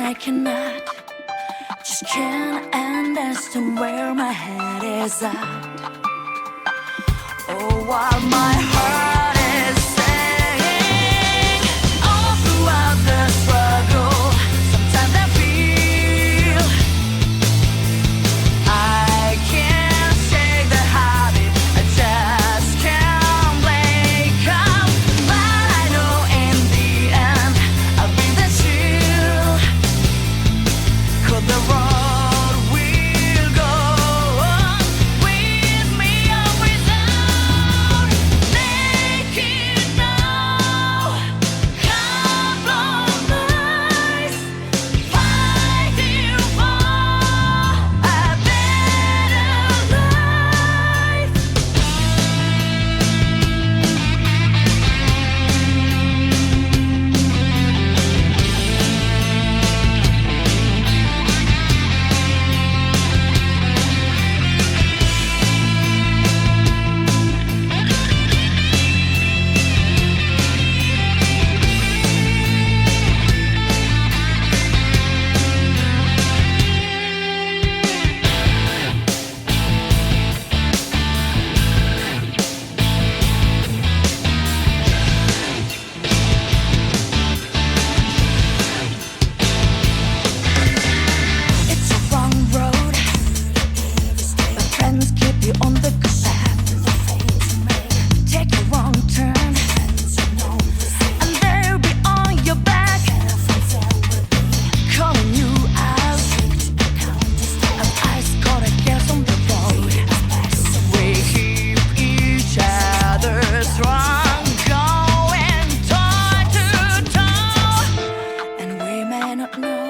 I cannot, just can't understand where my head is at. Oh, what my heart is saying all throughout the struggle. Sometimes I feel I can't shake the habit, I just can't wake up. But I know in the end I'll be the shield, 'cause the road will go on with me or without. Naked now, compromise, fighting for a better life. It's a wrong road, but friends keep you on the good path. Take a wrong turn, and they'll be on your back, calling you out. And ice got a gas on the road. We keep each other strong, going toe to toe. And we may not know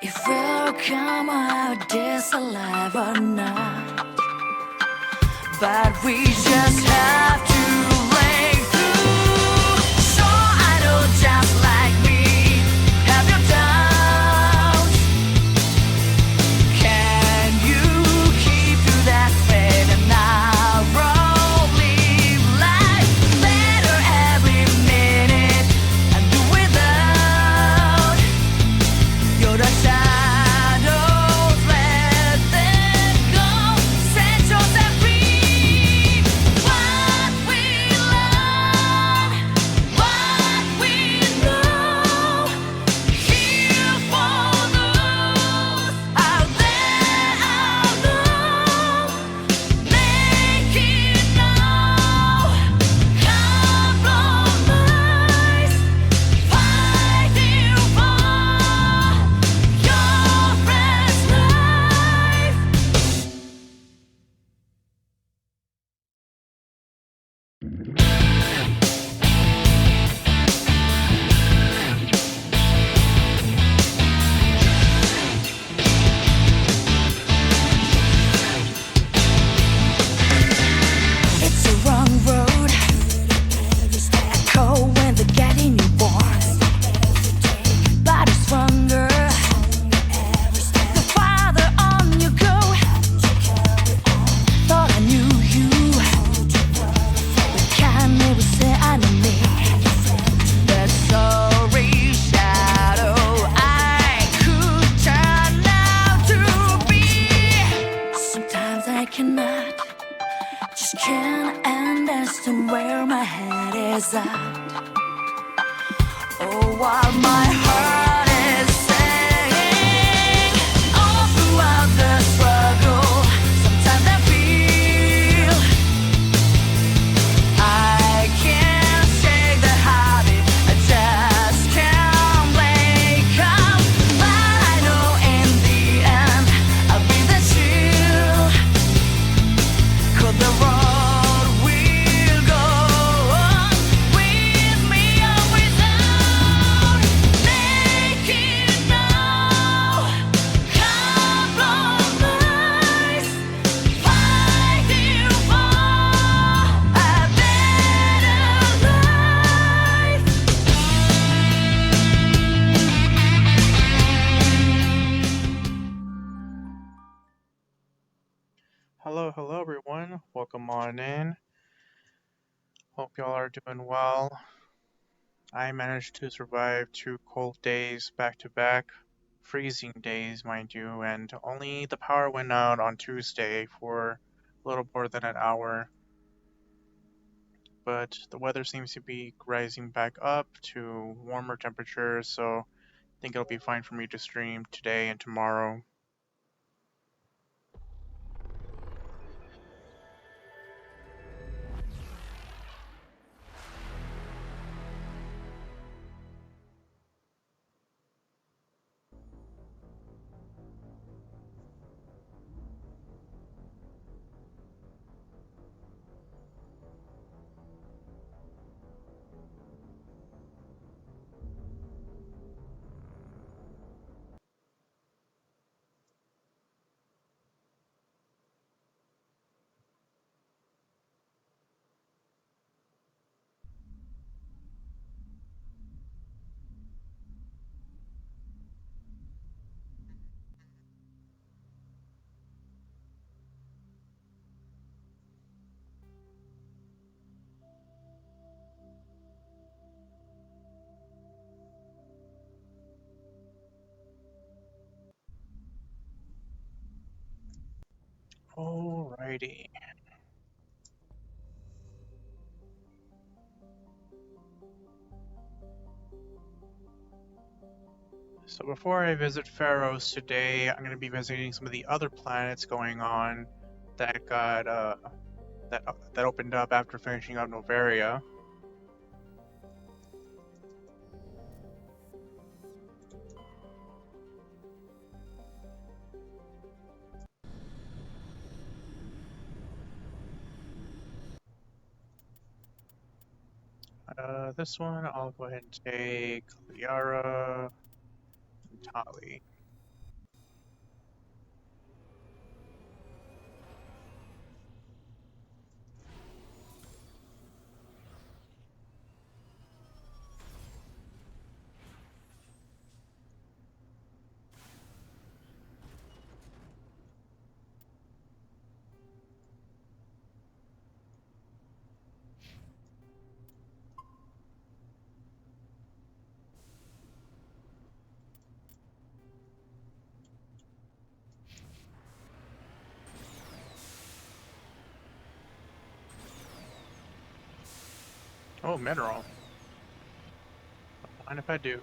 if we'll come out this alive or not, but we just have to break through. So I know just like me, have your doubts. Can you keep to that faith and narrow live life better every minute and do without? You're the shadows, let them go, set yourself free. What we learn, what we know, here for those out there alone. Make it now, compromise, fighting for your best life. It's a wrong road, echo when they're getting you born. But it's stronger the farther on you go. Thought I knew you, but can't never say I know me. That sorry shadow I could turn out to be. Sometimes I cannot, just can't understand where my head is at. Oh, what my heart is saying all throughout the struggle. Sometimes I feel I can't shake the habit, I just can't wake up. But I know in the end I'll be the shield, 'cause the road will go on with me or without. Naked now, compromise, fighting for a better life. Hello everyone. Welcome on in. Hope y'all are doing well. I managed to survive 2 cold days back to back, freezing days, mind you, and only the power went out on Tuesday for a little more than an hour. But the weather seems to be rising back up to warmer temperatures, so I think it'll be fine for me to stream today and tomorrow. Alrighty. So before I visit Feros today, I'm going to be visiting some of the other planets going on that got that opened up after finishing up Novaria. This one I'll go ahead and take Liara and Tali. Oh, mineral. Don't mind if I do.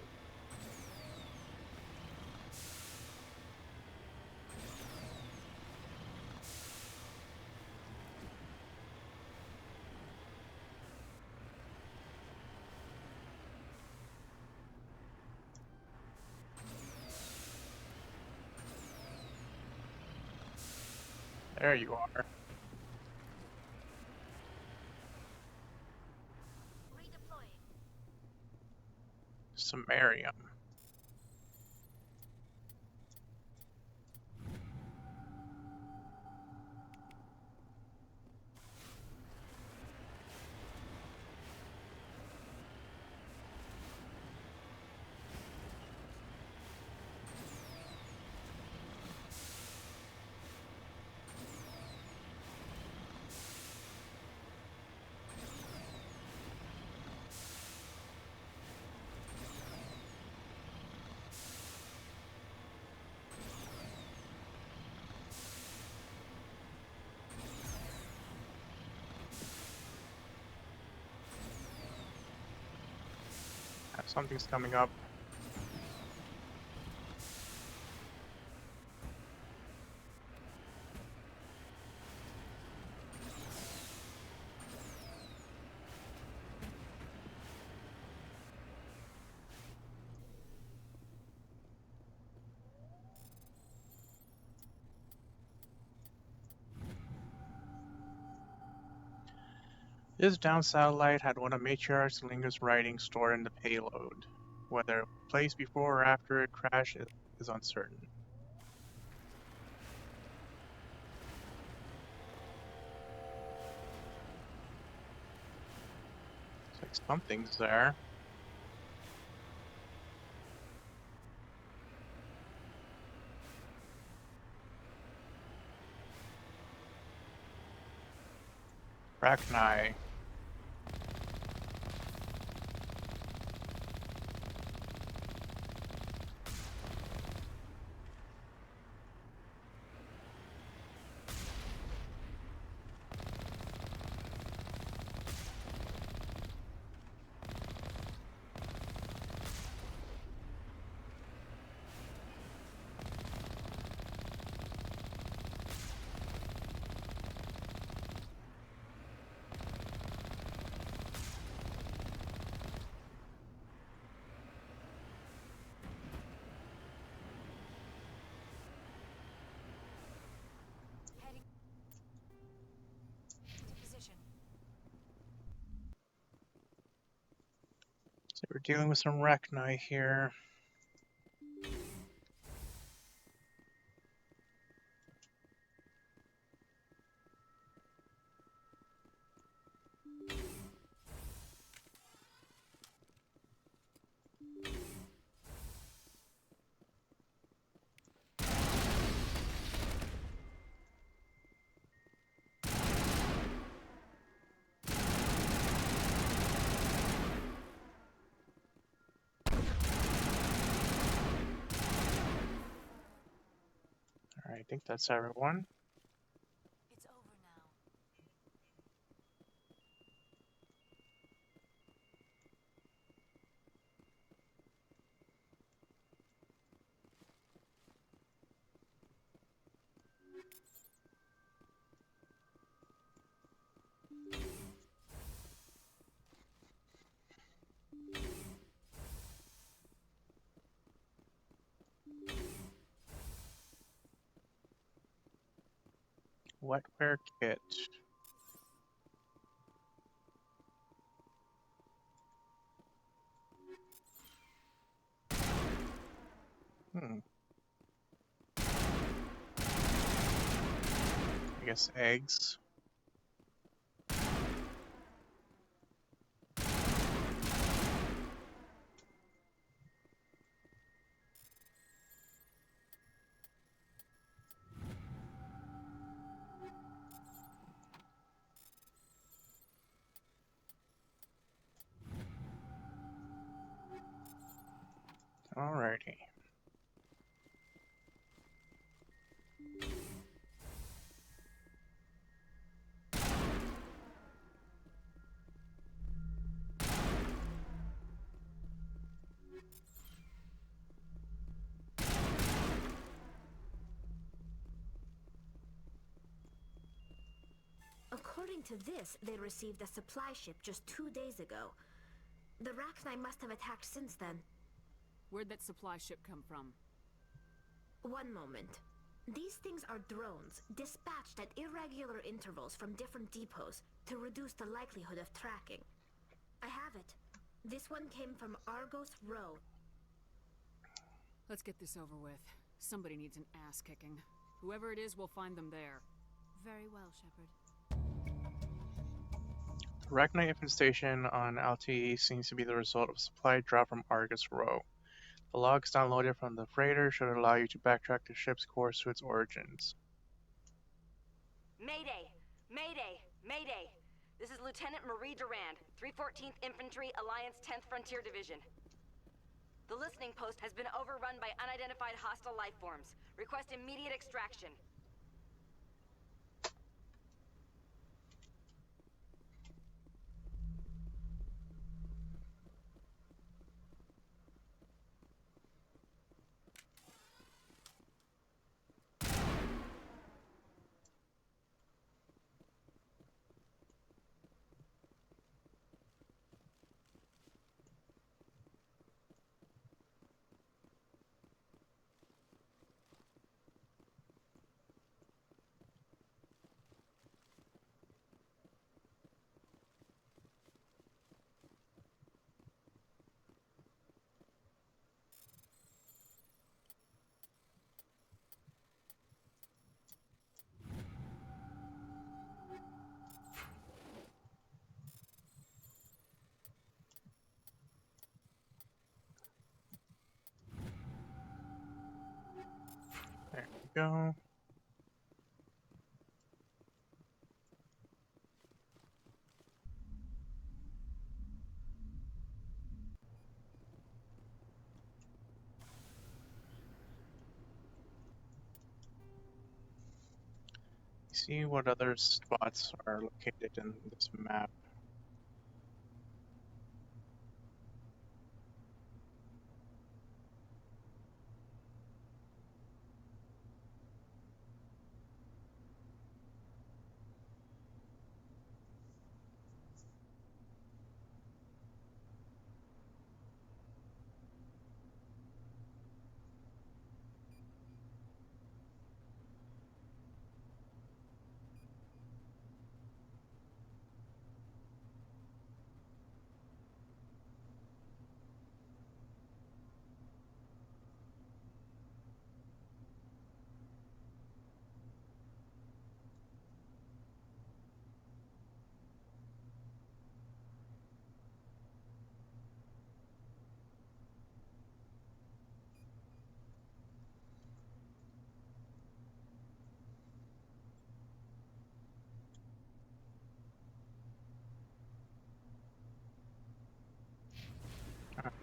There you are. Samarium. Something's coming up. This down satellite had one of Matriarch Zelinga's writings stored in the payload. Whether placed before or after it crashed is uncertain. Looks like something's there. Arachni. So we're dealing with some Rekni here. Alright, I think that's everyone. It's over now. Wetware kit. I guess eggs. Alrighty. According to this, they received a supply ship just 2 days ago. The Rachni must have attacked since then. Where'd that supply ship come from? One moment. These things are drones, dispatched at irregular intervals from different depots to reduce the likelihood of tracking. I have it. This one came from Argos Row. Let's get this over with. Somebody needs an ass kicking. Whoever it is, we'll find them there. Very well, Shepard. The Rekni infestation on LTE seems to be the result of a supply drop from Argus Row. The logs downloaded from the freighter should allow you to backtrack the ship's course to its origins. Mayday! Mayday! Mayday! This is Lieutenant Marie Durand, 314th Infantry, Alliance 10th Frontier Division. The listening post has been overrun by unidentified hostile life forms. Request immediate extraction. There we go. See what other spots are located in this map.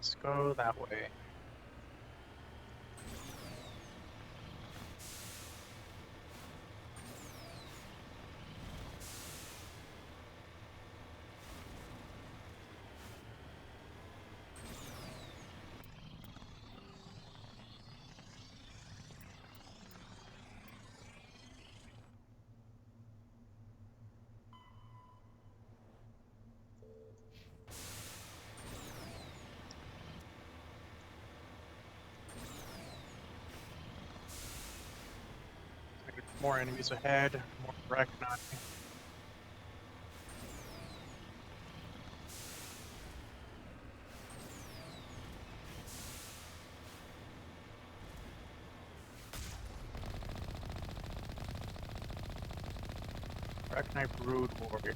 Let's go that way. More enemies ahead, more recognize. Recognize Brood Warrior.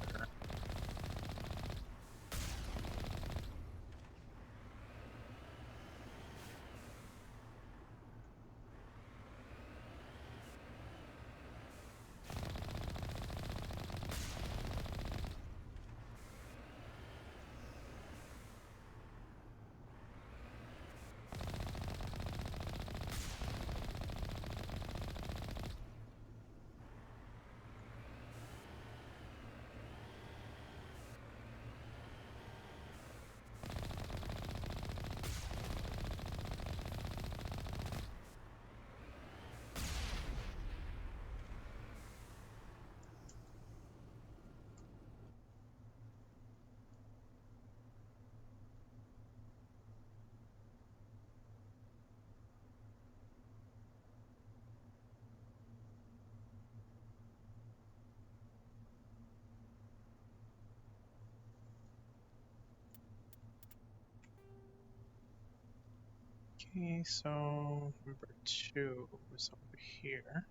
Okay, so number 2 is over here.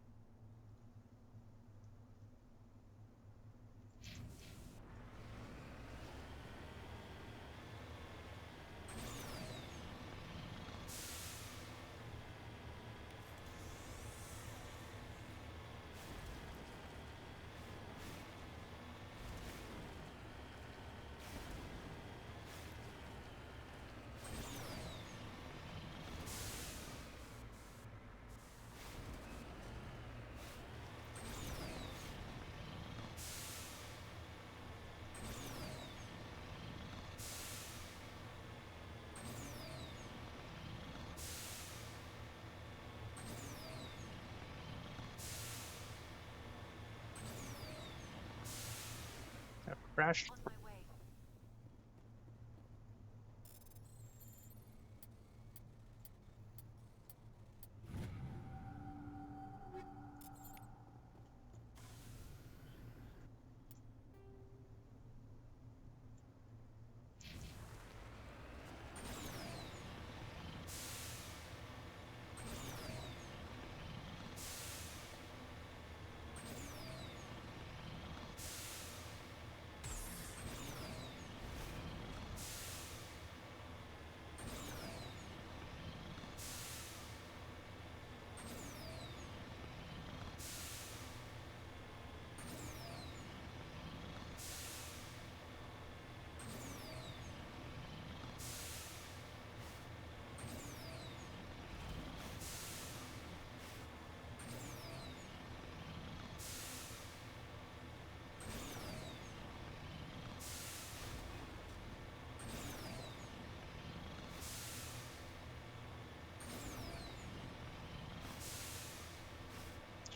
I've crashed. On my way.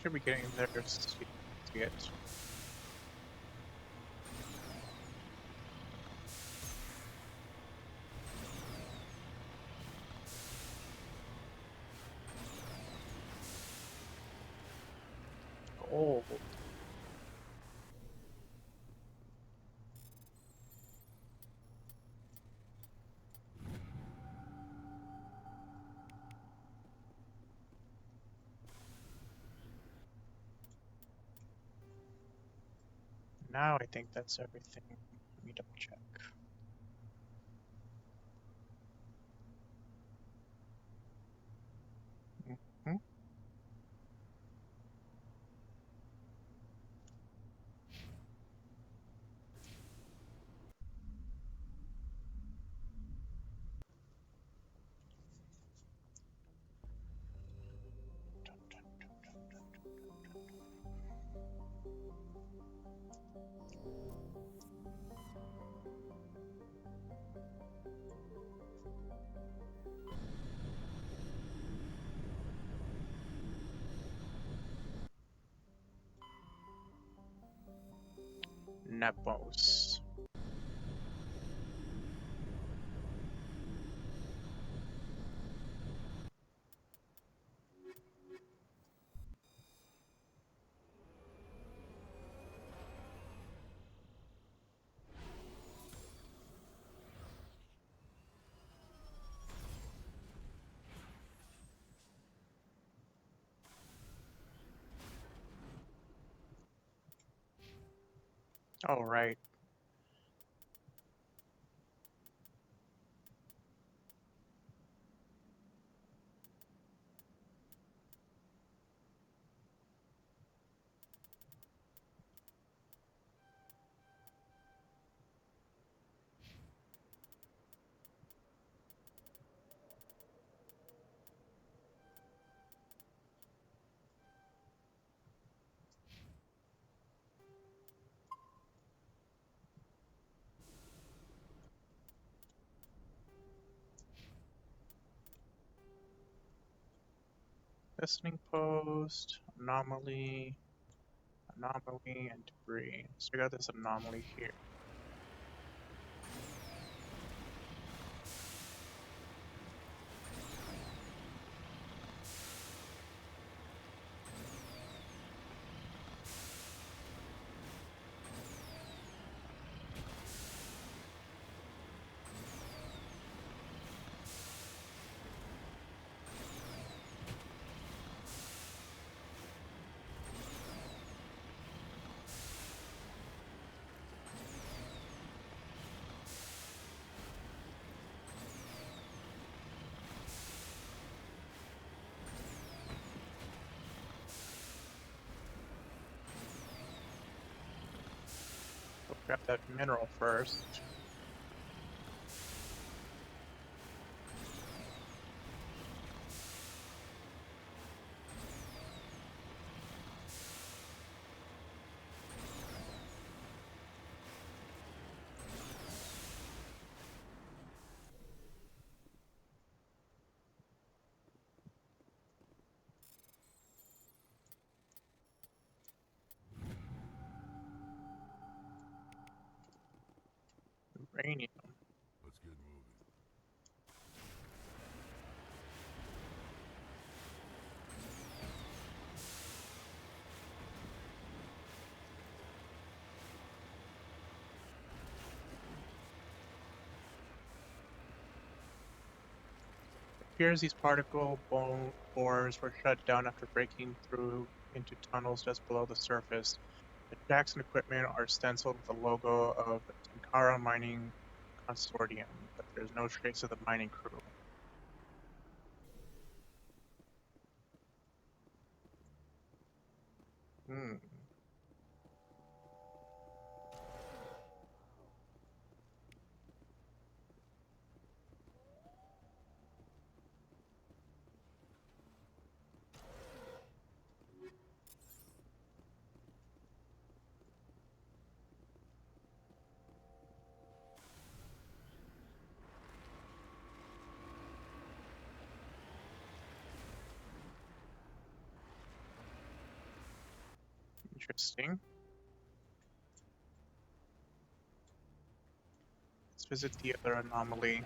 Should be getting there to get. Gold. Now I think that's everything. Let me double check. Mhm. Nepos. All right. Listening post, anomaly, and debris. So I got this anomaly here. Grab that mineral first. Uranium. Let's get moving. Appears these particle bores were shut down after breaking through into tunnels just below the surface. The jacks and equipment are stenciled with the logo of Tenkara Mining Consortium, but there's no trace of the mining crew. Hmm. Interesting. Let's visit the other anomaly.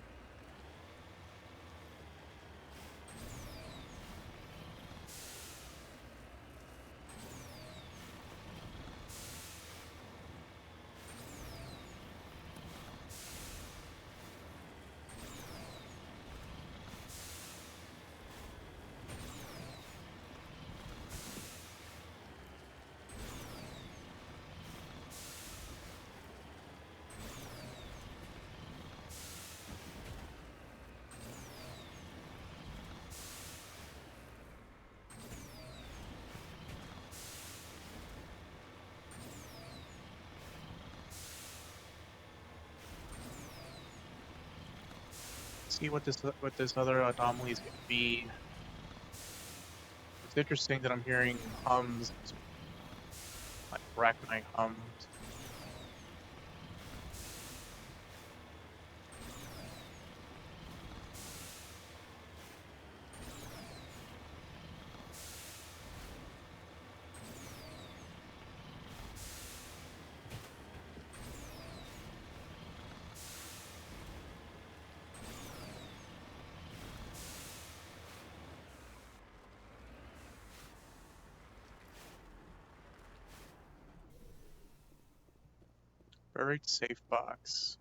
See what this other anomaly is going to be. It's interesting that I'm hearing hums like arachnite hums. Buried safe box.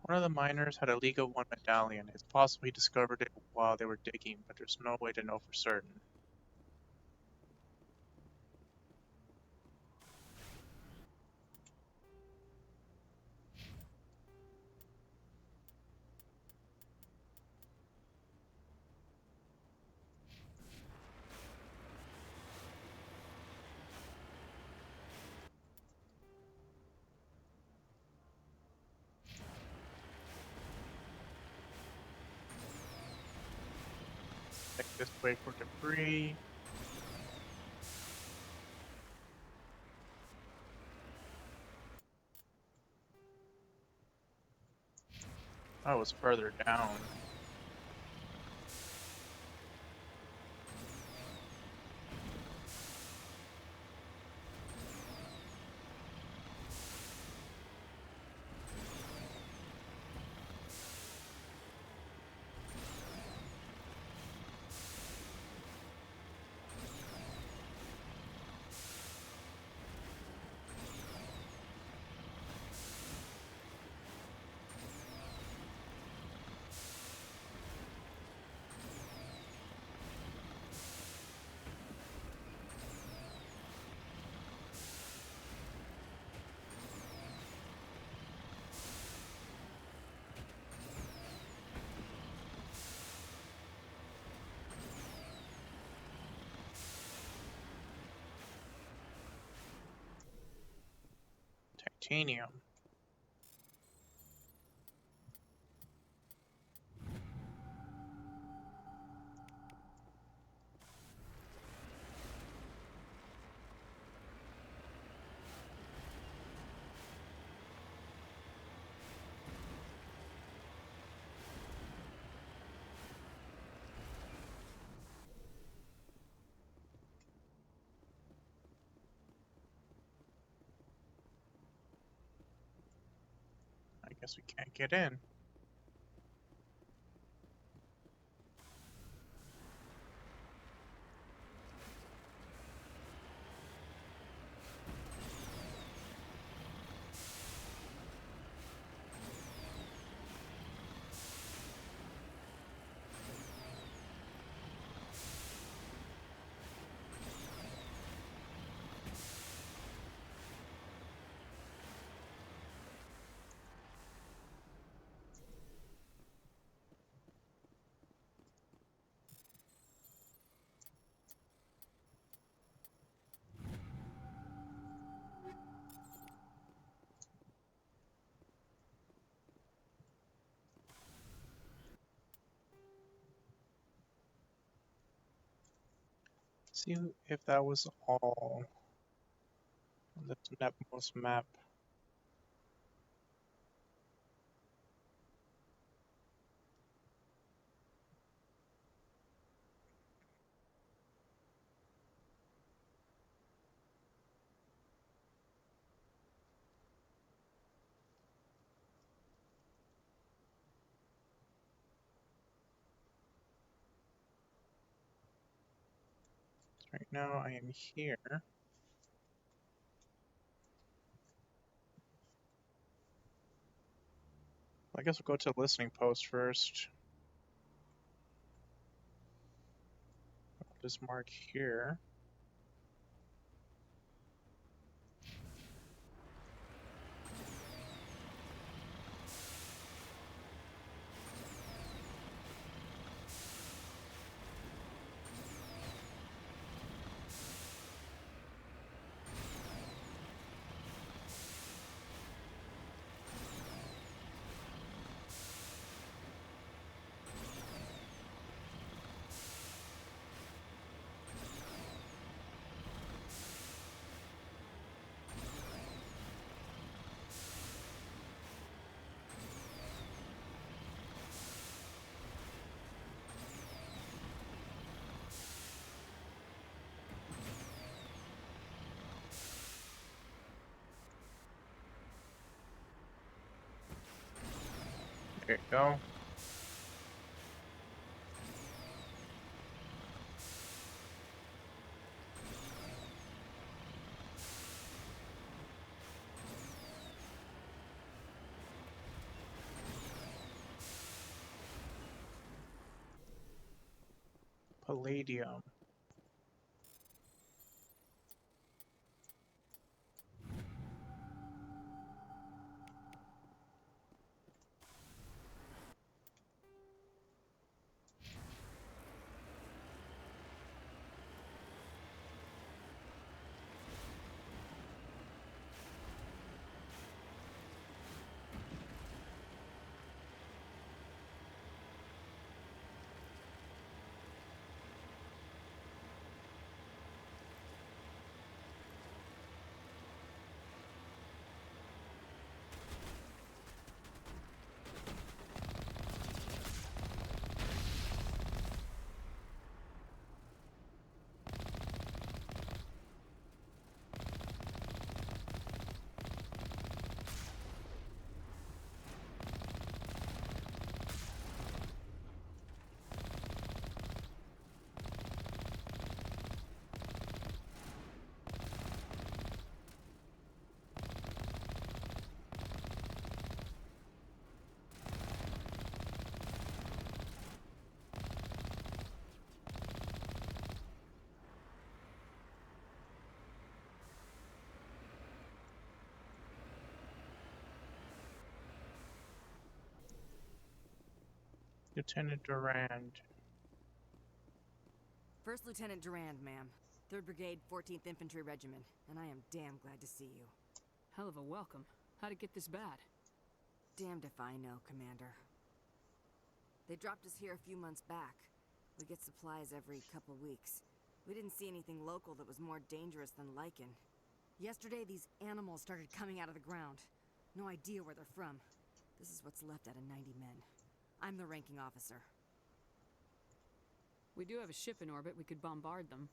One of the miners had a League of One medallion. It's possible he discovered it while they were digging, but there's no way to know for certain. Check this way for debris. Oh, it was further down. Titanium. I guess we can't get in. See if that was all on the Nepmos map. Right now I am here. I guess we'll go to the listening post first. I'll just mark here. There you go. Palladium. Lieutenant Durand. First Lieutenant Durand, ma'am. 3rd Brigade, 14th Infantry Regiment, and I am damn glad to see you. Hell of a welcome. How'd it get this bad? Damned if I know, Commander. They dropped us here a few months back. We get supplies every couple weeks. We didn't see anything local that was more dangerous than lichen. Yesterday, these animals started coming out of the ground. No idea where they're from. This is what's left out of 90 men. I'm the ranking officer. We do have a ship in orbit. We could bombard them.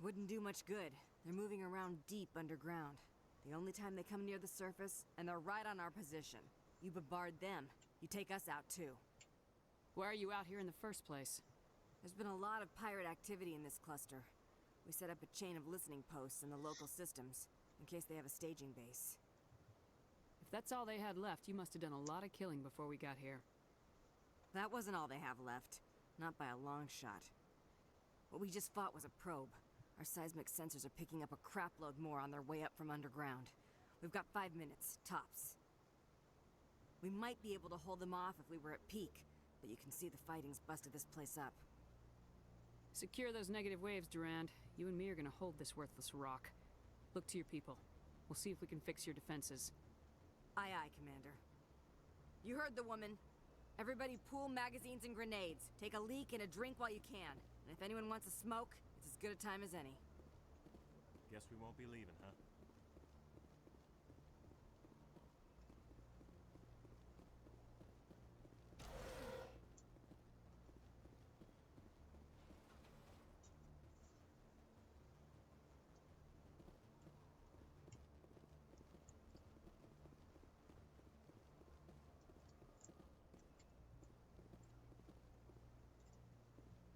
Wouldn't do much good. They're moving around deep underground. The only time they come near the surface, and they're right on our position. You bombard them, you take us out too. Why are you out here in the first place? There's been a lot of pirate activity in this cluster. We set up a chain of listening posts in the local systems, in case they have a staging base. If that's all they had left, you must have done a lot of killing before we got here. That wasn't all they have left. Not by a long shot. What we just fought was a probe. Our seismic sensors are picking up a crapload more on their way up from underground. We've got 5 minutes, tops. We might be able to hold them off if we were at peak, but you can see the fighting's busted this place up. Secure those negative waves, Durand. You and me are gonna hold this worthless rock. Look to your people. We'll see if we can fix your defenses. Aye, aye, Commander. You heard the woman. Everybody pool magazines and grenades. Take a leak and a drink while you can. And if anyone wants a smoke, it's as good a time as any. Guess we won't be leaving, huh?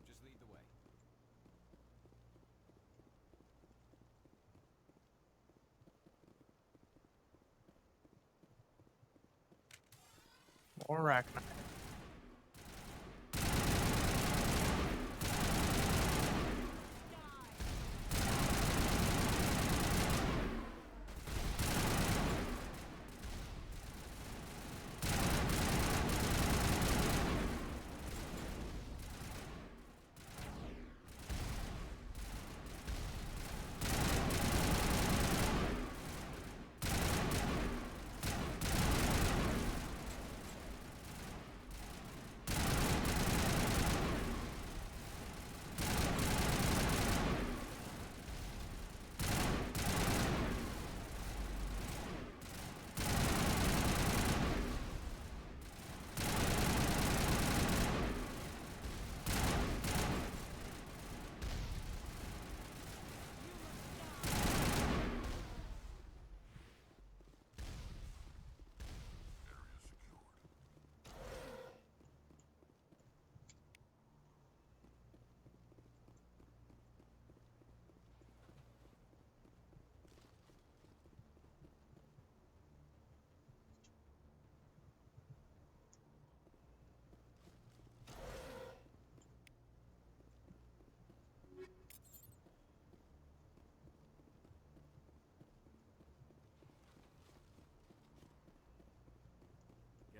Just lead the way. More arachnite.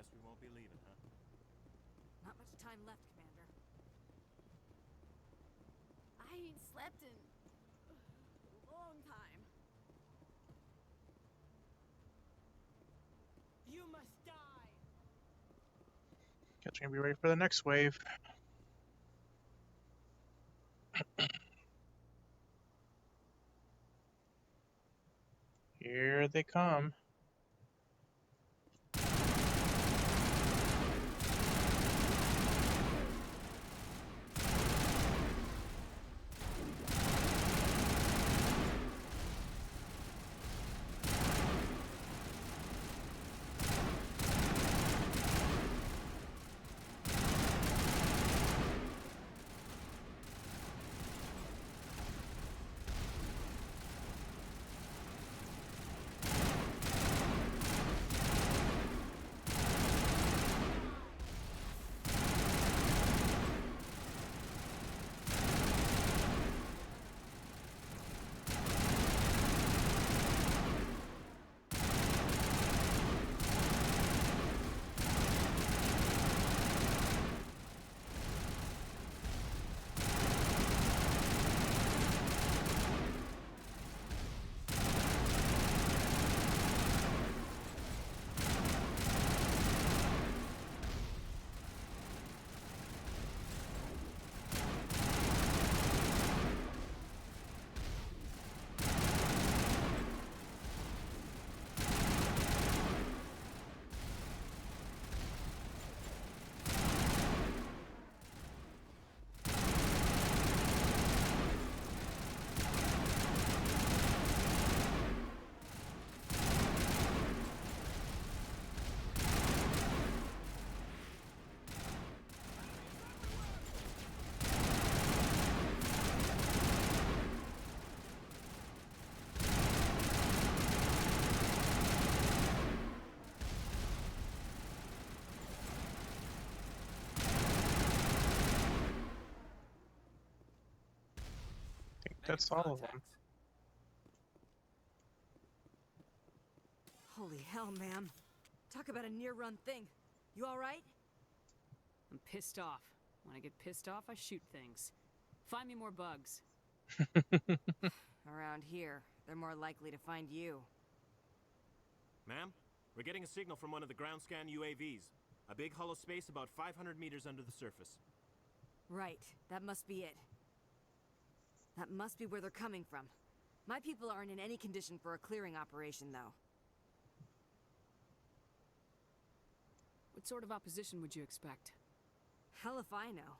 Guess we won't be leaving, huh? Not much time left, Commander. I ain't slept in a long time. You must die! Guess we're gonna be ready for the next wave. Here they come. That's all of them. Holy hell, ma'am. Talk about a near-run thing. You alright? I'm pissed off. When I get pissed off, I shoot things. Find me more bugs. Around here, they're more likely to find you. Ma'am, we're getting a signal from one of the ground scan UAVs. A big hollow space about 500 meters under the surface. Right, that must be it. That must be where they're coming from. My people aren't in any condition for a clearing operation, though. What sort of opposition would you expect? Hell if I know.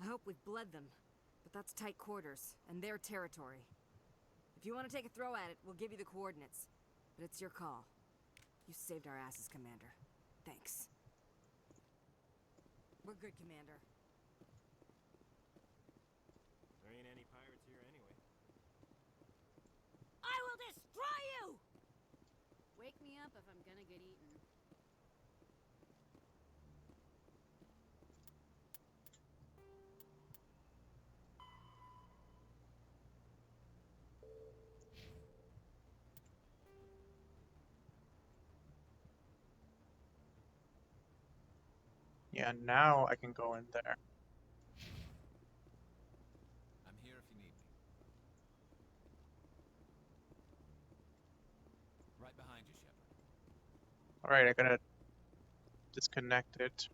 I hope we've bled them. But that's tight quarters, and their territory. If you want to take a throw at it, we'll give you the coordinates. But it's your call. You saved our asses, Commander. Thanks. We're good, Commander. There ain't any pirates here anyway. I will destroy you! Wake me up if I'm gonna get eaten. Yeah, now I can go in there. I'm here if you need me. Right behind you, Shepard. Alright, I gotta disconnect it.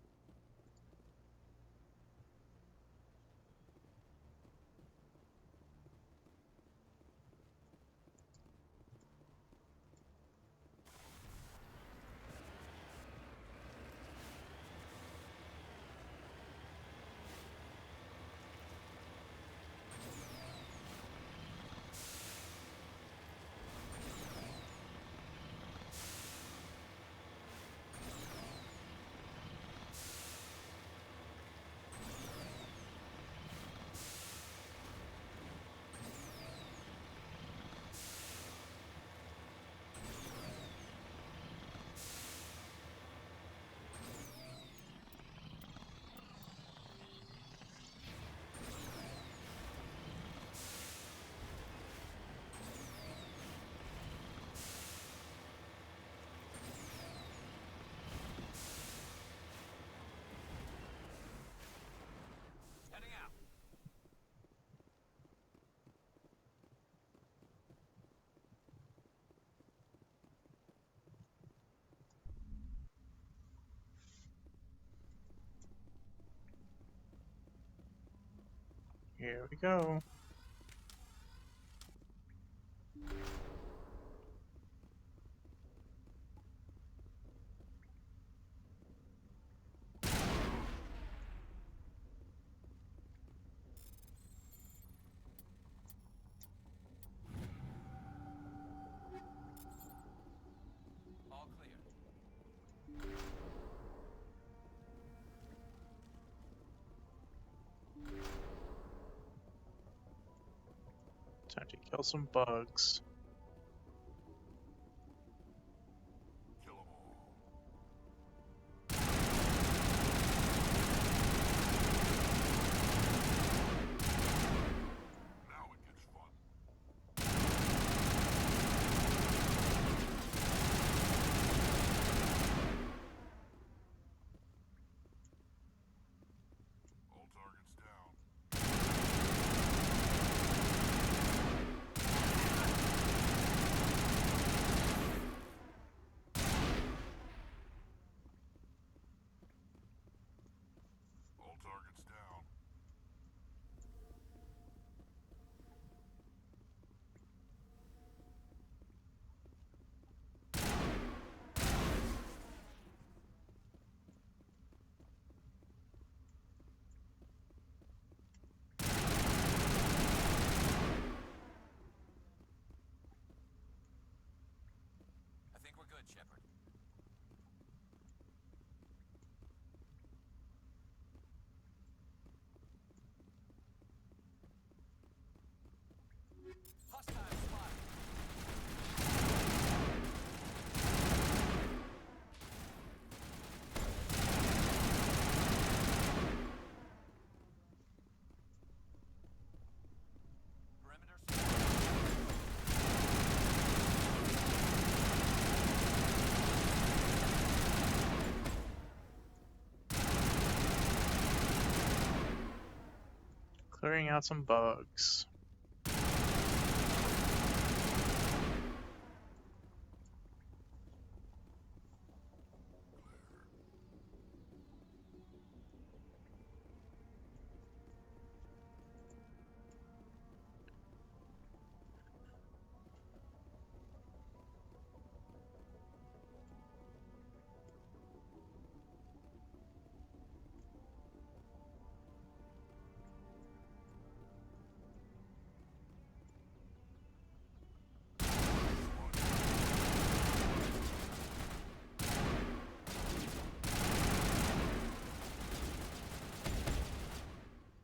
Here we go. All clear. Time to kill some bugs. I think we're good, Shepard. Hostile spotted. Perimeter secure. Clearing out some bugs.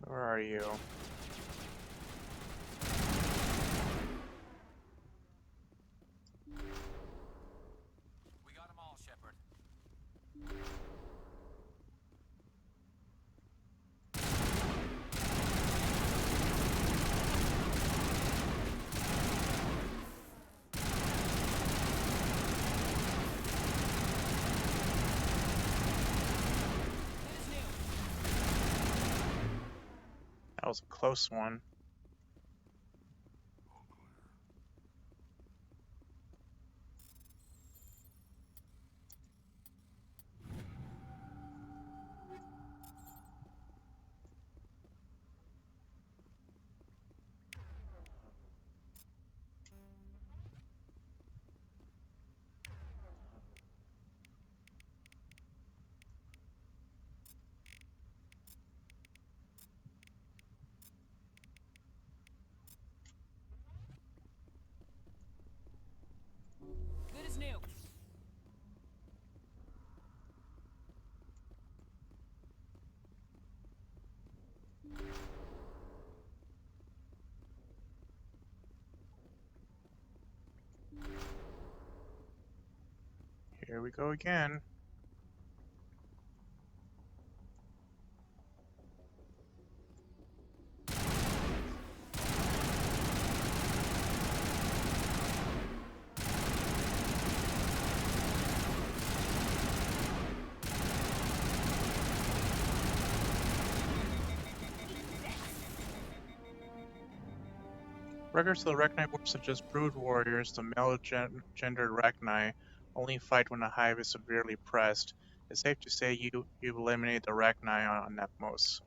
Where are you? We got them all, Shepard. That was a close one. Good as new. Here we go again. Records of the Rachni Wars such as Brood Warriors, the male-gendered Rachni, only fight when the hive is severely pressed. It's safe to say you've eliminated the Rachni on Nepmos.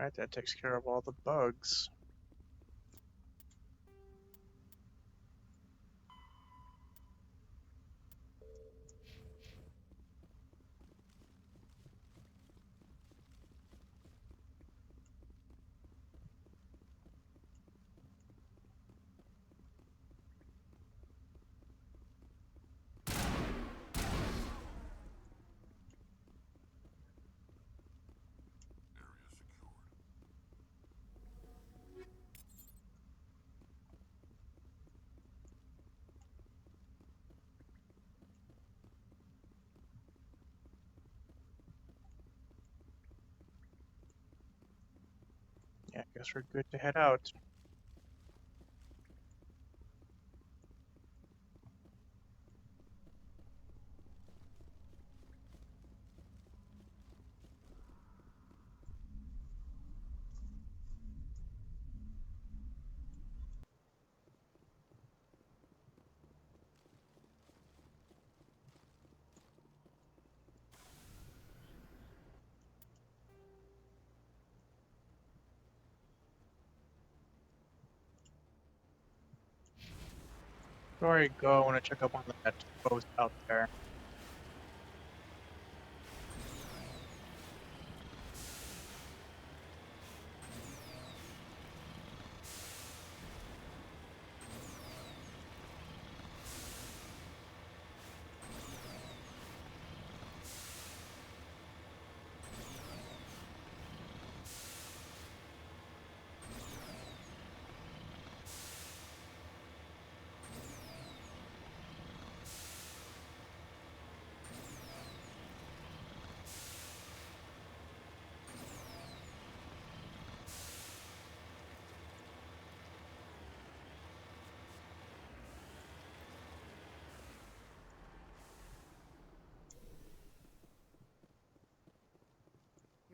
Alright, that takes care of all the bugs. Yeah, I guess we're good to head out. Before I go, I want to check up on that post out there.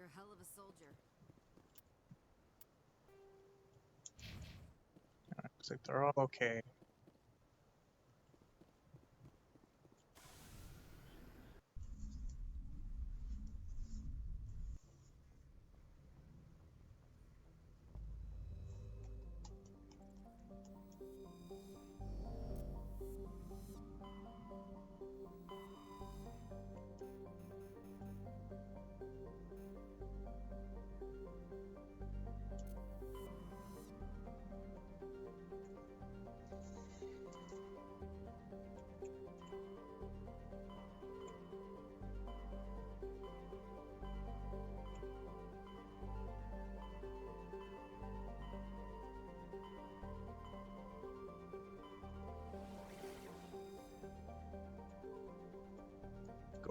You're a hell of a soldier. Looks like they're all okay.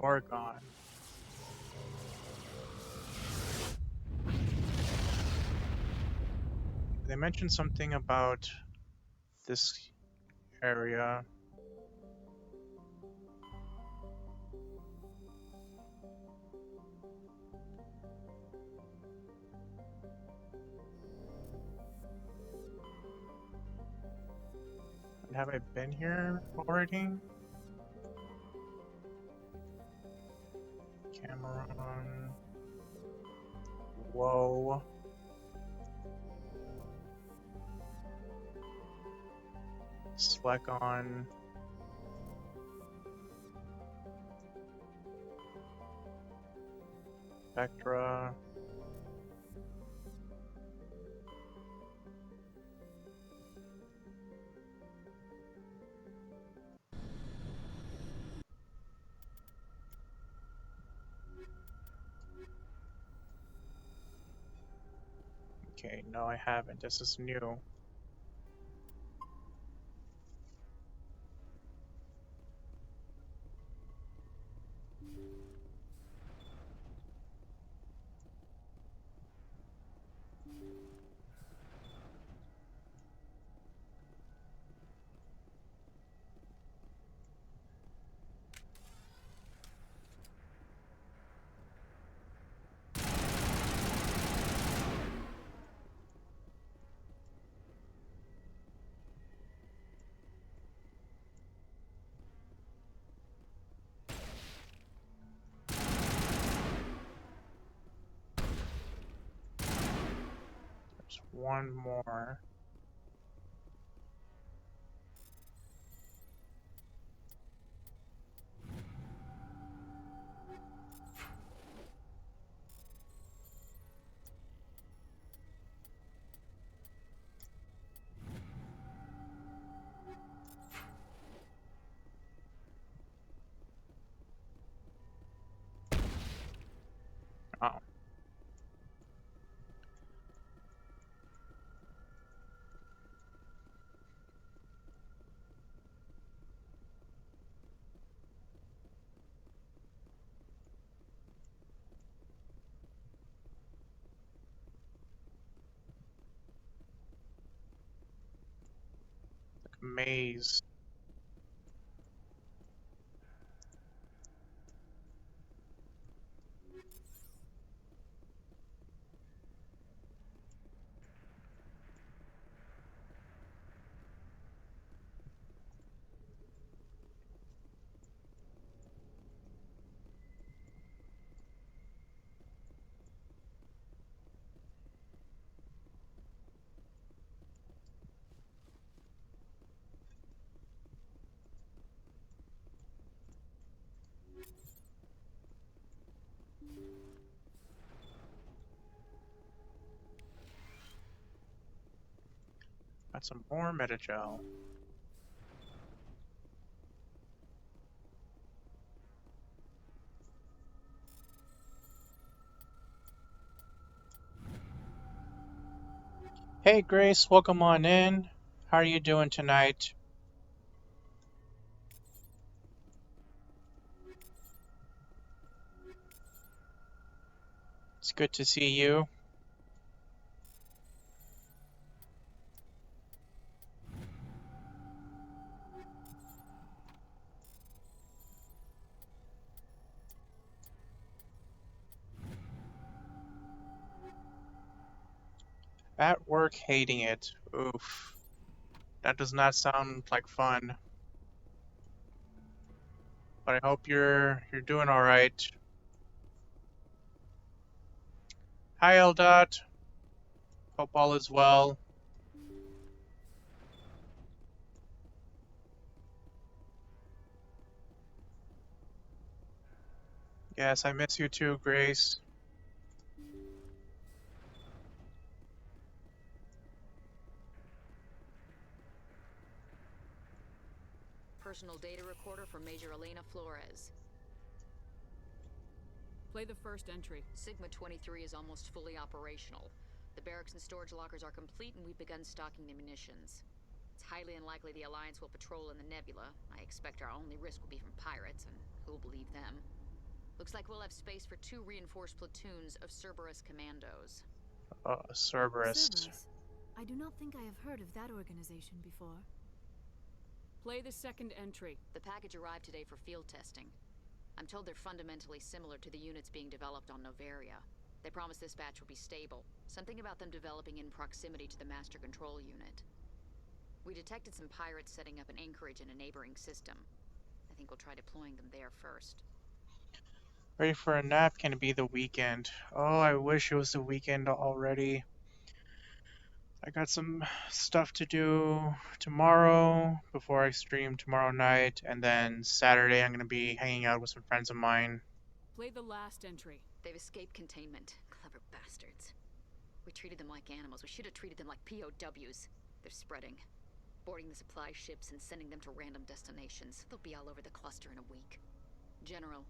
Gorgon. They mentioned something about this area. Have I been here already? Cameron. Whoa. Sleckon. Spectra. Okay, no, I haven't. This is new. There's one more. Oh. Maze. Got some more metagel. Hey Grace, welcome on in. How are you doing tonight? It's good to see you. At work hating it. Oof. That does not sound like fun. But I hope you're doing alright. Hi Eldot. Hope all is well. Yes, I miss you too, Grace. Personal data recorder for Major Elena Flores. Play the first entry. Sigma 23 is almost fully operational. The barracks and storage lockers are complete and we've begun stocking the munitions. It's highly unlikely the Alliance will patrol in the nebula. I expect our only risk will be from pirates, and who'll believe them? Looks like we'll have space for 2 reinforced platoons of Cerberus commandos. Cerberus. Cerberus? I do not think I have heard of that organization before. Play the second entry. The package arrived today for field testing. I'm told they're fundamentally similar to the units being developed on Noveria. They promise this batch will be stable. Something about them developing in proximity to the master control unit. We detected some pirates setting up an anchorage in a neighboring system. I think we'll try deploying them there first. Ready for a nap? Can it be the weekend? Oh, I wish it was the weekend already. I got some stuff to do tomorrow before I stream tomorrow night, and then Saturday I'm going to be hanging out with some friends of mine. Play the last entry. They've escaped containment. Clever bastards. We treated them like animals. We should have treated them like POWs. They're spreading. Boarding the supply ships and sending them to random destinations. They'll be all over the cluster in a week. General,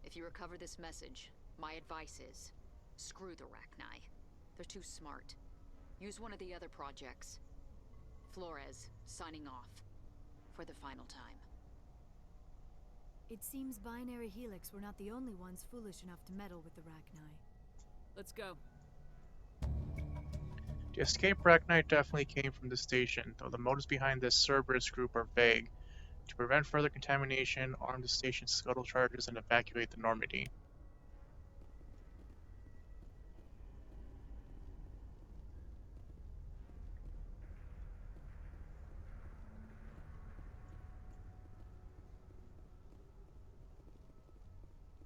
if you recover this message, my advice is, screw the Rachni. They're too smart. Use one of the other projects. Flores, signing off. For the final time. It seems Binary Helix were not the only ones foolish enough to meddle with the Rachni. Let's go. The escape Rachni definitely came from the station, though the motives behind this Cerberus group are vague. To prevent further contamination, arm the station's scuttle charges and evacuate the Normandy.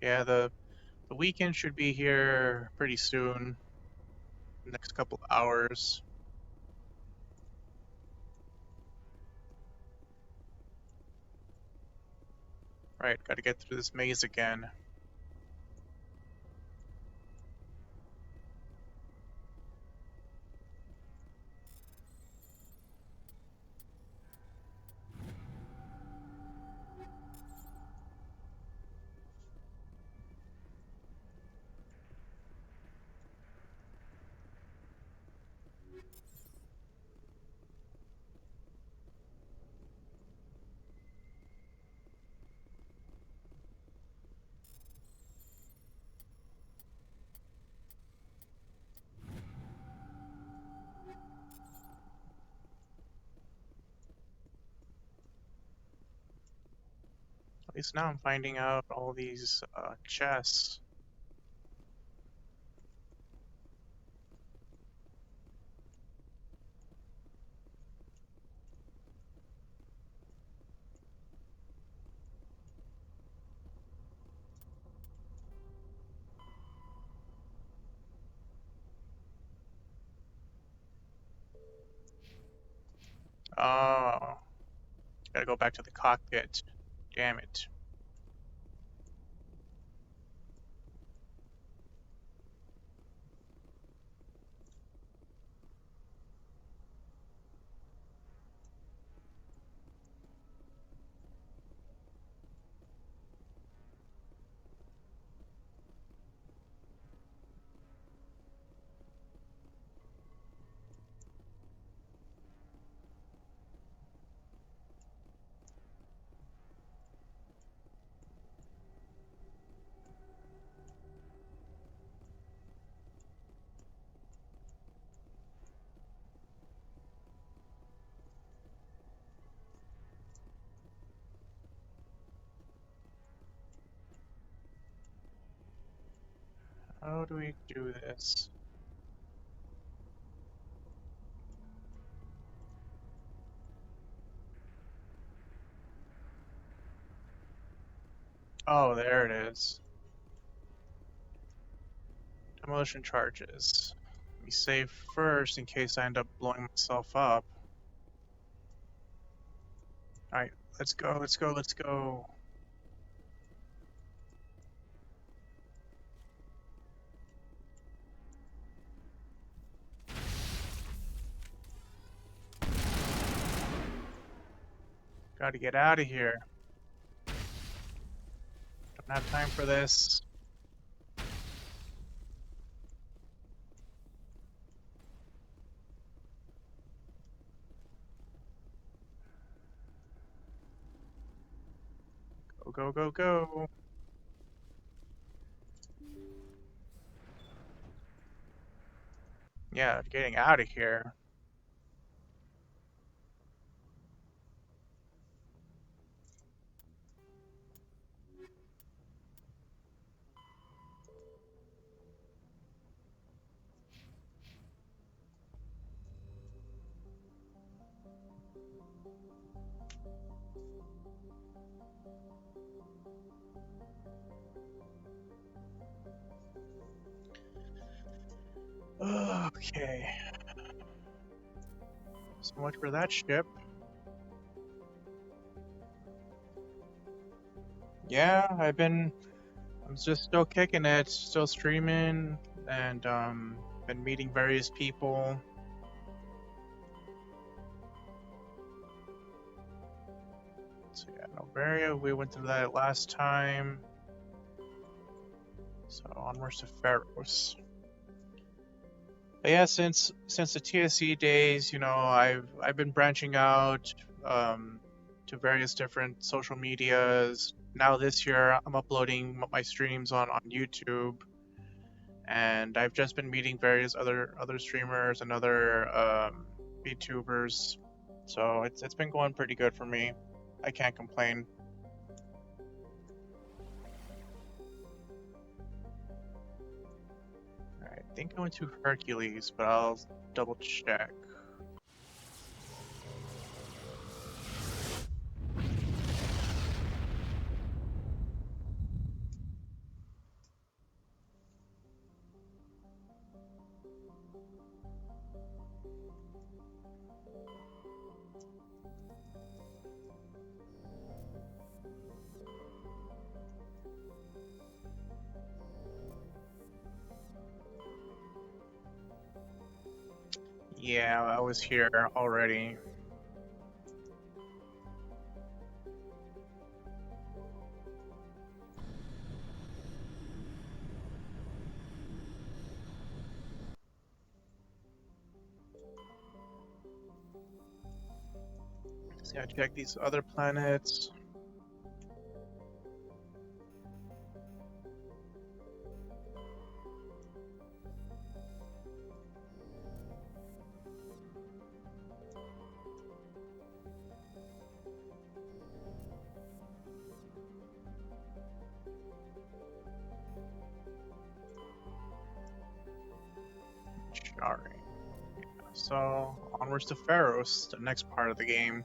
Yeah, the weekend should be here pretty soon. Next couple hours. Right, gotta get through this maze again. At least now I'm finding out all these chests. Oh, gotta go back to the cockpit. Damn it. How do we do this? Oh, there it is. Demolition charges. Let me save first in case I end up blowing myself up. Alright, let's go, let's go, let's go. Gotta get out of here. Don't have time for this. Go, go, go, go. Yeah, getting out of here. Okay. So much for that ship. Yeah, I'm just still kicking it, still streaming, and been meeting various people. So yeah, Novaria, we went through that last time. So onwards to Feros. But yeah, since the TSE days, you know, I've been branching out to various different social medias. Now this year, I'm uploading my streams on YouTube, and I've just been meeting various other streamers and other VTubers. So it's been going pretty good for me. I can't complain. Alright, I think I went to Hercules, but I'll double check. Yeah, I was here already. See, I check these other planets. Alright. So, onwards to Feros, the next part of the game.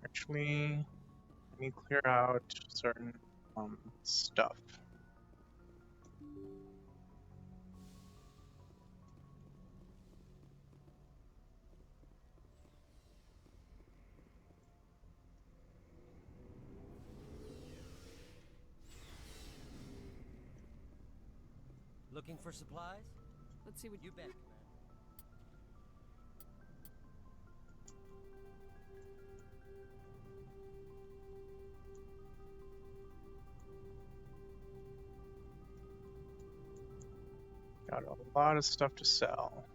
Actually, let me clear out certain stuff. Looking for supplies? Let's see what You bet, Commander. Got a lot of stuff to sell.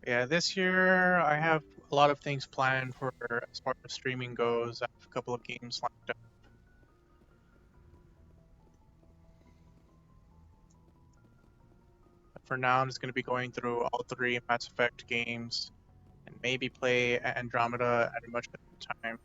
Yeah, this year I have a lot of things planned for as far as streaming goes. I have a couple of games lined up. But for now, I'm just going to be going through all 3 Mass Effect games and maybe play Andromeda at a much different time.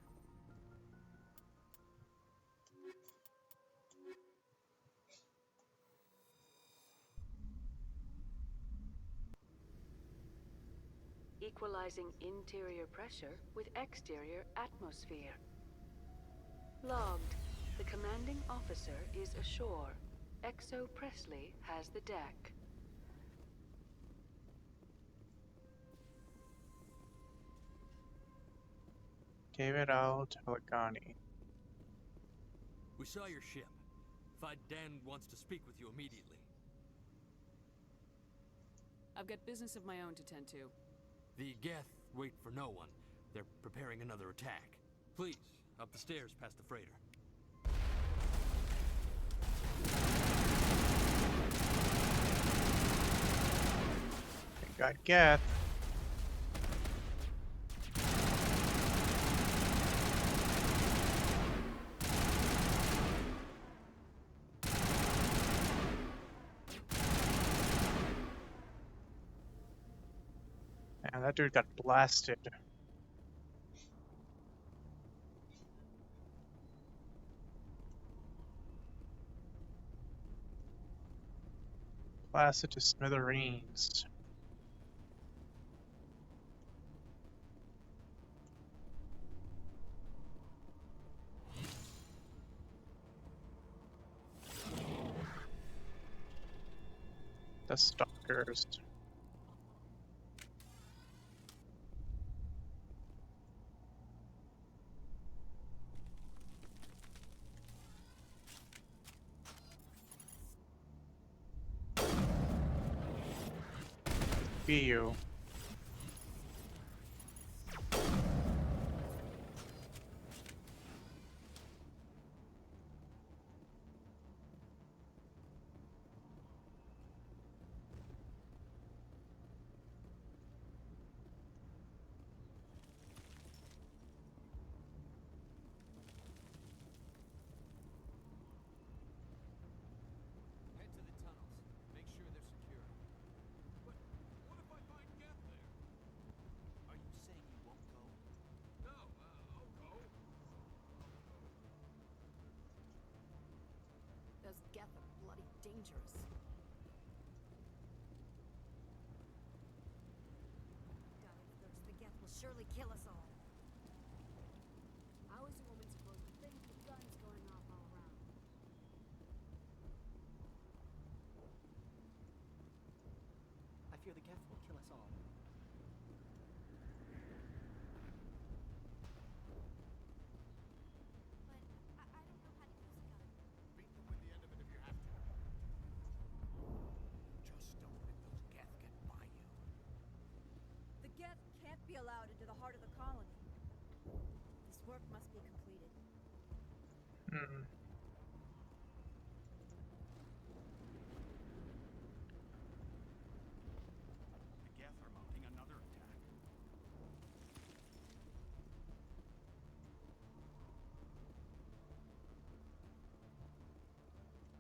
Equalizing interior pressure with exterior atmosphere. Logged. The commanding officer is ashore. Exo Presley has the deck. David Al Telegani. We saw your ship. Fight Dan wants to speak with you immediately. I've got business of my own to tend to. The Geth wait for no one. They're preparing another attack. Please, up the stairs past the freighter. I got Geth. Man, that dude got blasted. Blasted to smithereens. The stalkers. be you. Head to the tunnels. Make sure they're secure. But what if I find Geth there? Are you saying you won't go? No, I'll go. Those Geth are bloody dangerous. God, if there's the Geth will surely kill us all. How is a woman supposed to think with guns going off all around? I fear the Geth will kill us all. But I don't know how to use a gun. Beat them with the end of it if you have to. Just don't let those Geth get by you. The Geth can't be allowed into the heart of the colony. This work must be completed. Hmm. The Geth are mounting another attack. There, dear.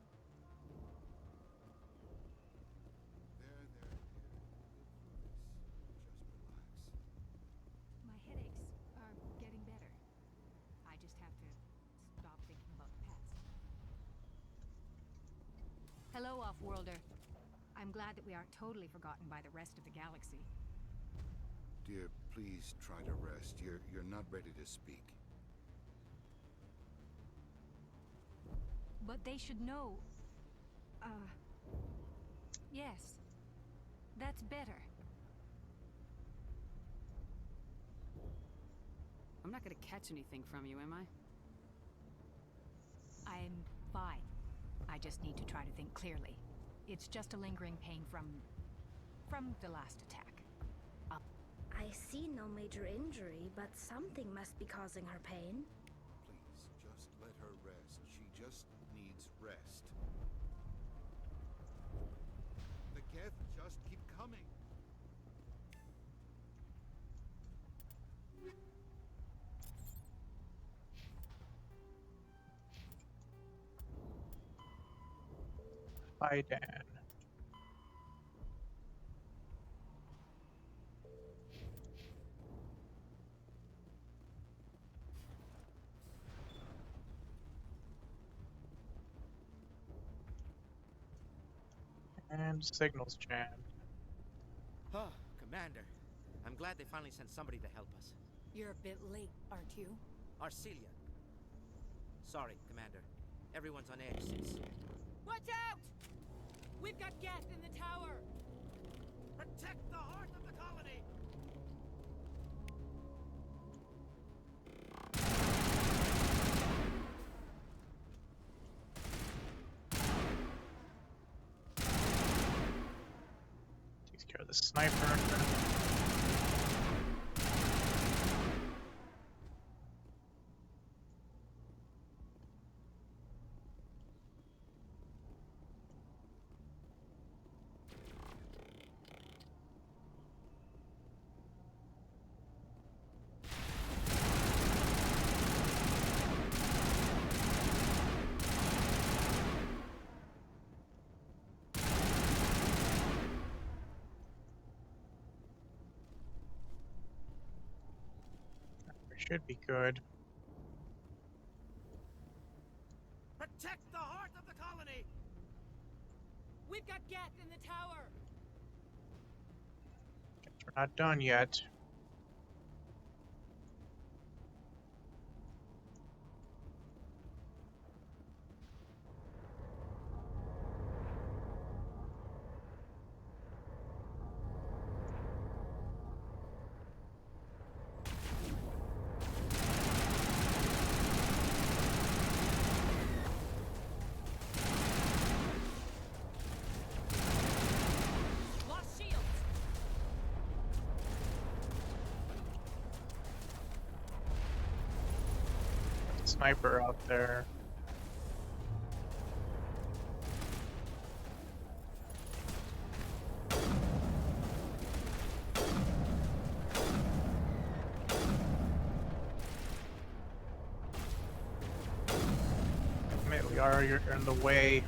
Just relax. My headaches are getting better. I just have to stop thinking about the past. Hello, Off-Worlder. I'm glad that we aren't totally forgotten by the rest of the galaxy. Dear, please try to rest. You're not ready to speak. But they should know. Yes. That's better. I'm not gonna catch anything from you, am I? I'm fine. I just need to try to think clearly. It's just a lingering pain from the last attack. I see no major injury, but something must be causing her pain. Please, just let her rest. She just needs rest. The Geth just keep coming. Hi, Dan. And signals jammed. Oh, Commander. I'm glad they finally sent somebody to help us. You're a bit late, aren't you? Arcelia. Sorry, Commander. Everyone's on edge since... Watch out! We've got Geth in the tower! Protect the heart of the colony! Takes care of the sniper. Should be good. Protect the heart of the colony! We've got Geth in the tower! Guess we're not done yet. sniper out there. Liara, you're in the way.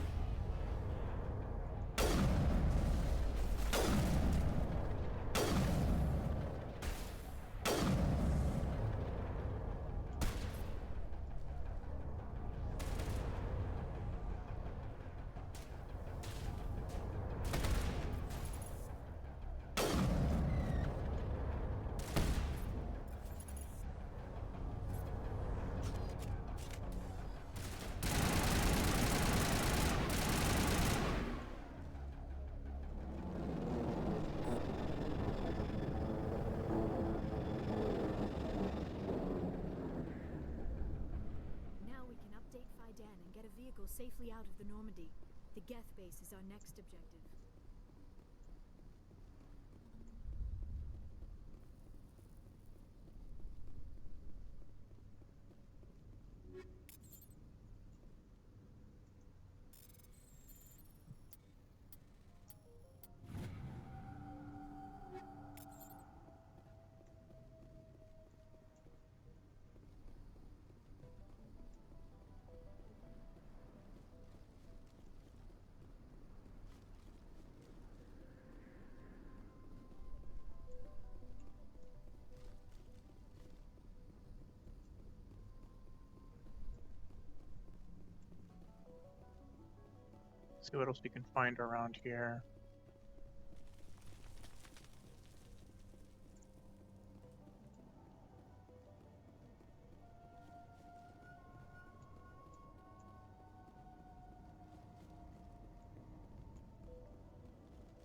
Now we can update Fidan and get a vehicle safely out of the Normandy. The Geth base is our next objective. See what else we can find around here.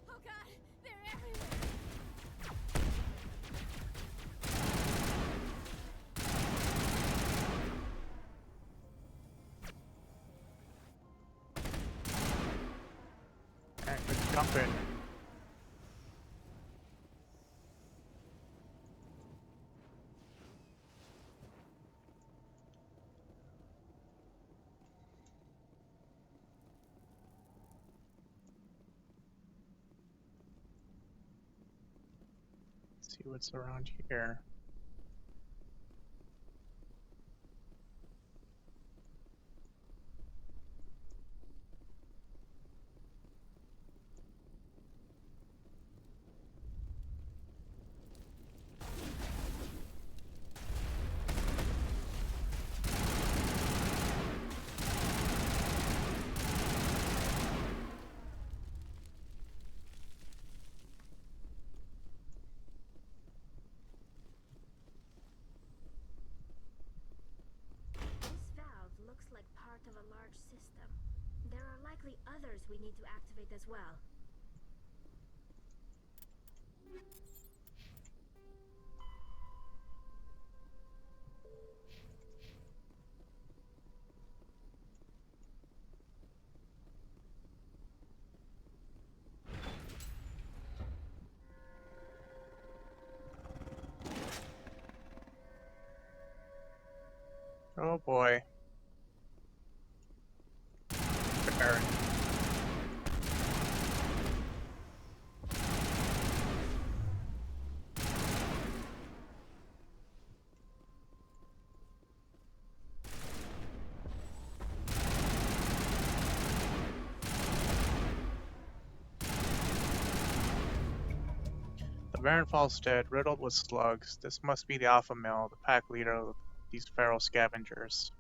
Oh god, they're everywhere! Alright, let's jump in. See what's around here. This valve looks like part of a large system. There are likely others we need to activate as well. Oh boy. Baron. The Baron falls dead, riddled with slugs. This must be the Alpha Male, the pack leader of these feral scavengers.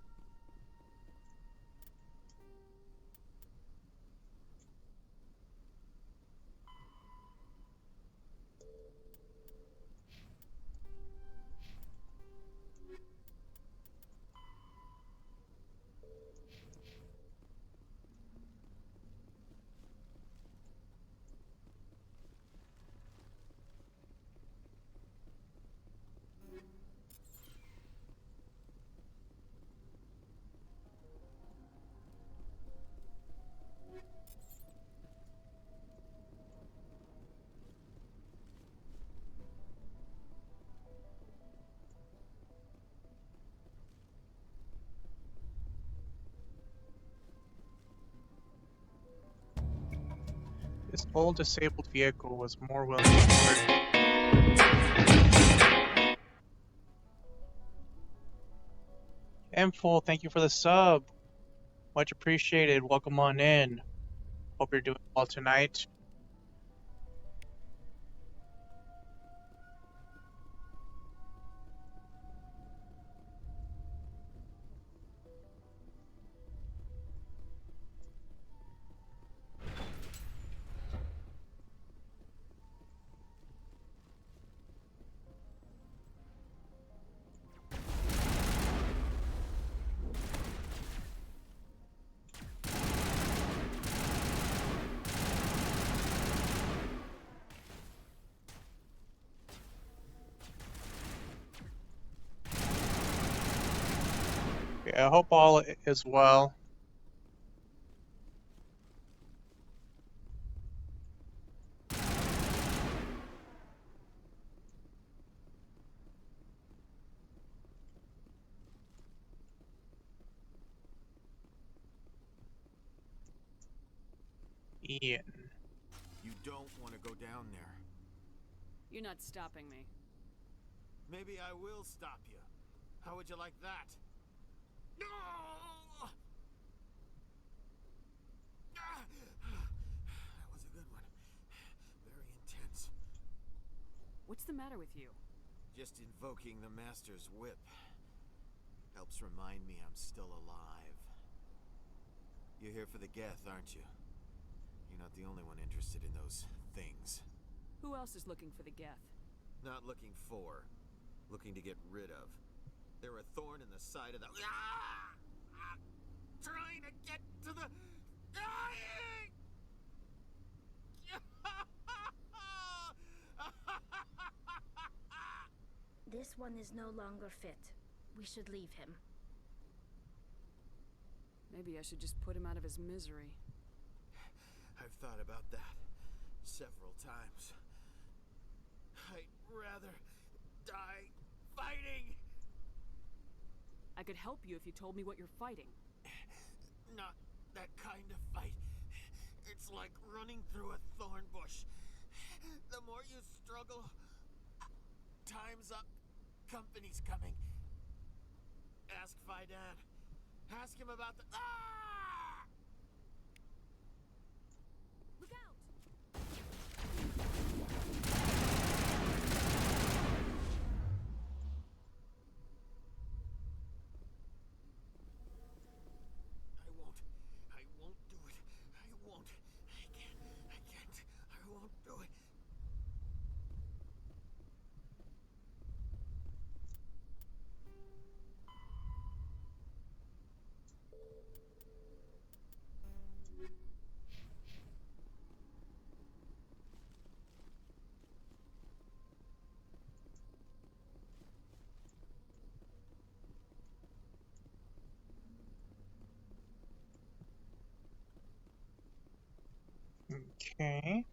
This old disabled vehicle was more willing to M-Full, thank you for the sub. Much appreciated. Welcome on in. Hope you're doing well tonight. I hope all is well. Ian. You don't want to go down there. You're not stopping me. Maybe I will stop you. How would you like that? No! That was a good one. Very intense. What's the matter with you? Just invoking the Master's whip helps remind me I'm still alive. You're here for the Geth, aren't you? You're not the only one interested in those things. Who else is looking for the Geth? Not looking for. Looking to get rid of. They're a thorn in the side of the... Trying to get to the... Dying! This one is no longer fit. We should leave him. Maybe I should just put him out of his misery. I've thought about that several times. I'd rather die fighting. I could help you if you told me what you're fighting. Not that kind of fight. It's like running through a thorn bush. The more you struggle, time's up. Company's coming. Ask Faidan. Ask him about the... Ah! Look out! I won't do it. I won't. I can't. I won't do it. Okay.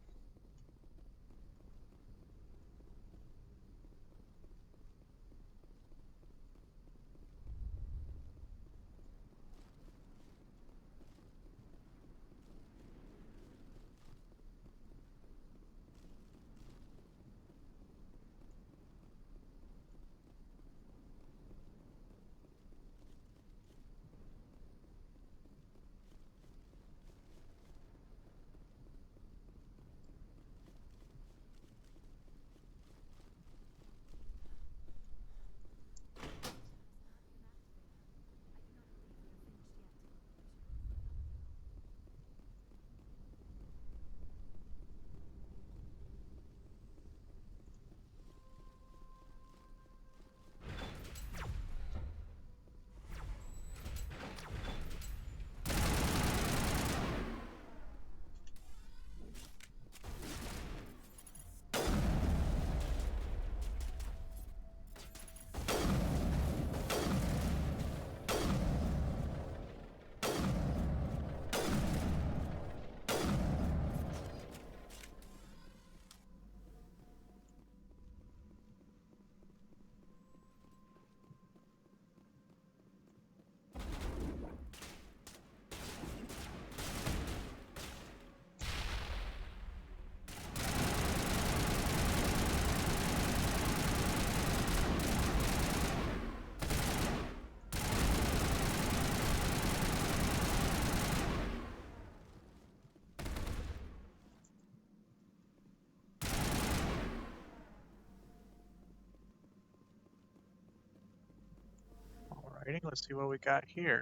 Alrighty, let's see what we got here.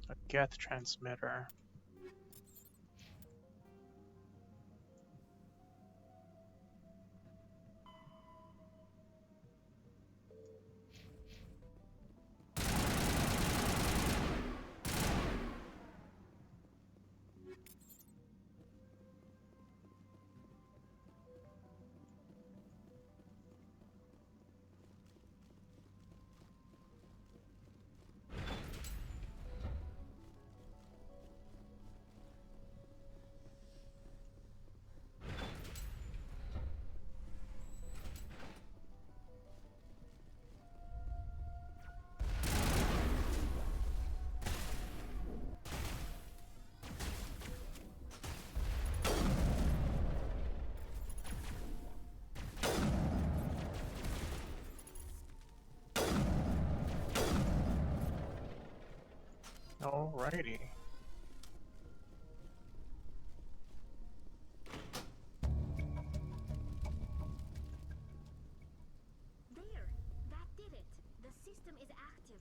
A Geth transmitter. Alrighty. There! That did it! The system is active.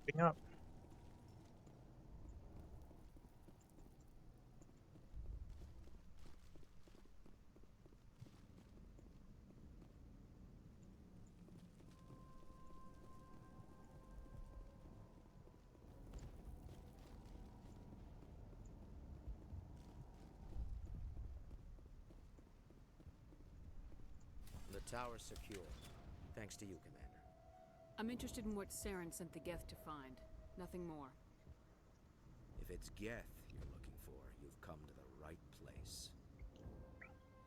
Keeping up. The tower's secure. Thanks to you, Commander. I'm interested in what Saren sent the Geth to find. Nothing more. If it's Geth you're looking for, you've come to the right place.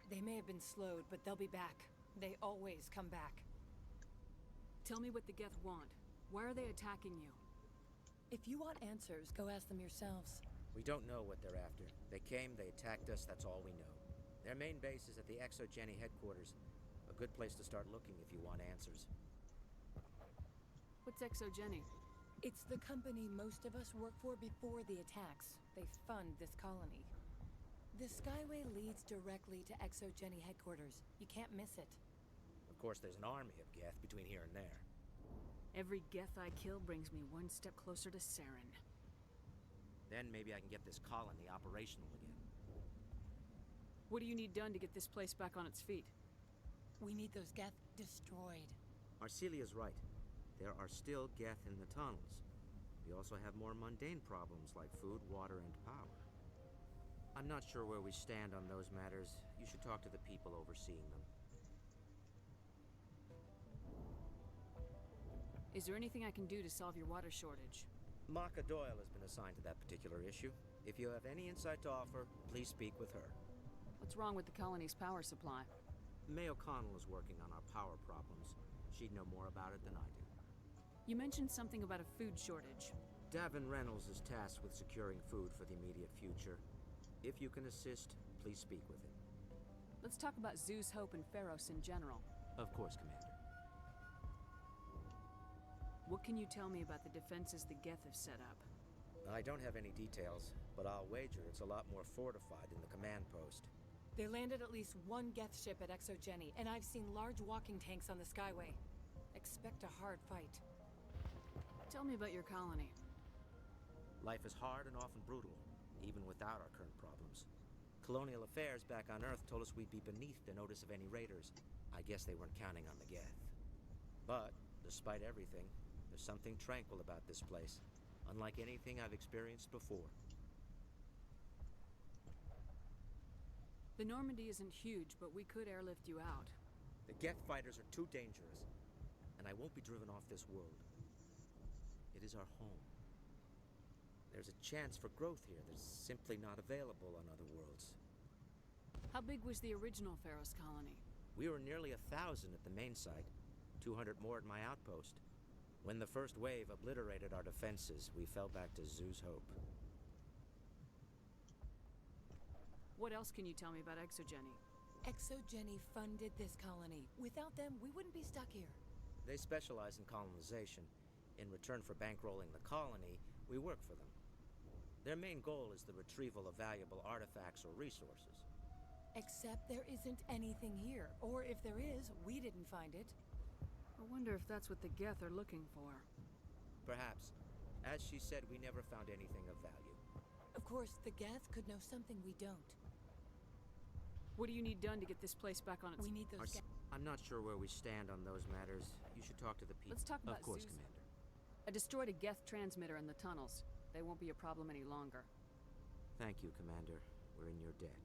They may have been slowed, but they'll be back. They always come back. Tell me what the Geth want. Why are they attacking you? If you want answers, go ask them yourselves. We don't know what they're after. They came, they attacked us, that's all we know. Their main base is at the ExoGeni headquarters. A good place to start looking if you want answers. What's ExoGeni? It's the company most of us work for before the attacks. They fund this colony. The Skyway leads directly to ExoGeni headquarters. You can't miss it. Of course, there's an army of Geth between here and there. Every Geth I kill brings me one step closer to Saren. Then maybe I can get this colony operational again. What do you need done to get this place back on its feet? We need those Geth destroyed. Arcelia's right. There are still Geth in the tunnels. We also have more mundane problems like food, water, and power. I'm not sure where we stand on those matters. You should talk to the people overseeing them. Is there anything I can do to solve your water shortage? Maka Doyle has been assigned to that particular issue. If you have any insight to offer, please speak with her. What's wrong with the colony's power supply? May O'Connell is working on our power problems. She'd know more about it than I do. You mentioned something about a food shortage. Davin Reynolds is tasked with securing food for the immediate future. If you can assist, please speak with him. Let's talk about Zeus, Hope, and Feros in general. Of course, Commander. What can you tell me about the defenses the Geth have set up? I don't have any details, but I'll wager it's a lot more fortified than the command post. They landed at least one Geth ship at ExoGeni, and I've seen large walking tanks on the Skyway. Expect a hard fight. Tell me about your colony. Life is hard and often brutal, even without our current problems. Colonial affairs back on Earth told us we'd be beneath the notice of any raiders. I guess they weren't counting on the Geth. But, despite everything, there's something tranquil about this place, unlike anything I've experienced before. The Normandy isn't huge, but we could airlift you out. The Geth fighters are too dangerous, and I won't be driven off this world. It is our home. There's a chance for growth here that's simply not available on other worlds. How big was the original Feros colony? We were nearly 1,000 at the main site, 200 more at my outpost. When the first wave obliterated our defenses, we fell back to Zoo's Hope. What else can you tell me about Exogeny? Exogeny funded this colony. Without them, we wouldn't be stuck here. They specialize in colonization. In return for bankrolling the colony, we work for them. Their main goal is the retrieval of valuable artifacts or resources. Except there isn't anything here. Or if there is, we didn't find it. I wonder if that's what the Geth are looking for. Perhaps. As she said, we never found anything of value. Of course, the Geth could know something we don't. What do you need done to get this place back on its... We need those... I'm not sure where we stand on those matters. You should talk to the people. Let's talk about Of course, Zeus. Commander. I destroyed a Geth transmitter in the tunnels. They won't be a problem any longer. Thank you, Commander. We're in your debt.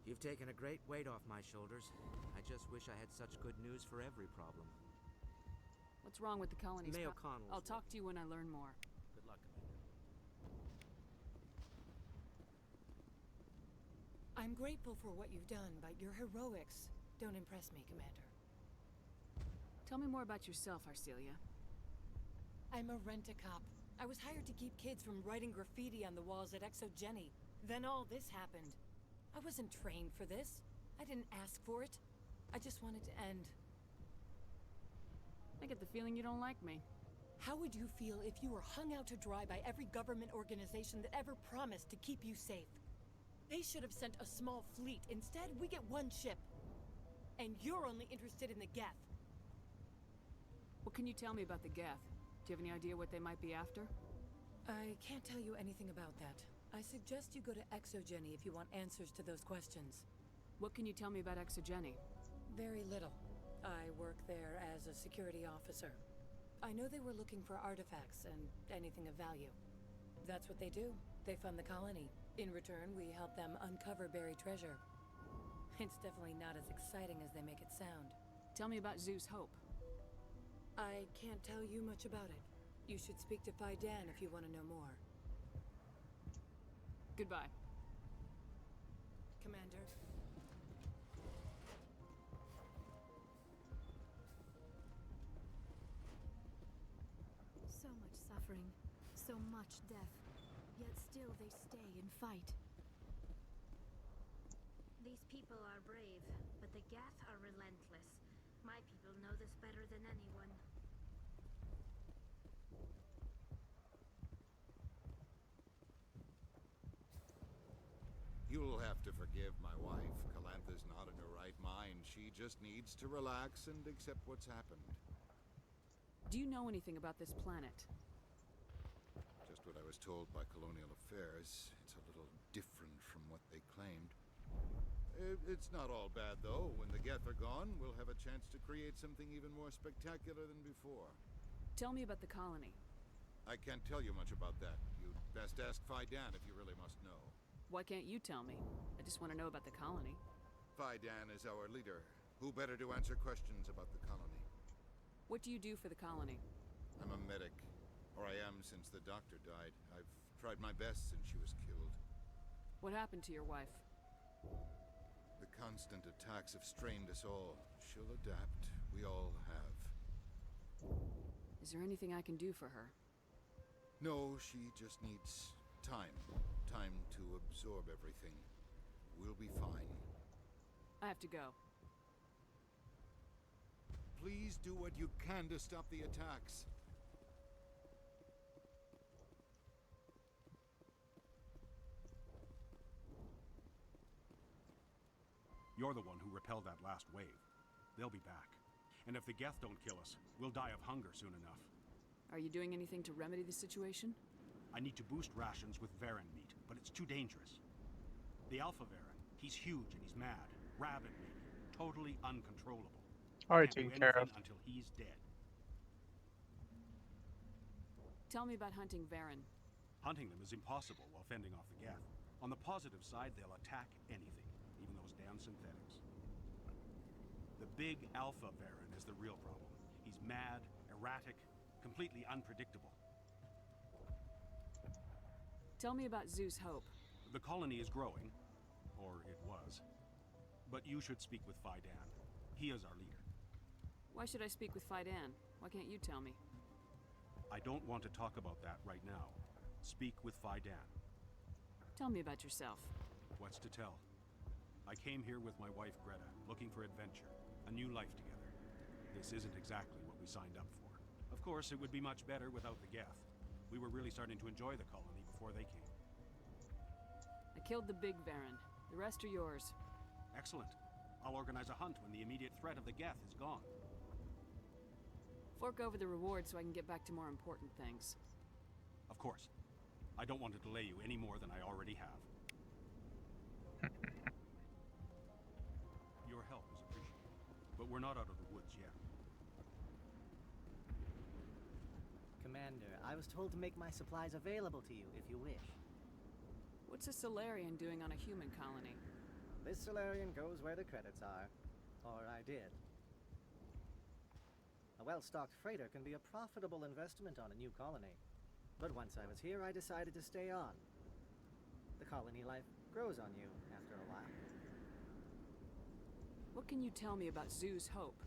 You've taken a great weight off my shoulders. I just wish I had such good news for every problem. What's wrong with the colony's... Mayo O'Connell. I'll talk to you when I learn more. Good luck, Commander. I'm grateful for what you've done, but your heroics don't impress me, Commander. Tell me more about yourself, Arcelia. I'm a rent-a-cop. I was hired to keep kids from writing graffiti on the walls at Exogeny. Then all this happened. I wasn't trained for this. I didn't ask for it. I just wanted to end. I get the feeling you don't like me. How would you feel if you were hung out to dry by every government organization that ever promised to keep you safe? They should have sent a small fleet. Instead, we get one ship. And you're only interested in the Geth. What can you tell me about the Geth? Do you have any idea what they might be after? I can't tell you anything about that. I suggest you go to Exogeny if you want answers to those questions. What can you tell me about Exogeny? Very little. I work there as a security officer. I know they were looking for artifacts and anything of value. That's what they do. They fund the colony. In return, we help them uncover buried treasure. It's definitely not as exciting as they make it sound. Tell me about Zoo's Hope. I can't tell you much about it. You should speak to Phi Dan if you want to know more. Goodbye. Commander. So much suffering, so much death. Yet still they stay and fight. These people are brave, but the Geth are relentless. My people know this better than anyone. You'll have to forgive my wife. Calantha's not in her right mind. She just needs to relax and accept what's happened. Do you know anything about this planet? Just what I was told by Colonial Affairs. It's a little different from what they claimed. It's not all bad, though. When the Geth are gone, we'll have a chance to create something even more spectacular than before. Tell me about the colony. I can't tell you much about that. You'd best ask Phi Dan if you really must know. Why can't you tell me? I just want to know about the colony. Phi Dan is our leader. Who better to answer questions about the colony? What do you do for the colony? I'm a medic. Or I am since the doctor died. I've tried my best since she was killed. What happened to your wife? The constant attacks have strained us all. She'll adapt. We all have. Is there anything I can do for her? No, she just needs time. Time to absorb everything. We'll be fine. I have to go. Please do what you can to stop the attacks. You're the one who repelled that last wave. They'll be back. And if the Geth don't kill us, we'll die of hunger soon enough. Are you doing anything to remedy the situation? I need to boost rations with Varen meat, but it's too dangerous. The Alpha Varen, he's huge and he's mad. Rabid maybe. Totally uncontrollable. Alright, Can't do taken care of. anything until he's dead. Tell me about hunting Varen. Hunting them is impossible while fending off the Geth. On the positive side, they'll attack anything, even those damn on synthetics. The big Alpha Baron is the real problem. He's mad, erratic, completely unpredictable. Tell me about Zeus Hope. The colony is growing, or it was. But you should speak with Fidan. He is our leader. Why should I speak with Fidan? Why can't you tell me? I don't want to talk about that right now. Speak with Fidan. Tell me about yourself. What's to tell? I came here with my wife Greta, looking for adventure, a new life together. This isn't exactly what we signed up for. Of course, it would be much better without the Geth. We were really starting to enjoy the colony before they came. I killed the big Baron. The rest are yours. Excellent. I'll organize a hunt when the immediate threat of the Geth is gone. Fork over the reward so I can get back to more important things. Of course. I don't want to delay you any more than I already have. Your help is appreciated, but we're not out of the woods yet. Commander, I was told to make my supplies available to you if you wish. What's a Solarian doing on a human colony? This Solarian goes where the credits are. Or I did. A well-stocked freighter can be a profitable investment on a new colony. But once I was here, I decided to stay on. The colony life grows on you after a while. What can you tell me about Zeus Hope?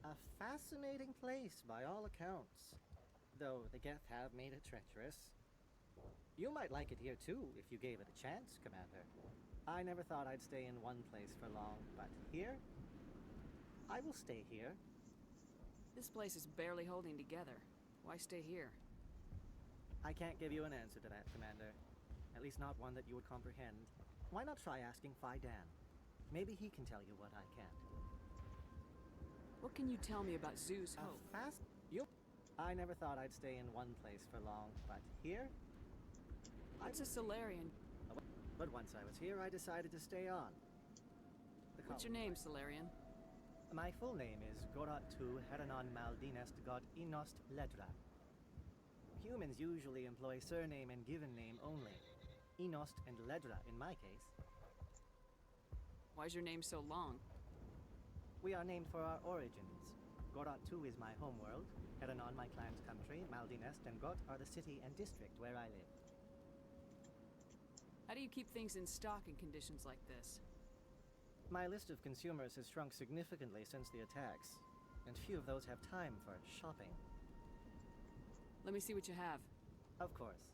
A fascinating place by all accounts. Though the Geth have made it treacherous. You might like it here too, if you gave it a chance, Commander. I never thought I'd stay in one place for long, but here? I will stay here. This place is barely holding together. Why stay here? I can't give you an answer to that, Commander. At least not one that you would comprehend. Why not try asking Fidan? Maybe he can tell you what I can't. What can you tell me about Zeus Hope? I never thought I'd stay in one place for long, but here? What's a Solarian? But once I was here, I decided to stay on. What's your name, Solarian? My full name is Goratu Heranon Maldinest God Inost Ledra. Humans usually employ surname and given name only. Inost and Ledra in my case. Why's your name so long? We are named for our origins. Goratu is my homeworld, Heranon my clan's country, Maldinest and Got are the city and district where I live. How do you keep things in stock in conditions like this? My list of consumers has shrunk significantly since the attacks, and few of those have time for shopping. Let me see what you have. Of course.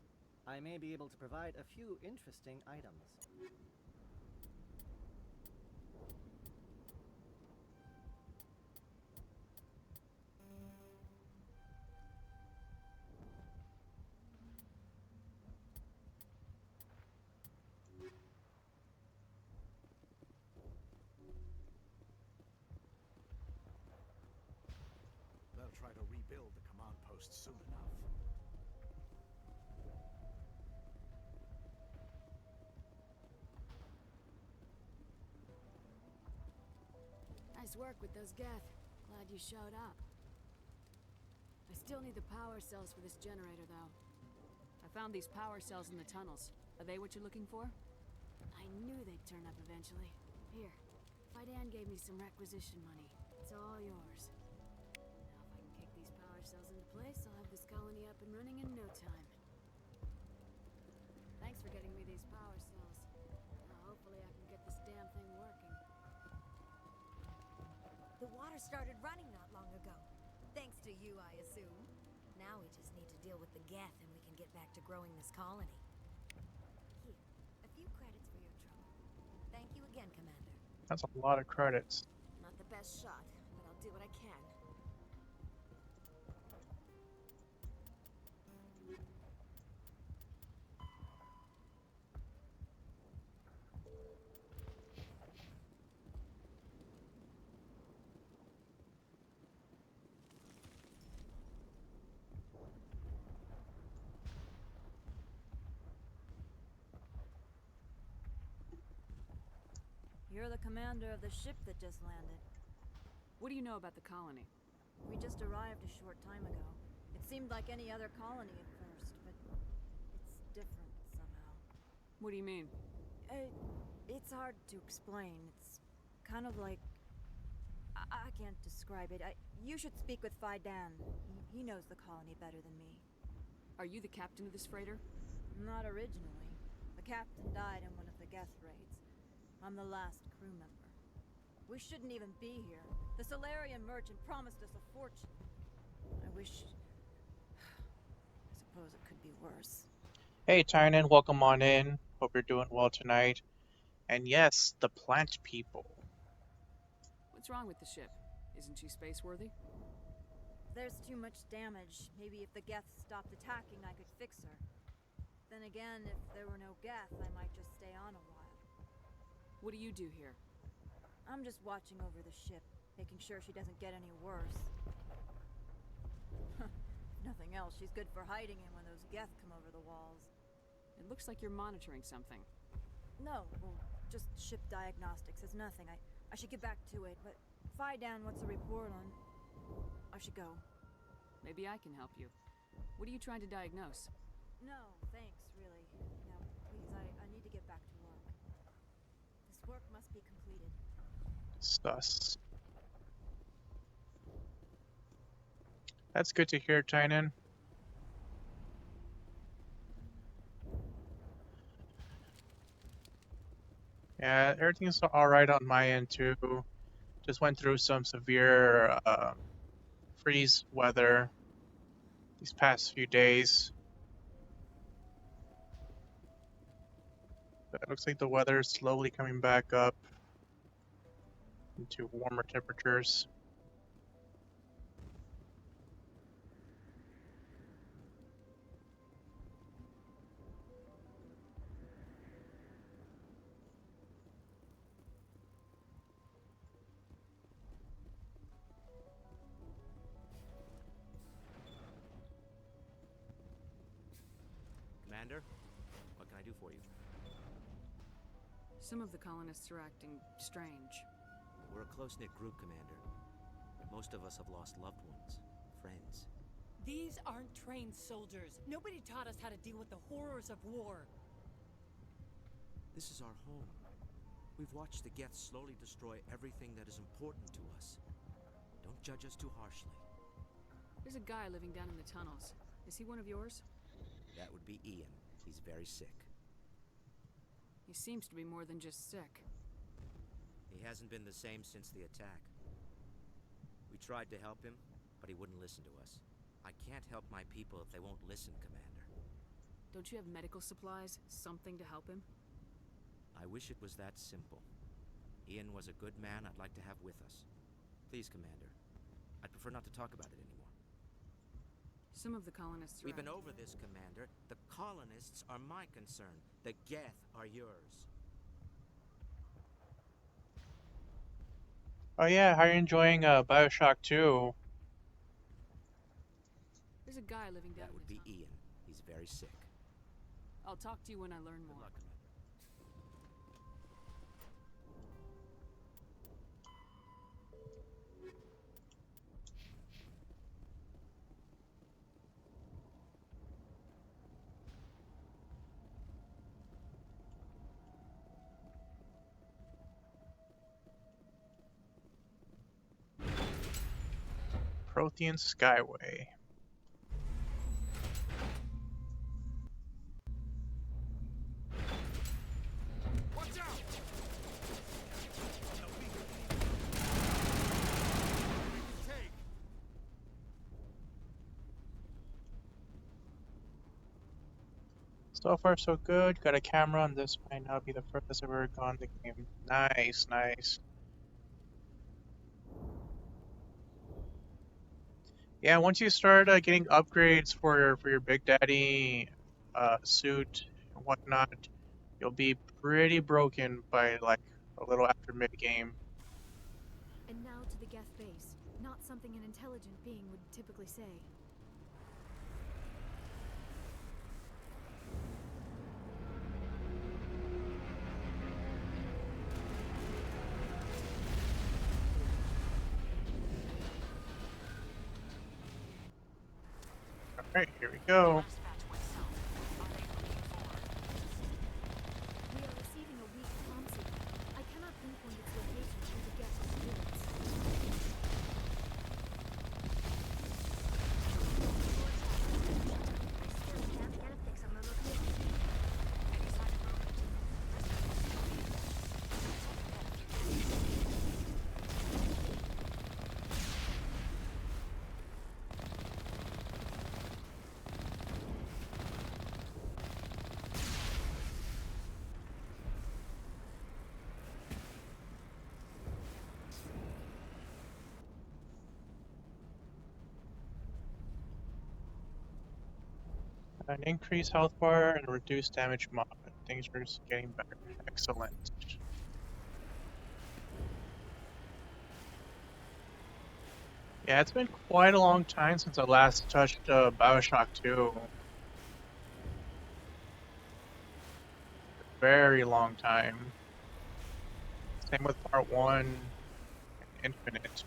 I may be able to provide a few interesting items. They'll try to rebuild the command post soon enough. Nice work with those Geth. Glad you showed up. I still need the power cells for this generator, though. I found these power cells in the tunnels. Are they what you're looking for? I knew they'd turn up eventually. Here, Fidan gave me some requisition money. It's all yours. Now if I can kick these power cells into place, I'll have this colony up and running in no time. Thanks for getting me these power cells. Now hopefully I can get this damn thing working. The water started running not long ago. Thanks to you, I assume. Now we just need to deal with the Geth and we can get back to growing this colony. Here, a few credits for your trouble. Thank you again, Commander. That's a lot of credits. Not the best shot, but I'll do what I can. You're the commander of the ship that just landed. What do you know about the colony? We just arrived a short time ago. It seemed like any other colony at first, but it's different somehow. What do you mean? It's hard to explain. It's kind of like... I can't describe it. You should speak with Fidan. He knows the colony better than me. Are you the captain of this freighter? Not originally. The captain died in one of the Geth raids. I'm the last crew member. We shouldn't even be here. The Solarian merchant promised us a fortune. I wish... I suppose it could be worse. Hey, Tynan, welcome on in. Hope you're doing well tonight. And yes, the plant people. What's wrong with the ship? Isn't she space-worthy? There's too much damage. Maybe if the Geth stopped attacking, I could fix her. Then again, if there were no Geth, I might just stay on a while. What do you do here? I'm just watching over the ship, making sure she doesn't get any worse. Nothing else, she's good for hiding in when those Geth come over the walls. It looks like you're monitoring something. No, well, just ship diagnostics. It's nothing. I should get back to it, but Fidan, what's the report on? I should go. Maybe I can help you. What are you trying to diagnose? No, thanks, really. Now, please, I need to get back to work. This work must be completed. Sus. That's good to hear, Tynan. Yeah, everything's alright on my end too. Just went through some severe freeze weather these past few days. But it looks like the weather is slowly coming back up into warmer temperatures. Commander, what can I do for you? Some of the colonists are acting strange. We're a close-knit group, Commander. Most of us have lost loved ones, friends. These aren't trained soldiers. Nobody taught us how to deal with the horrors of war. This is our home. We've watched the Geth slowly destroy everything that is important to us. Don't judge us too harshly. There's a guy living down in the tunnels. Is he one of yours? That would be Ian. He's very sick. He seems to be more than just sick. He hasn't been the same since the attack. We tried to help him, but he wouldn't listen to us. I can't help my people if they won't listen, Commander. Don't you have medical supplies? Something to help him? I wish it was that simple. Ian was a good man I'd like to have with us. Please, Commander. I'd prefer not to talk about it anymore. Some of the colonists are... We've been over this, Commander. The colonists are my concern. The Geth are yours. Oh yeah, how are you enjoying Bioshock 2? There's a guy living down That would be Ian. He's very sick. I'll talk to you when I learn more. Good luck, Commander. Prothean Skyway. Watch out! Take. So far so good. Got a camera on this. Might not be the furthest I've ever gone in the game. Nice, nice. Yeah, once you start getting upgrades for your Big Daddy suit and whatnot, you'll be pretty broken by like a little after mid game. And now to the Geth base. Not something an intelligent being would typically say. Alright, here we go. We are receiving a weak comm signal. An increased health bar and a reduced damage mod. Things are just getting better. Excellent. Yeah, it's been quite a long time since I last touched Bioshock 2. Very long time. Same with Part 1 and Infinite.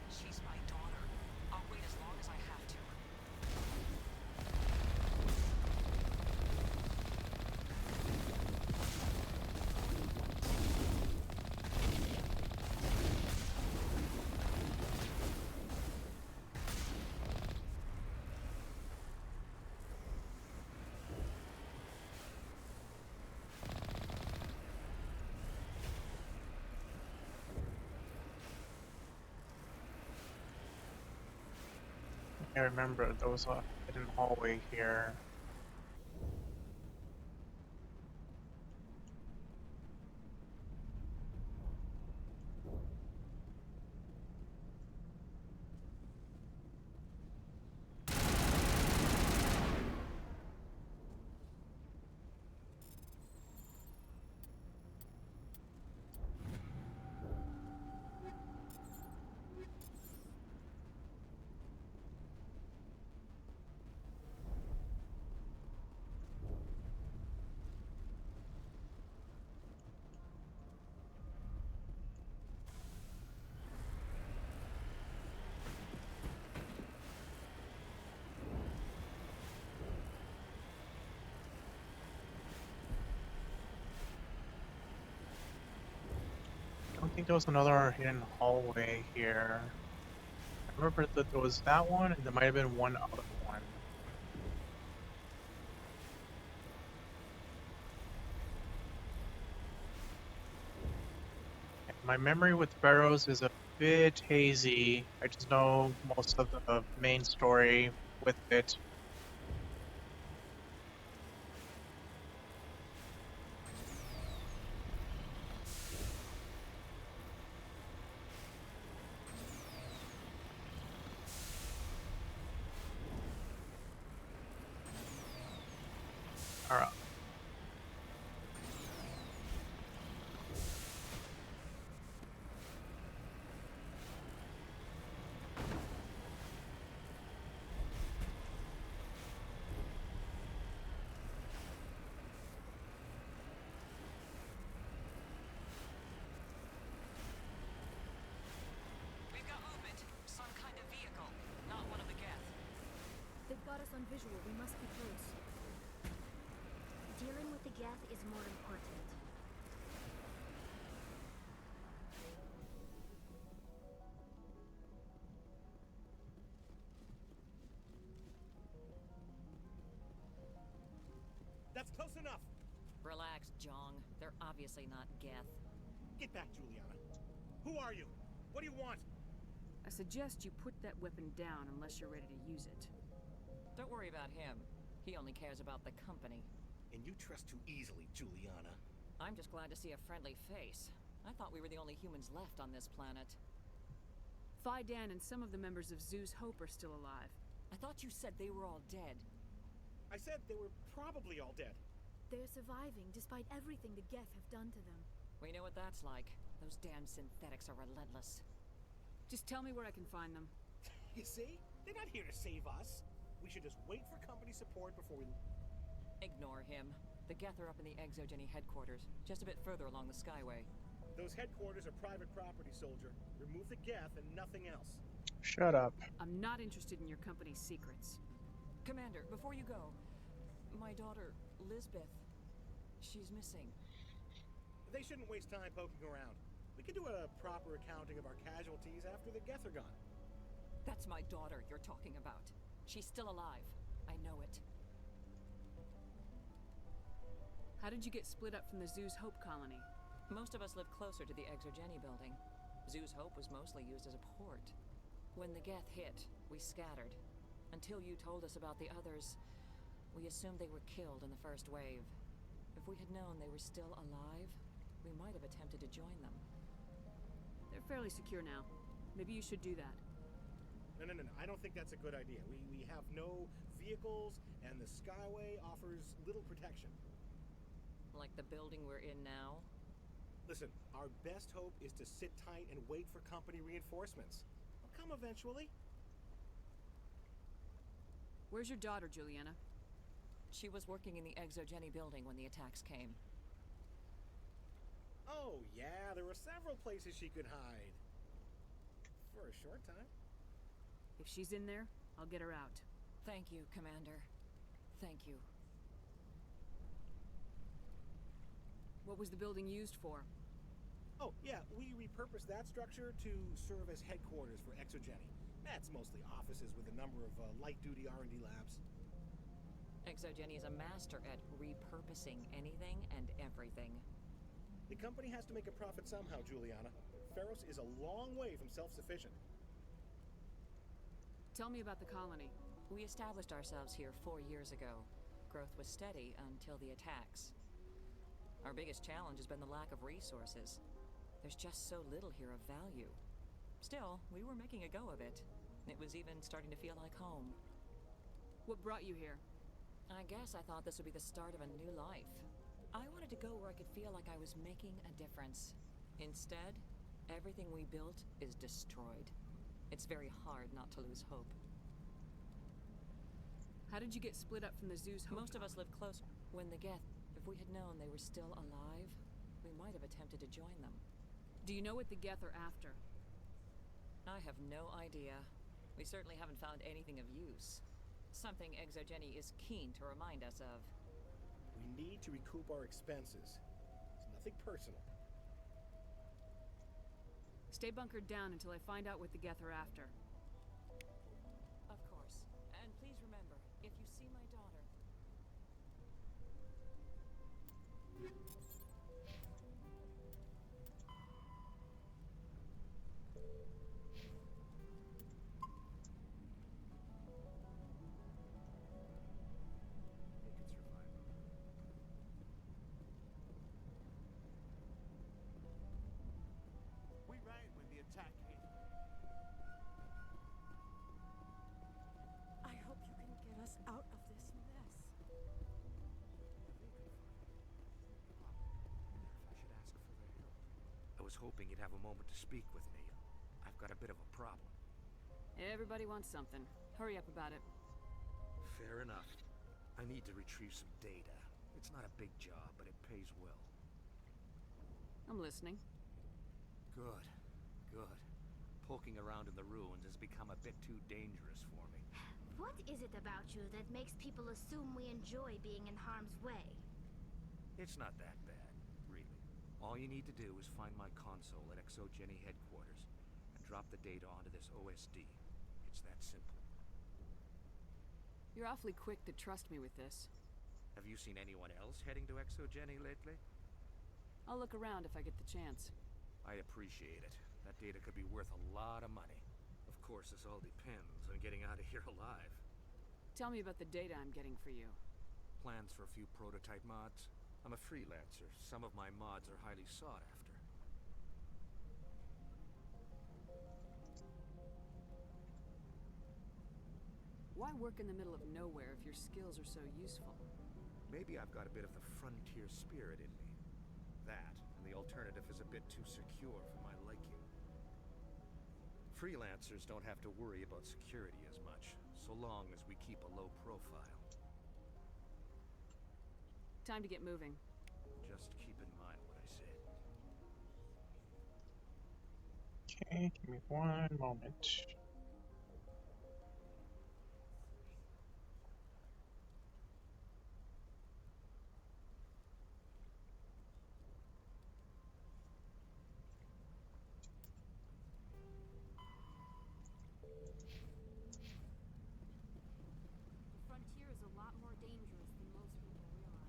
She's my daughter. I'll wait as long as I have to. I remember there was a hidden hallway here. I don't think there was another hidden hallway here. I remember that there was that one, and there might have been one other one. My memory with Feros is a bit hazy. I just know most of the main story with it. Alright. We've got movement. Some kind of vehicle. Not one of the Geth. They've got us on visual. We must be close. Dealing with the Geth is more important. That's close enough. Relax, Jong. They're obviously not Geth. Get back, Juliana. Who are you? What do you want? I suggest you put that weapon down unless you're ready to use it. Don't worry about him. He only cares about the company. And you trust too easily, Juliana. I'm just glad to see a friendly face. I thought we were the only humans left on this planet. Fidan and some of the members of Zoo's Hope are still alive. I thought you said they were all dead. I said they were probably all dead. They're surviving despite everything the Geth have done to them. We know what that's like. Those damn synthetics are relentless. Just tell me where I can find them. You see? They're not here to save us. We should just wait for company support before we... Ignore him. The Geth are up in the Exogeny headquarters, just a bit further along the Skyway. Those headquarters are private property, soldier. Remove the Geth and nothing else. Shut up. I'm not interested in your company's secrets. Commander, before you go, my daughter, Lisbeth, she's missing. They shouldn't waste time poking around. We can do a proper accounting of our casualties after the Geth are gone. That's my daughter you're talking about. She's still alive. I know it. How did you get split up from the Zoo's Hope colony? Most of us lived closer to the Exogeny building. Zoo's Hope was mostly used as a port. When the Geth hit, we scattered. Until you told us about the others, we assumed they were killed in the first wave. If we had known they were still alive, we might have attempted to join them. They're fairly secure now. Maybe you should do that. No. I don't think that's a good idea. We have no vehicles, and the Skyway offers little protection. Like the building we're in now? Listen, our best hope is to sit tight and wait for company reinforcements. They'll come eventually. Where's your daughter, Juliana? She was working in the Exogeny building when the attacks came. Oh, yeah, there were several places she could hide. For a short time. If she's in there, I'll get her out. Thank you, Commander. Thank you. What was the building used for? Oh, yeah, we repurposed that structure to serve as headquarters for Exogeny. That's mostly offices with a number of light-duty R&D labs. Exogeny is a master at repurposing anything and everything. The company has to make a profit somehow, Juliana. Feros is a long way from self-sufficient. Tell me about the colony. We established ourselves here 4 years ago. Growth was steady until the attacks. Our biggest challenge has been the lack of resources. There's just so little here of value. Still, we were making a go of it. It was even starting to feel like home. What brought you here? I guess I thought this would be the start of a new life. I wanted to go where I could feel like I was making a difference. Instead, everything we built is destroyed. It's very hard not to lose hope. How did you get split up from the Zoo's Hope? Most of us lived close. When the Geth, if we had known they were still alive, we might have attempted to join them. Do you know what the Geth are after? I have no idea. We certainly haven't found anything of use. Something Exogeny is keen to remind us of. We need to recoup our expenses. It's nothing personal. Stay bunkered down until I find out what the Geth are after. Of course. And please remember, if you see my daughter... We ran when the attack hit. I hope you can get us out of this mess. I was hoping you'd have a moment to speak with me. I've got a bit of a problem. Everybody wants something. Hurry up about it. Fair enough. I need to retrieve some data. It's not a big job, but it pays well. I'm listening. Good. Poking around in the ruins has become a bit too dangerous for me. What is it about you that makes people assume we enjoy being in harm's way? It's not that bad, really. All you need to do is find my console at Exogeny headquarters and drop the data onto this OSD. It's that simple. You're awfully quick to trust me with this. Have you seen anyone else heading to Exogeny lately? I'll look around if I get the chance. I appreciate it. That data could be worth a lot of money. Of course, this all depends on getting out of here alive. Tell me about the data I'm getting for you. Plans for a few prototype mods? I'm a freelancer. Some of my mods are highly sought after. Why work in the middle of nowhere if your skills are so useful? Maybe I've got a bit of the frontier spirit in me. That, and the alternative is a bit too secure for my liking. Freelancers don't have to worry about security as much, so long as we keep a low profile. Time to get moving. Just keep in mind what I said. Okay, give me one moment. The frontier is a lot more dangerous than most people realize.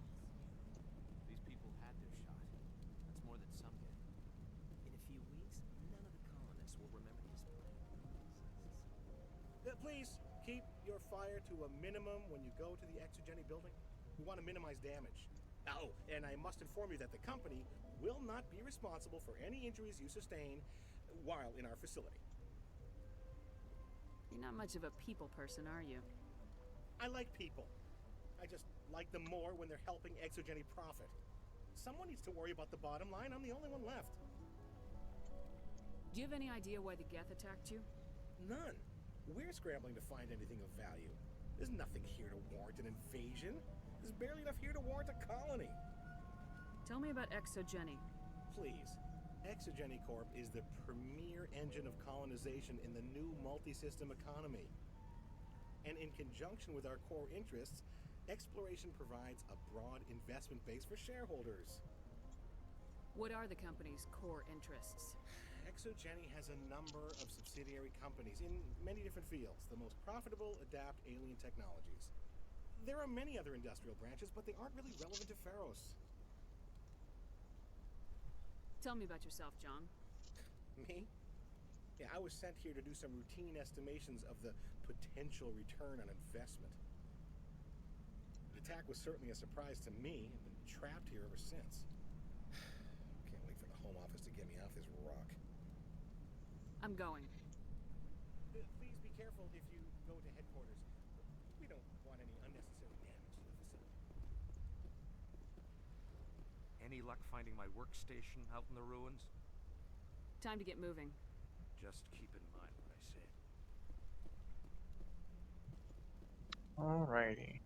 Please keep your fire to a minimum when you go to the Exogeny building. We want to minimize damage. Oh, and I must inform you that the company will not be responsible for any injuries you sustain while in our facility. You're not much of a people person, are you? I like people. I just like them more when they're helping Exogeny profit. Someone needs to worry about the bottom line. I'm the only one left. Do you have any idea why the Geth attacked you? None. We're scrambling to find anything of value. There's nothing here to warrant an invasion. There's barely enough here to warrant a colony. Tell me about Exogeny. Please. Exogeny Corp is the premier engine of colonization in the new multi-system economy. And in conjunction with our core interests, exploration provides a broad investment base for shareholders. What are the company's core interests? Exogeny has a number of subsidiary companies in many different fields. The most profitable adapt alien technologies. There are many other industrial branches, but they aren't really relevant to Feros. Tell me about yourself, John. Me? Yeah, I was sent here to do some routine estimations of the potential return on investment. The attack was certainly a surprise to me. I've been trapped here ever since. Can't wait for the Home Office to get me off this rock. I'm going. Please be careful if you go to headquarters. We don't want any unnecessary damage to the facility. Any luck finding my workstation out in the ruins? Time to get moving. Just keep in mind what I said. Alrighty.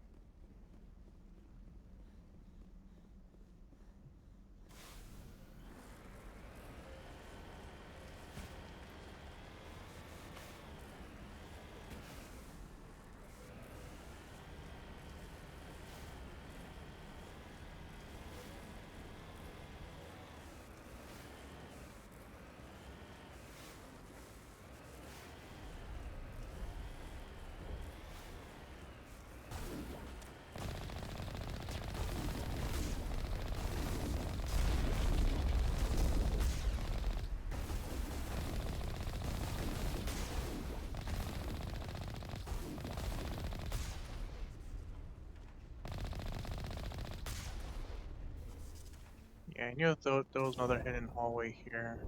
Yeah, I knew there was another hidden hallway here.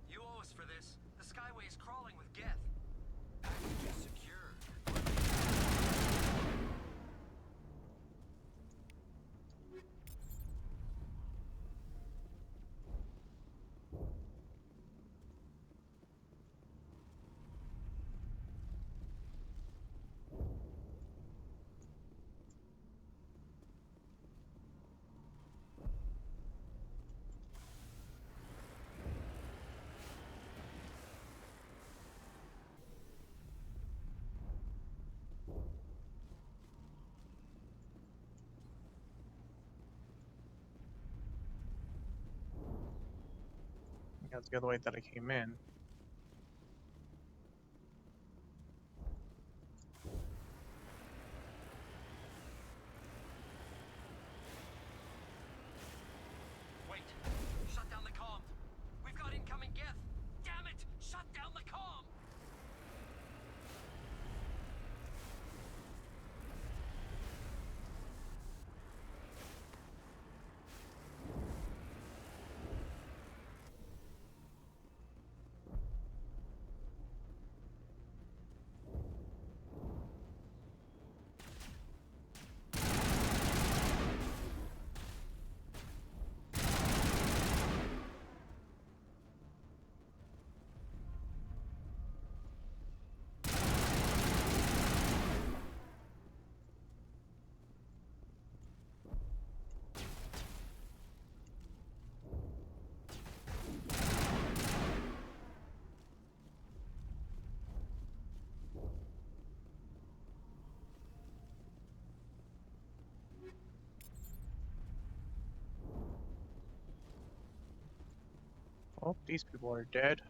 You owe us for this. The Skyway is crawling with Geth. Package is secured. That's the other way that I came in. Wait. Shut down the comm. We've got incoming Geth. Damn it! Shut down the comm! Oh, these people are dead.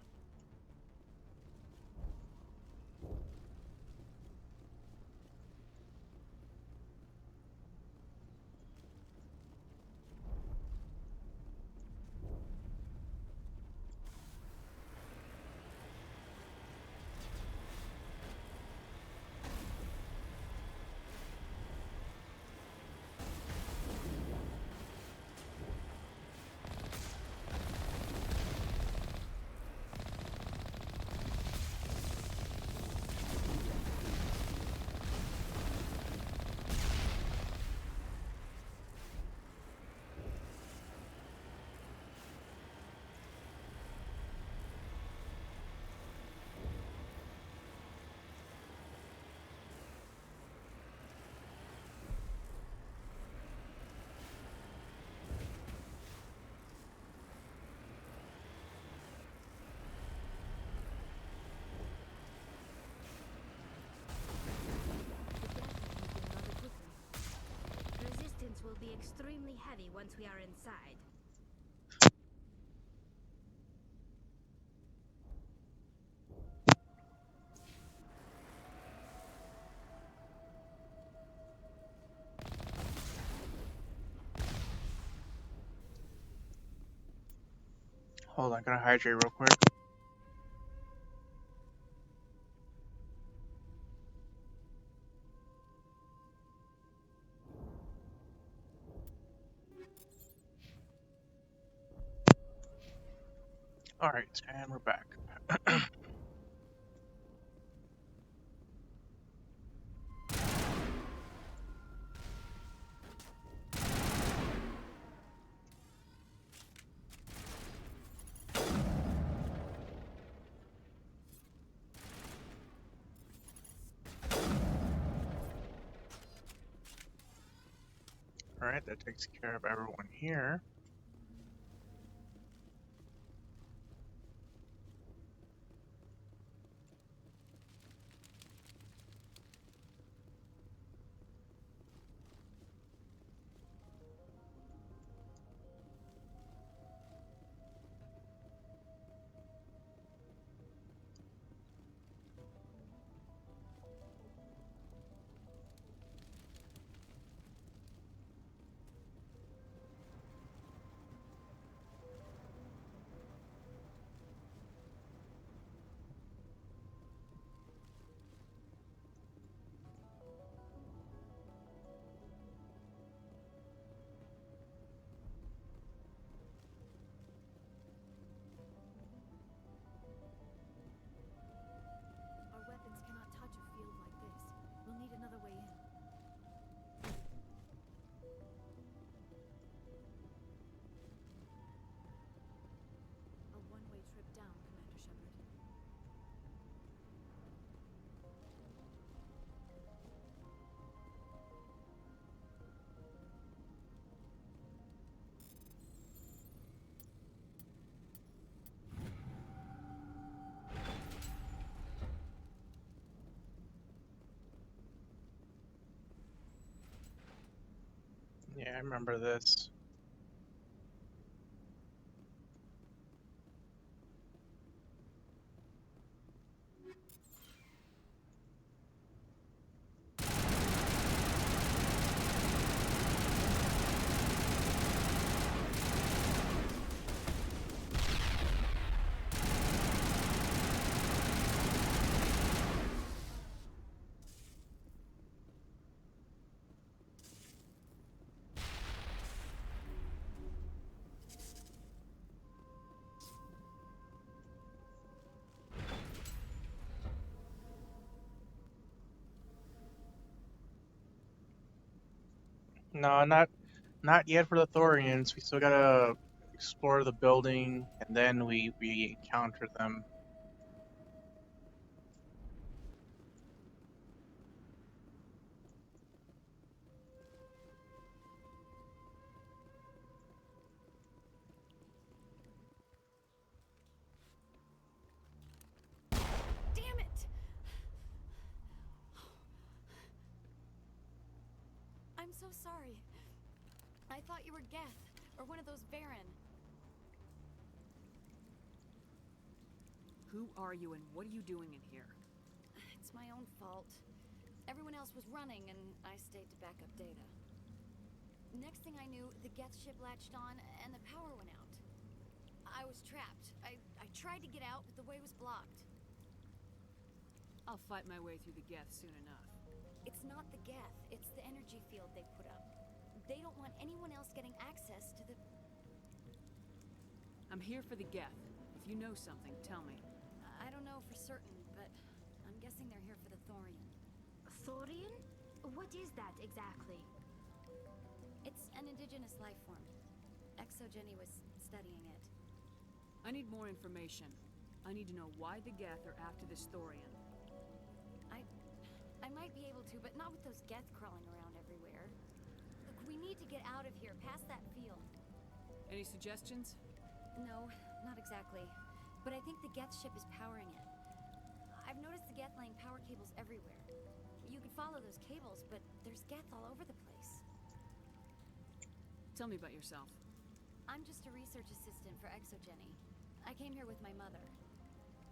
be extremely heavy once we are inside. Hold on, gotta hydrate real quick. Alright, and we're back. Alright, that takes care of everyone here. Our weapons cannot touch a field like this. We'll need another way in. A one-way trip down, Commander Shepard. Yeah, I remember this. No, not yet for the Thorians. We still gotta explore the building, and then we encounter them. Damn it! I'm so sorry. I thought you were Geth, or one of those Baron. Who are you and what are you doing in here? It's my own fault. Everyone else was running, and I stayed to back up data. Next thing I knew, the Geth ship latched on, and the power went out. I was trapped. I tried to get out, but the way was blocked. I'll fight my way through the Geth soon enough. It's not the Geth, it's the energy field they put up. They don't want anyone else getting access to the... I'm here for the Geth. If you know something, tell me. I don't know for certain, but I'm guessing they're here for the Thorian. Thorian? What is that exactly? It's an indigenous life form. Exogeny was studying it. I need more information. I need to know why the Geth are after this Thorian. I might be able to, but not with those Geth crawling around everywhere. Look, we need to get out of here, past that field. Any suggestions? No, not exactly. But I think the Geth ship is powering it. I've noticed the Geth laying power cables everywhere. You could follow those cables, but there's Geth all over the place. Tell me about yourself. I'm just a research assistant for Exogeny. I came here with my mother.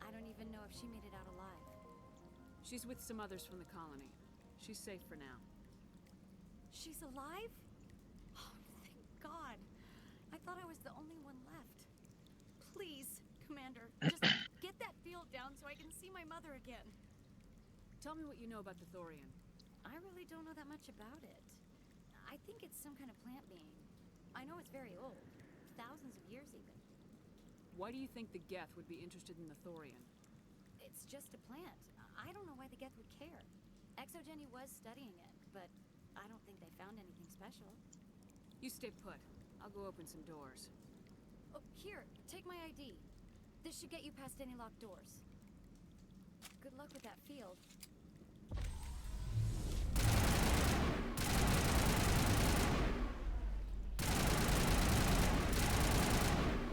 I don't even know if she made it out alive. She's with some others from the colony. She's safe for now. She's alive? Oh, thank God. I thought I was the only one left. Please, Commander, just get that field down so I can see my mother again. Tell me what you know about the Thorian. I really don't know that much about it. I think it's some kind of plant being. I know it's very old. Thousands of years, even. Why do you think the Geth would be interested in the Thorian? It's just a plant. I don't know why the Geth would care. Exogeny was studying it, but I don't think they found anything special. You stay put. I'll go open some doors. Oh, here, take my ID. This should get you past any locked doors. Good luck with that field.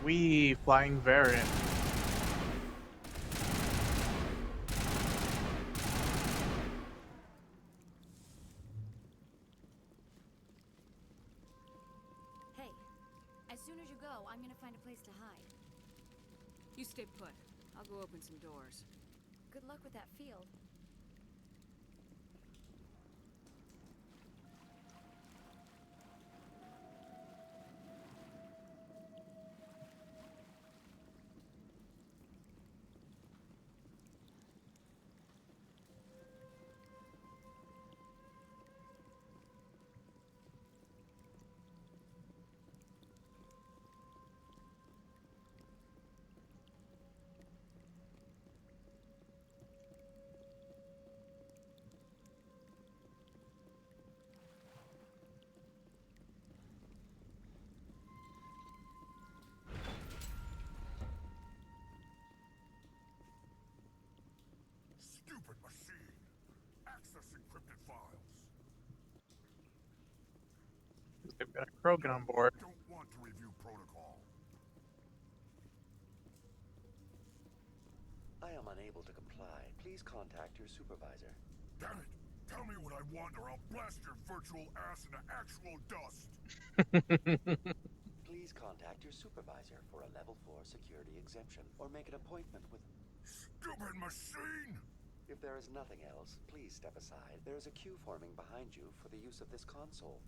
Wee, flying variant. Hey, as soon as you go, I'm gonna find a place to hide. You stay put. I'll go open some doors. Good luck with that field. Stupid machine! Access encrypted files. They've got a Krogan on board. Don't want to review protocol. I am unable to comply. Please contact your supervisor. Damn it! Tell me what I want or I'll blast your virtual ass into actual dust! Please contact your supervisor for a level 4 security exemption or make an appointment with... Stupid machine! If there is nothing else, please step aside. There is a queue forming behind you for the use of this console.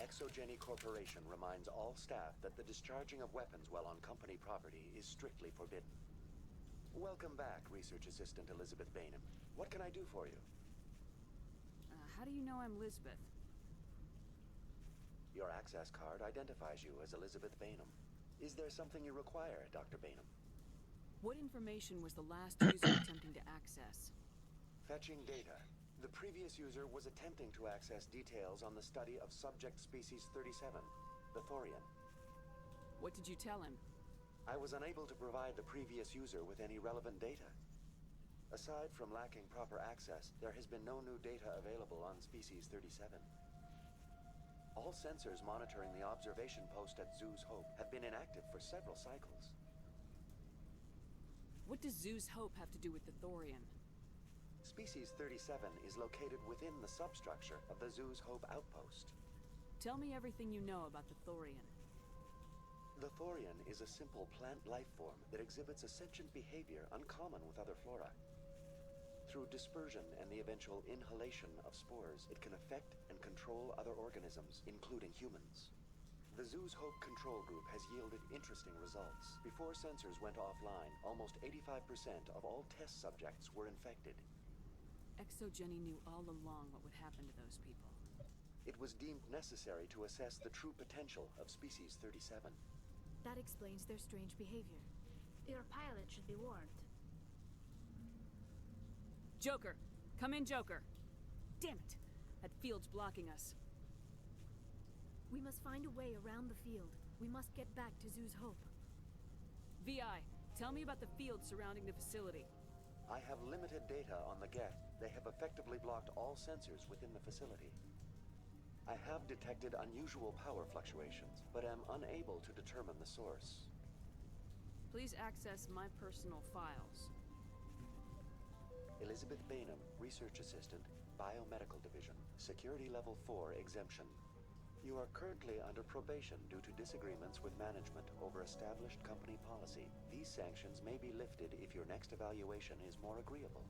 Exogeny Corporation reminds all staff that the discharging of weapons while on company property is strictly forbidden. Welcome back, Research Assistant Elizabeth Bainham. What can I do for you? How do you know I'm Lisbeth? Your access card identifies you as Elizabeth Bainham. Is there something you require, Dr. Bainham? What information was the last user attempting to access? Fetching data. The previous user was attempting to access details on the study of subject species 37, the Thorian. What did you tell him? I was unable to provide the previous user with any relevant data. Aside from lacking proper access, there has been no new data available on species 37. All sensors monitoring the observation post at Zoo's Hope have been inactive for several cycles. What does Zoo's Hope have to do with the Thorian? Species 37 is located within the substructure of the Zoo's Hope outpost. Tell me everything you know about the Thorian. The Thorian is a simple plant life form that exhibits a sentient behavior uncommon with other flora. Through dispersion and the eventual inhalation of spores, it can affect and control other organisms, including humans. The Zoo's Hope control group has yielded interesting results. Before sensors went offline, almost 85% of all test subjects were infected. Exogeny knew all along what would happen to those people. It was deemed necessary to assess the true potential of species 37. That explains their strange behavior. Your pilot should be warned. Joker! Come in, Joker! Damn it! That field's blocking us. We must find a way around the field. We must get back to Zoo's Hope. VI, tell me about the field surrounding the facility. I have limited data on the Geth. They have effectively blocked all sensors within the facility. I have detected unusual power fluctuations, but am unable to determine the source. Please access my personal files. Elizabeth Bainham, Research Assistant, Biomedical Division, Security Level 4 exemption. You are currently under probation due to disagreements with management over established company policy. These sanctions may be lifted if your next evaluation is more agreeable.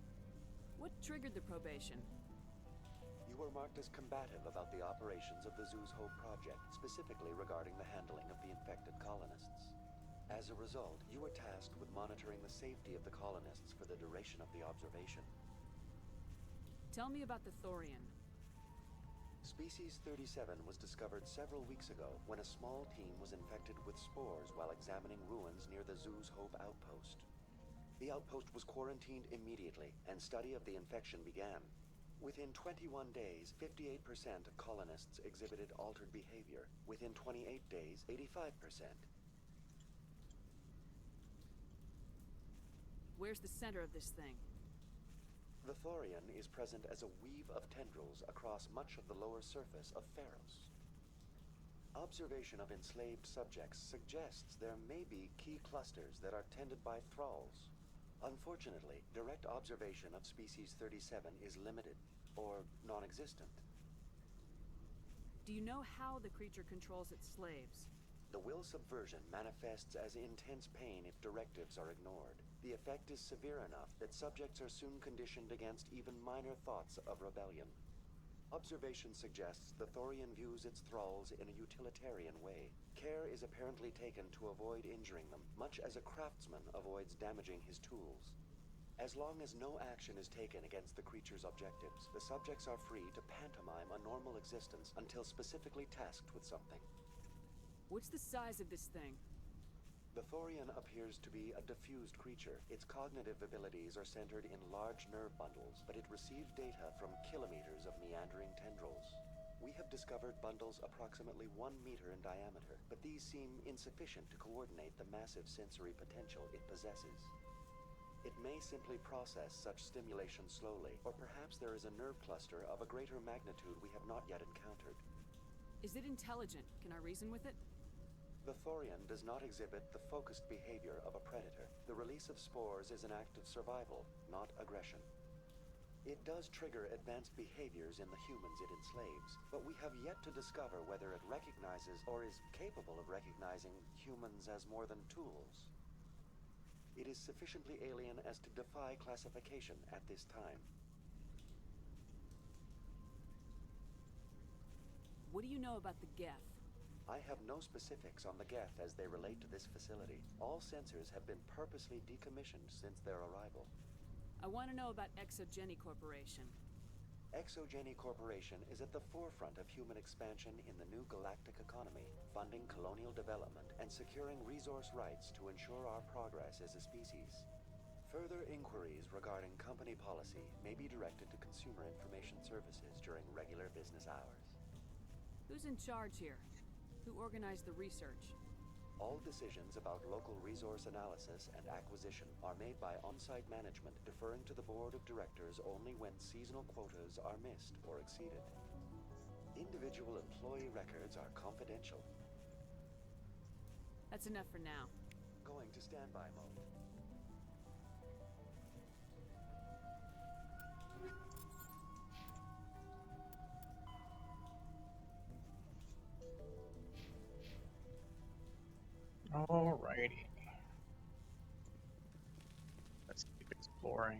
What triggered the probation? You were marked as combative about the operations of the Zoo's Hope project, specifically regarding the handling of the infected colonists. As a result, you were tasked with monitoring the safety of the colonists for the duration of the observation. Tell me about the Thorian. Species 37 was discovered several weeks ago when a small team was infected with spores while examining ruins near the Zoo's Hope outpost. The outpost was quarantined immediately, and study of the infection began. Within 21 days, 58% of colonists exhibited altered behavior. Within 28 days, 85%. Where's the center of this thing? The Thorian is present as a weave of tendrils across much of the lower surface of Feros. Observation of enslaved subjects suggests there may be key clusters that are tended by thralls. Unfortunately, direct observation of species 37 is limited, or non-existent. Do you know how the creature controls its slaves? The will subversion manifests as intense pain if directives are ignored. The effect is severe enough that subjects are soon conditioned against even minor thoughts of rebellion. Observation suggests the Thorian views its thralls in a utilitarian way. Care is apparently taken to avoid injuring them, much as a craftsman avoids damaging his tools. As long as no action is taken against the creature's objectives, the subjects are free to pantomime a normal existence until specifically tasked with something. What's the size of this thing? The Thorian appears to be a diffused creature. Its cognitive abilities are centered in large nerve bundles, but it receives data from kilometers of meandering tendrils. We have discovered bundles approximately 1 meter in diameter, but these seem insufficient to coordinate the massive sensory potential it possesses. It may simply process such stimulation slowly, or perhaps there is a nerve cluster of a greater magnitude we have not yet encountered. Is it intelligent? Can I reason with it? The Thorian does not exhibit the focused behavior of a predator. The release of spores is an act of survival, not aggression. It does trigger advanced behaviors in the humans it enslaves, but we have yet to discover whether it recognizes or is capable of recognizing humans as more than tools. It is sufficiently alien as to defy classification at this time. What do you know about the Geth? I have no specifics on the Geth as they relate to this facility. All sensors have been purposely decommissioned since their arrival. I want to know about Exogeny Corporation. Exogeny Corporation is at the forefront of human expansion in the new galactic economy, funding colonial development and securing resource rights to ensure our progress as a species. Further inquiries regarding company policy may be directed to Consumer Information Services during regular business hours. Who's in charge here? Who organized the research? All decisions about local resource analysis and acquisition are made by on-site management, deferring to the board of directors only when seasonal quotas are missed or exceeded. Individual employee records are confidential. That's enough for now. Going to standby mode. Alrighty. Let's keep exploring.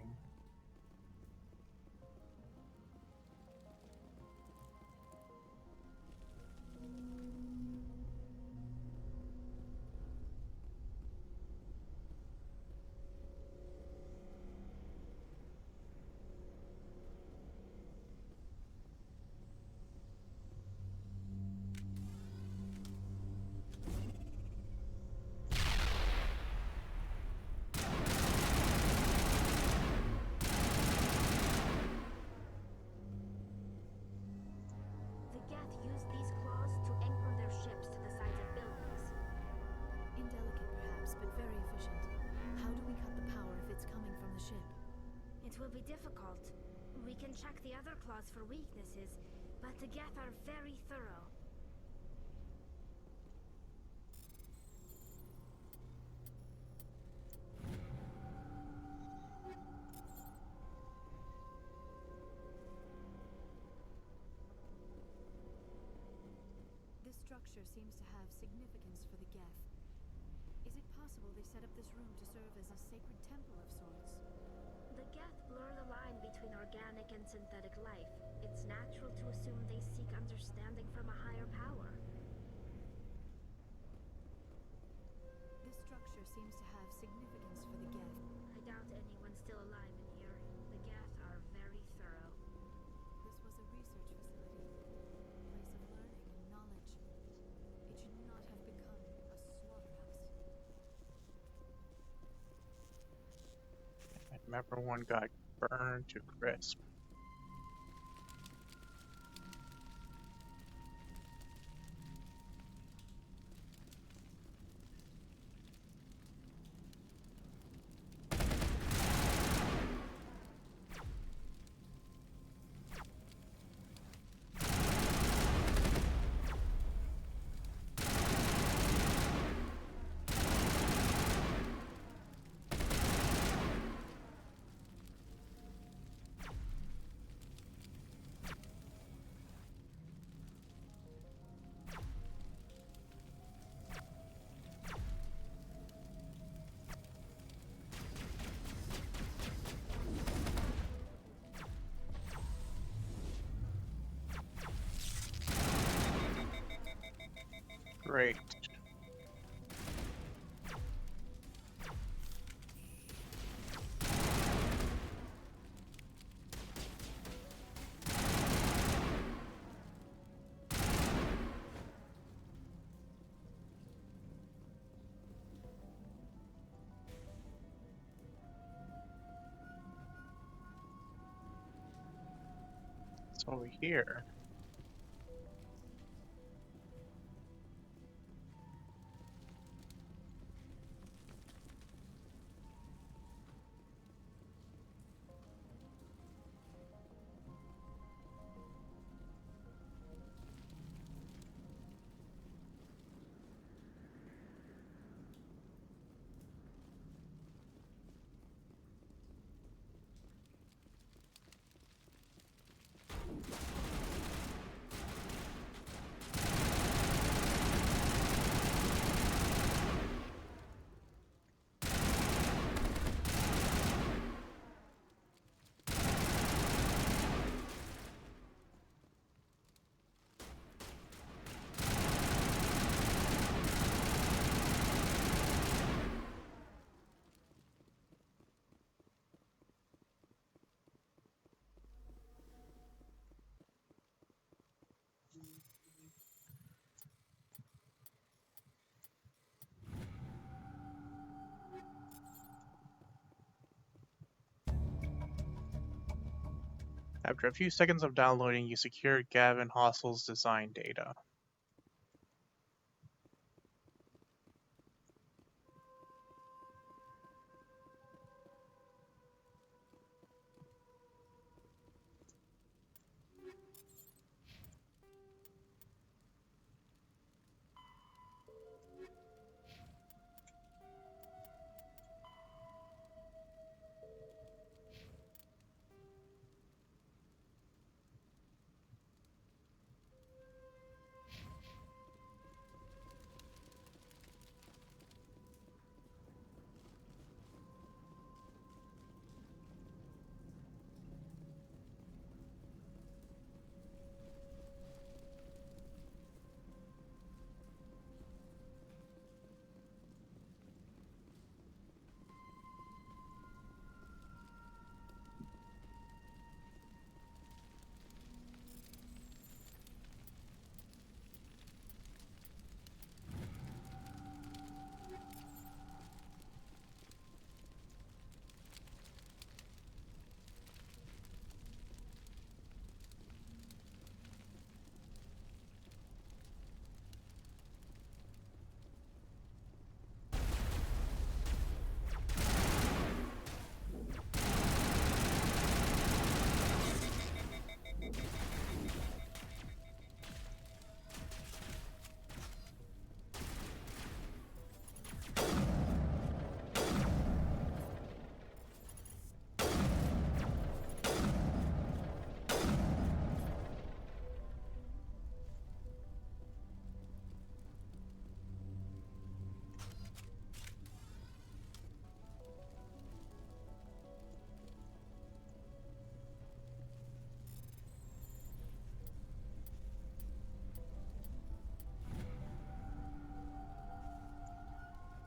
The Geth use these claws to anchor their ships to the sides of buildings. Indelicate, perhaps, but very efficient. How do we cut the power if it's coming from the ship? It will be difficult. We can check the other claws for weaknesses, but the Geth are very thorough. structure seems to have significance for the Geth. Is it possible they set up this room to serve as a sacred temple of sorts? The Geth blur the line between organic and synthetic life. It's natural to assume they seek understanding from a higher power. This structure seems to have significance for the Geth. I doubt anyone's still alive in here. The Geth are very thorough. This was a research facility, a place of learning and knowledge. It should not have become a slaughterhouse. And everyone got burned to crisp. Great. It's over here. After a few seconds of downloading, you secured Gavin Hostel's design data.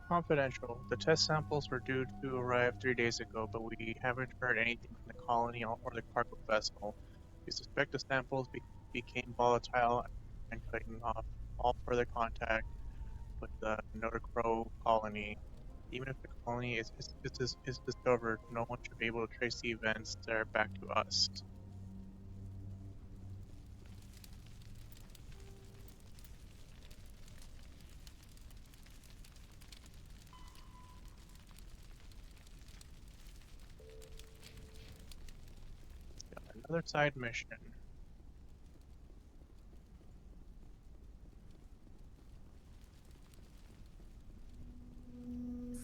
Confidential. The test samples were due to arrive 3 days ago, but we haven't heard anything from the colony or the cargo vessel. We suspect the samples became volatile and cutting off all further contact with the Notacrow colony. Even if the colony is discovered, no one should be able to trace the events there back to us. Another side mission.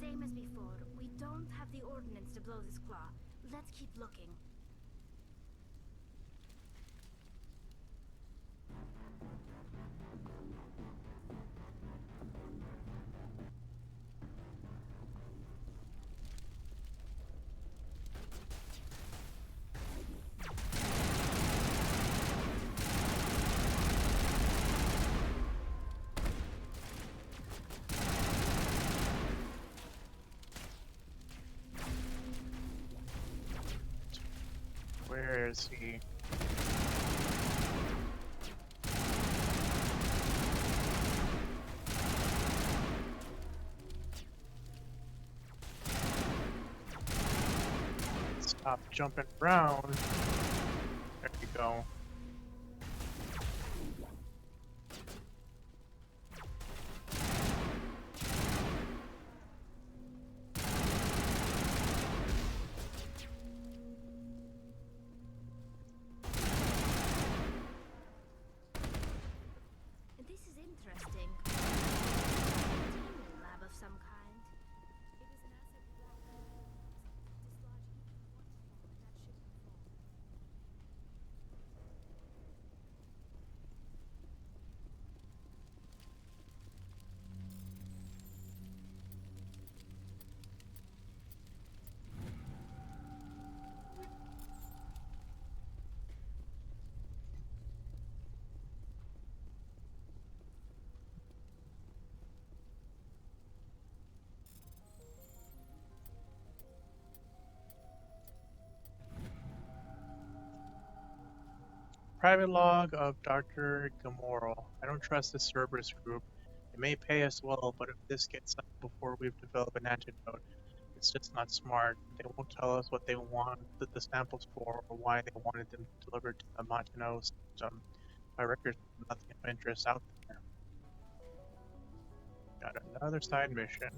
Same as before. We don't have the ordnance to blow this claw. Let's keep looking. Where is he? Stop jumping around. There we go. This is interesting. Containment lab of some kind. It is an asset we lack. Dislodge even one flaw and that ship will fall. Private log of Dr. Gamoro. I don't trust this Cerberus group. They may pay us well, but if this gets out before we've developed an antidote, it's just not smart. They won't tell us what they want the samples for or why they wanted them delivered to the Martineau system. My records have nothing of interest out there. Got another side mission.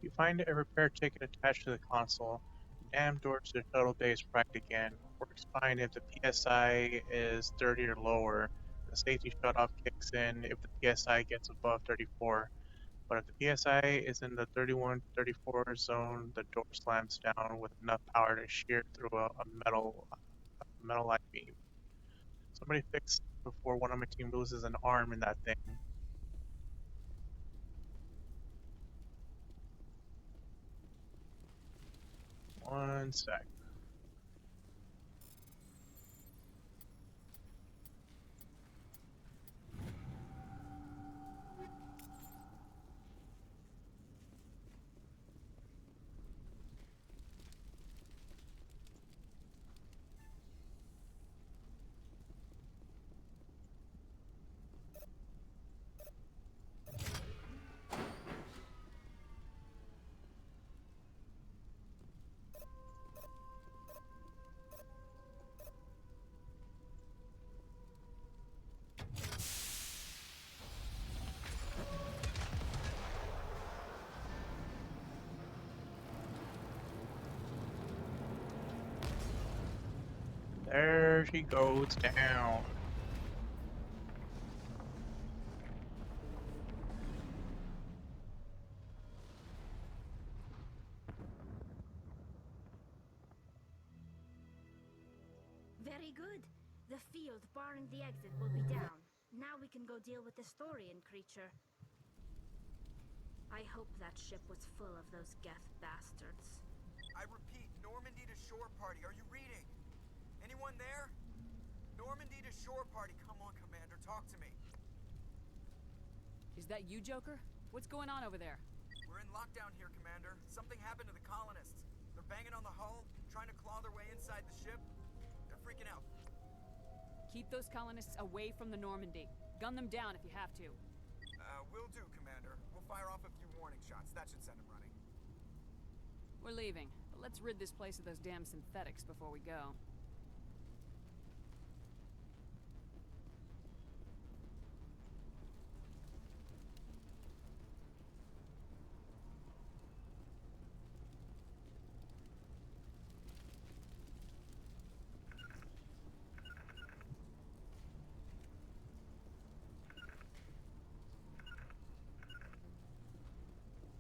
You find a repair ticket attached to the console. The damn door to the shuttle bay is cracked again. Works fine if the PSI is 30 or lower. The safety shutoff kicks in if the PSI gets above 34. But if the PSI is in the 31-34 zone, the door slams down with enough power to shear through a metal light beam. Somebody fix it before one of my team loses an arm in that thing. One sec. There she goes down. Very good. The field barring the exit will be down. Now Now we can go deal with this Thorian creature. I hope that ship was full of those Geth bastards. I repeat, Normandy to shore party. Are you reading? Anyone there? Normandy to shore party. Come on, Commander. Talk to me. Is that you, Joker? What's going on over there? We're in lockdown here, Commander. Something happened to the colonists. They're banging on the hull, trying to claw their way inside the ship. They're freaking out. Keep those colonists away from the Normandy. Gun them down if you have to. Will do, Commander. We'll fire off a few warning shots. That should send them running. We're leaving, but let's rid this place of those damn synthetics before we go.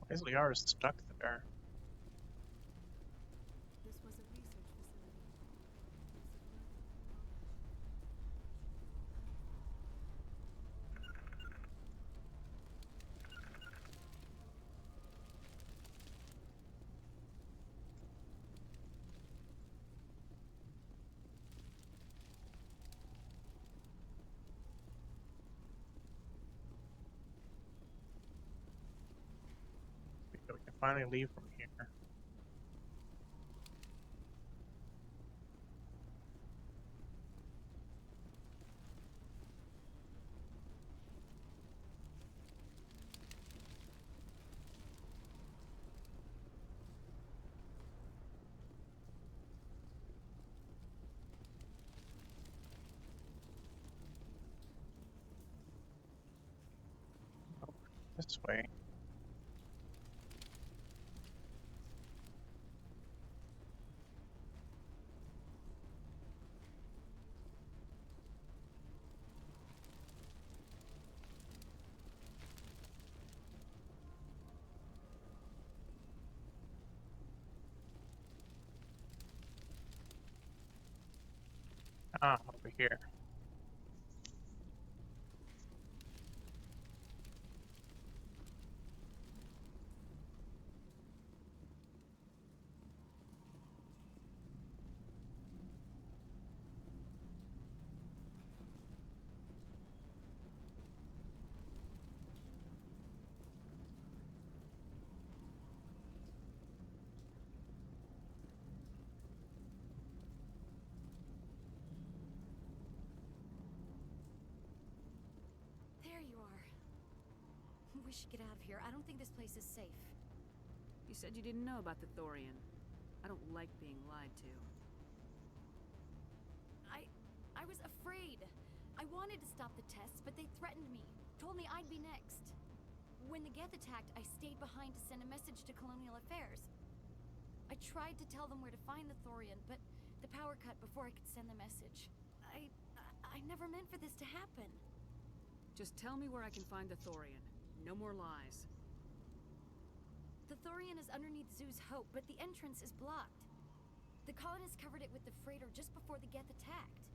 Why is Liara stuck there? This was a research facility. So we can finally leave from here. This way. Ah, over here. There you are. We should get out of here. I don't think this place is safe. You said you didn't know about the Thorian. I don't like being lied to. I was afraid. I wanted to stop the tests, but they threatened me. Told me I'd be next. When the Geth attacked, I stayed behind to send a message to Colonial Affairs. I tried to tell them where to find the Thorian, but the power cut before I could send the message. I never meant for this to happen. Just tell me where I can find the Thorian. No more lies. The Thorian is underneath Zoo's Hope, but the entrance is blocked. The colonists covered it with the freighter just before the Geth attacked.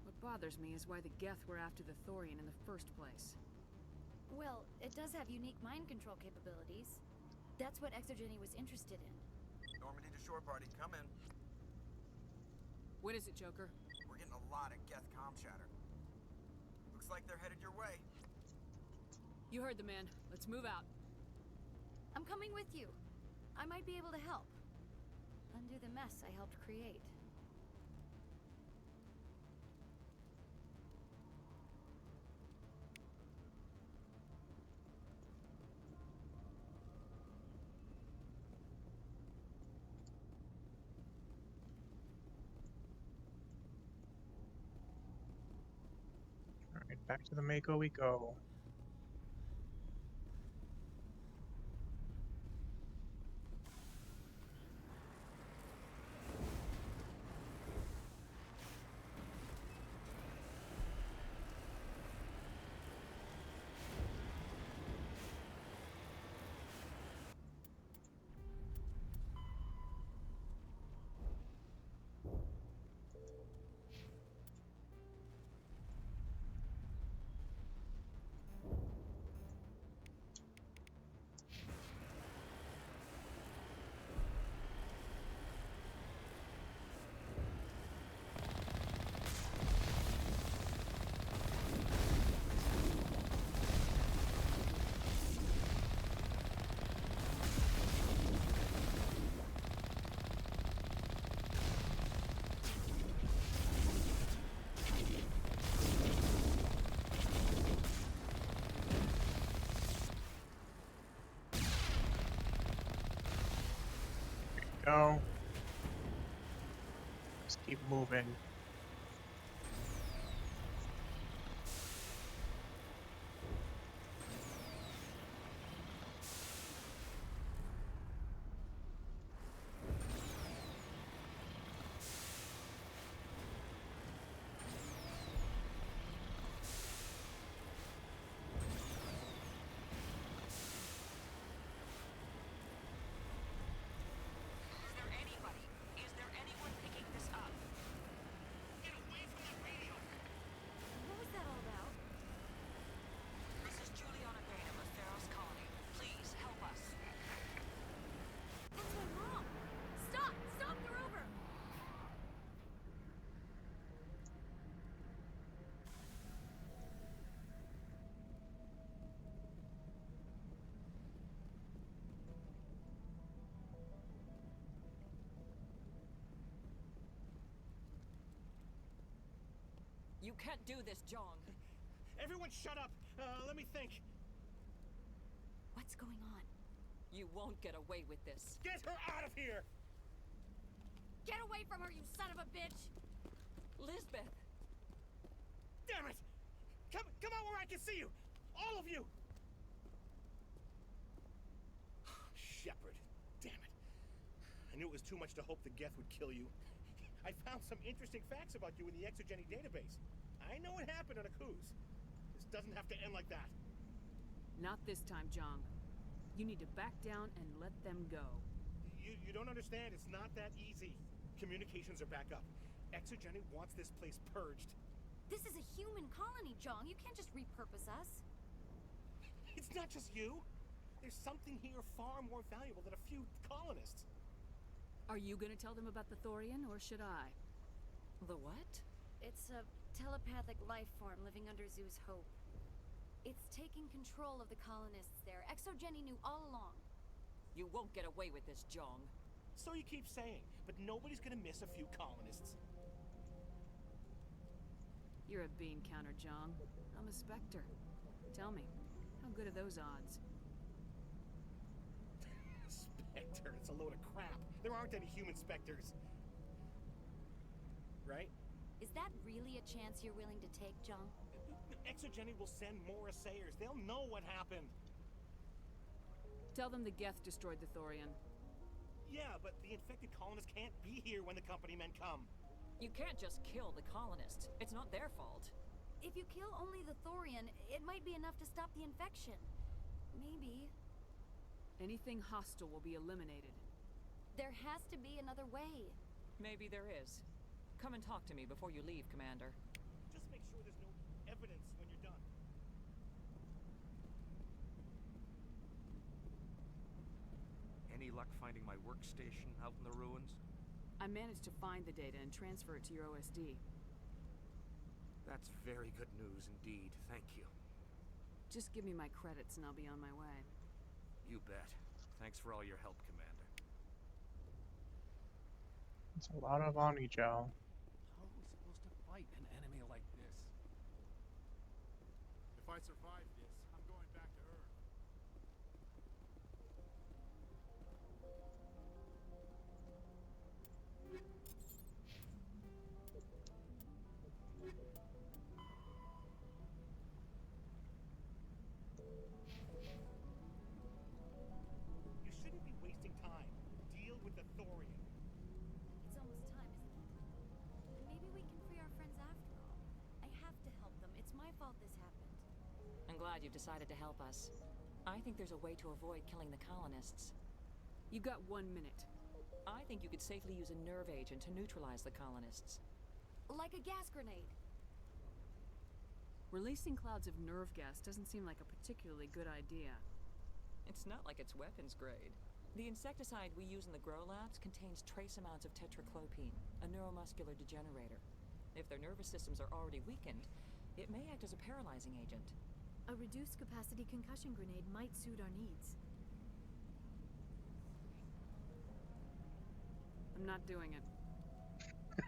What bothers me is why the Geth were after the Thorian in the first place. Well, it does have unique mind control capabilities. That's what Exogeny was interested in. Normandy to shore party, come in. What is it, Joker? We're getting a lot of Geth comm chatter. Looks like they're headed your way. You heard the man. Let's move out. I'm coming with you. I might be able to help. Undo the mess I helped create. Alright, back to the Mako we go. go. Just keep moving. Is there anyone picking this up? Get away from the radio! What was that all about? This is Juliana Bainham of Feros Colony. Please help us. That's my mom! Stop! Stop! They're over! You can't do this, Jong. Everyone shut up! Let me think. What's going on? You won't get away with this. Get her out of here! Get away from her, you son of a bitch! Lisbeth! Damn it! Come out where I can see you! All of you! Shepard. Damn it. I knew it was too much to hope the Geth would kill you. I found some interesting facts about you in the Exogeny database. I know what happened on Akuz. This doesn't have to end like that. Not this time, Jong. You need to back down and let them go. You don't understand. It's not that easy. Communications are back up. Exogeny wants this place purged. This is a human colony, Jong. You can't just repurpose us. It's not just you. There's something here far more valuable than a few colonists. Are you gonna tell them about the Thorian, or should I? The what? It's a telepathic life form living under Zeus' Hope. It's taking control of the colonists there. Exogeny knew all along. You won't get away with this, Jong. So you keep saying, but nobody's gonna miss a few colonists. You're a bean counter, Jong. I'm a Spectre. Tell me, how good are those odds? Spectre, it's a load of crap. There aren't any human specters. Right? Is that really a chance you're willing to take, Jong? Exogeny will send more assayers. They'll know what happened. Tell them the Geth destroyed the Thorian. Yeah, but the infected colonists can't be here when the company men come. You can't just kill the colonists. It's not their fault. If you kill only the Thorian, it might be enough to stop the infection. Maybe. Anything hostile will be eliminated. There has to be another way. Maybe there is. Come and talk to me before you leave, Commander. Just make sure there's no evidence when you're done. Any luck finding my workstation out in the ruins? I managed to find the data and transfer it to your OSD. That's very good news indeed. Thank you. Just give me my credits and I'll be on my way. You bet. Thanks for all your help, Commander. It's a lot of Oni gel. How are we supposed to fight an enemy like this? If I survive this, I'm going back to Earth. You shouldn't be wasting time. Deal with the Thorian. It's almost time, isn't it? Maybe we can free our friends after all. I have to help them. It's my fault this happened. I'm glad you've decided to help us. I think there's a way to avoid killing the colonists. You got 1 minute. I think you could safely use a nerve agent to neutralize the colonists. Like a gas grenade. Releasing clouds of nerve gas doesn't seem like a particularly good idea. It's not like it's weapons grade. The insecticide we use in the grow labs contains trace amounts of tetraclopine, a neuromuscular degenerator. If their nervous systems are already weakened, it may act as a paralyzing agent. A reduced capacity concussion grenade might suit our needs. I'm not doing it.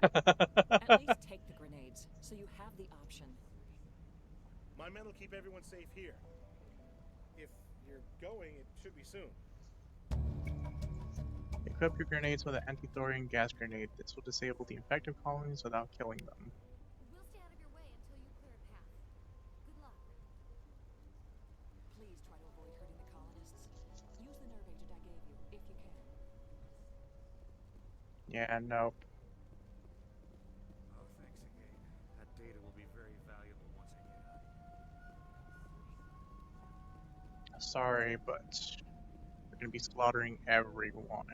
At least take the grenades, so you have the option. My men will keep everyone safe here. If you're going, it should be soon. Equip your grenades with an anti-thorium gas grenade. This will disable the infected colonies without killing them. We'll stay out of your way until you clear a path. Good luck. Please try to avoid hurting the colonists. Use the nerve agent I gave you, if you can. Yeah, nope. Oh, thanks again. That data will be very valuable once I get out of here. Sorry, but we're gonna be slaughtering everyone.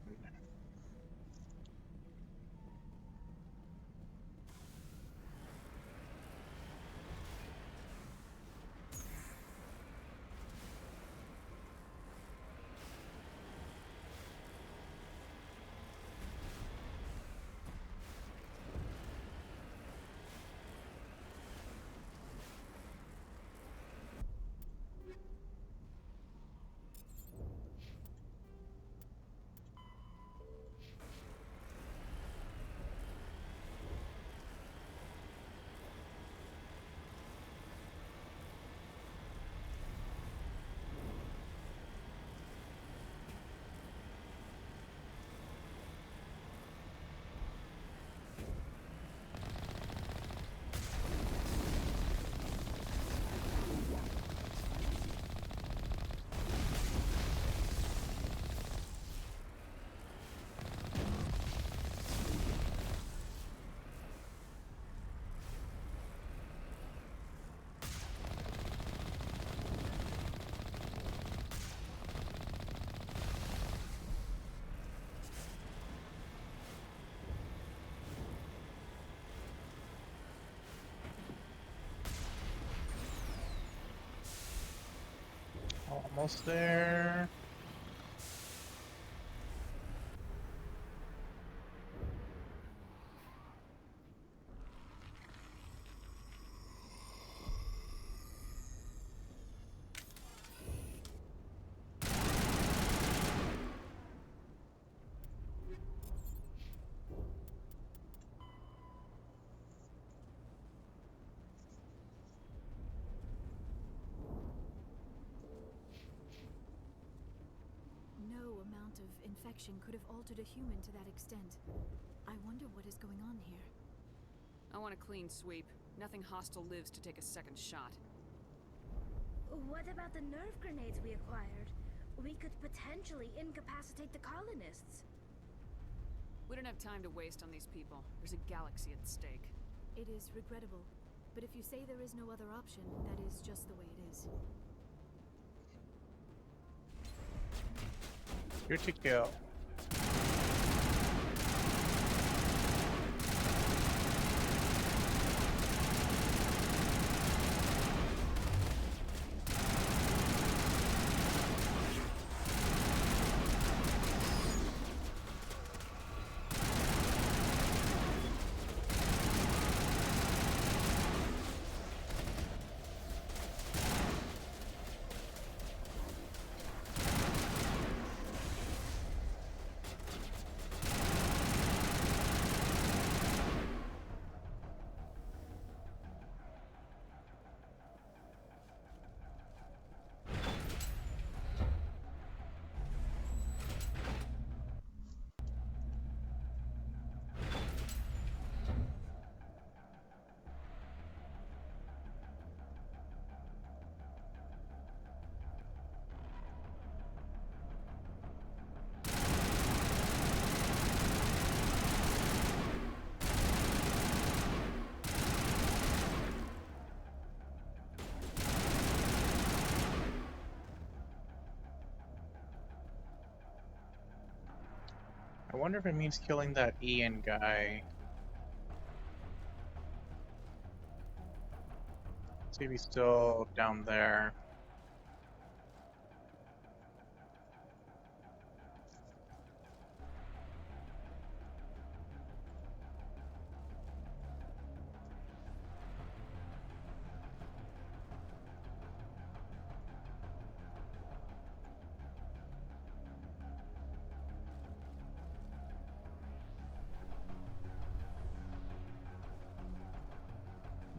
Almost there. No amount of infection could have altered a human to that extent. I wonder what is going on here. I want a clean sweep. Nothing hostile lives to take a second shot. What about the nerve grenades we acquired? We could potentially incapacitate the colonists. We don't have time to waste on these people. There's a galaxy at stake. It is regrettable, but if you say there is no other option, that is just the way it is. Here to kill. I wonder if it means killing that Ian guy. See if he's still down there.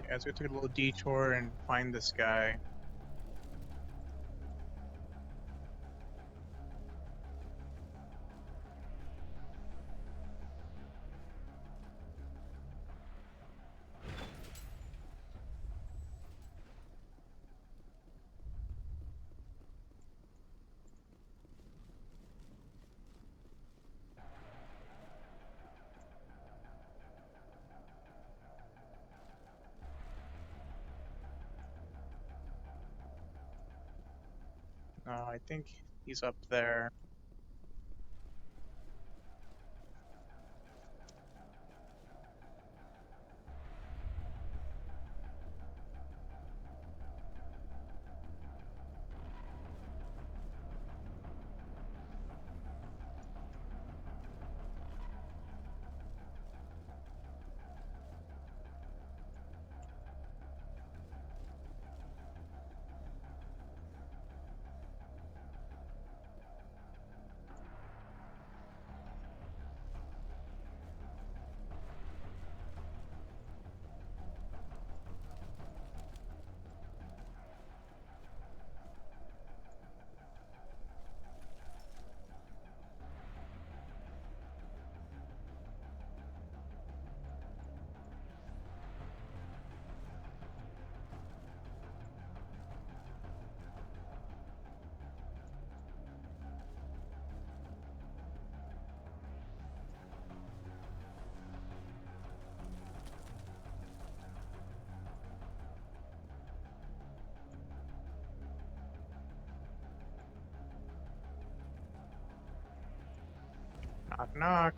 Yeah, let's go take a little detour and find this guy. I think he's up there. Knock, knock.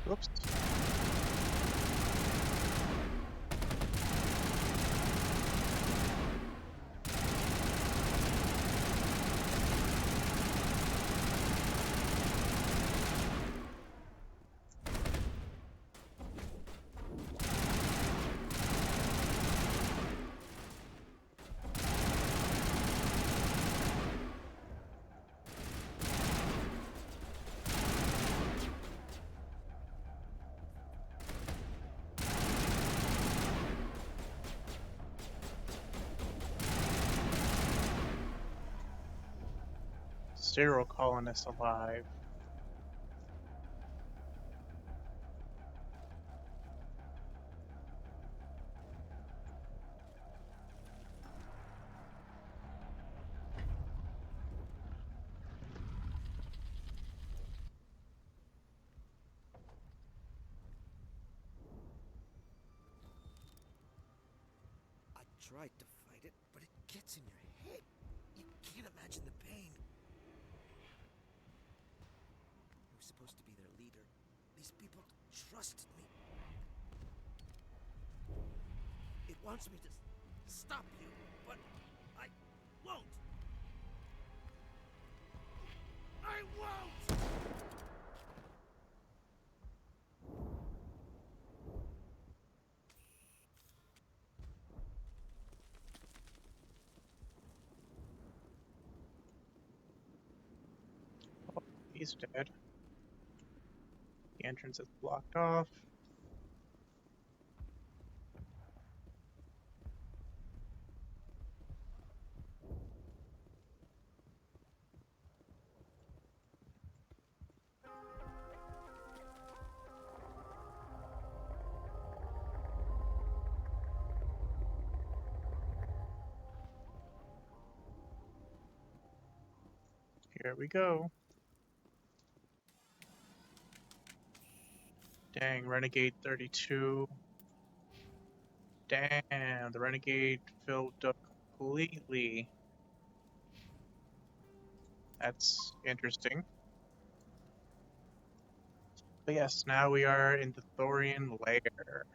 Oops. Zero colonists alive. I tried to fight it, but it gets in your head. You can't imagine the pain. I was supposed to be their leader. These people trusted me. It wants me to stop you, but I won't. I won't! Oh, he's dead. The entrance is blocked off. Here we go. Dang, Renegade 32. Damn, the Renegade filled up completely. That's interesting. But yes, now we are in the Thorian lair.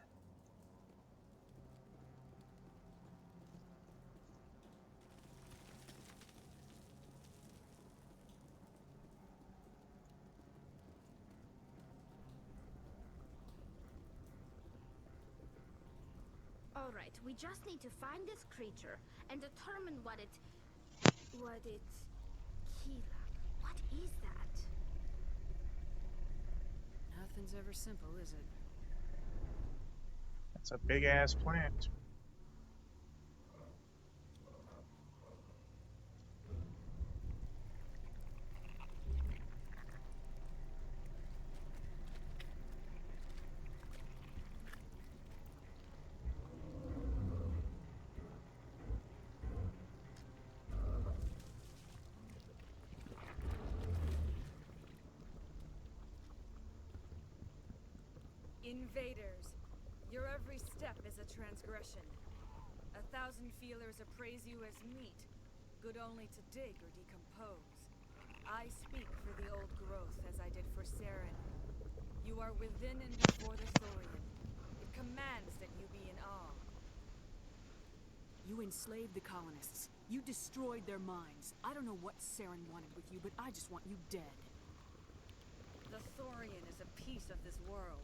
Alright, we just need to find this creature and determine what it... Kila. What is that? Nothing's ever simple, is it? That's a big-ass plant. Invaders, your every step is a transgression. 1,000 feelers appraise you as meat, good only to dig or decompose. I speak for the old growth as I did for Saren. You are within and before the Thorian. It commands that you be in awe. You enslaved the colonists. You destroyed their minds. I don't know what Saren wanted with you, but I just want you dead. The Thorian is a piece of this world,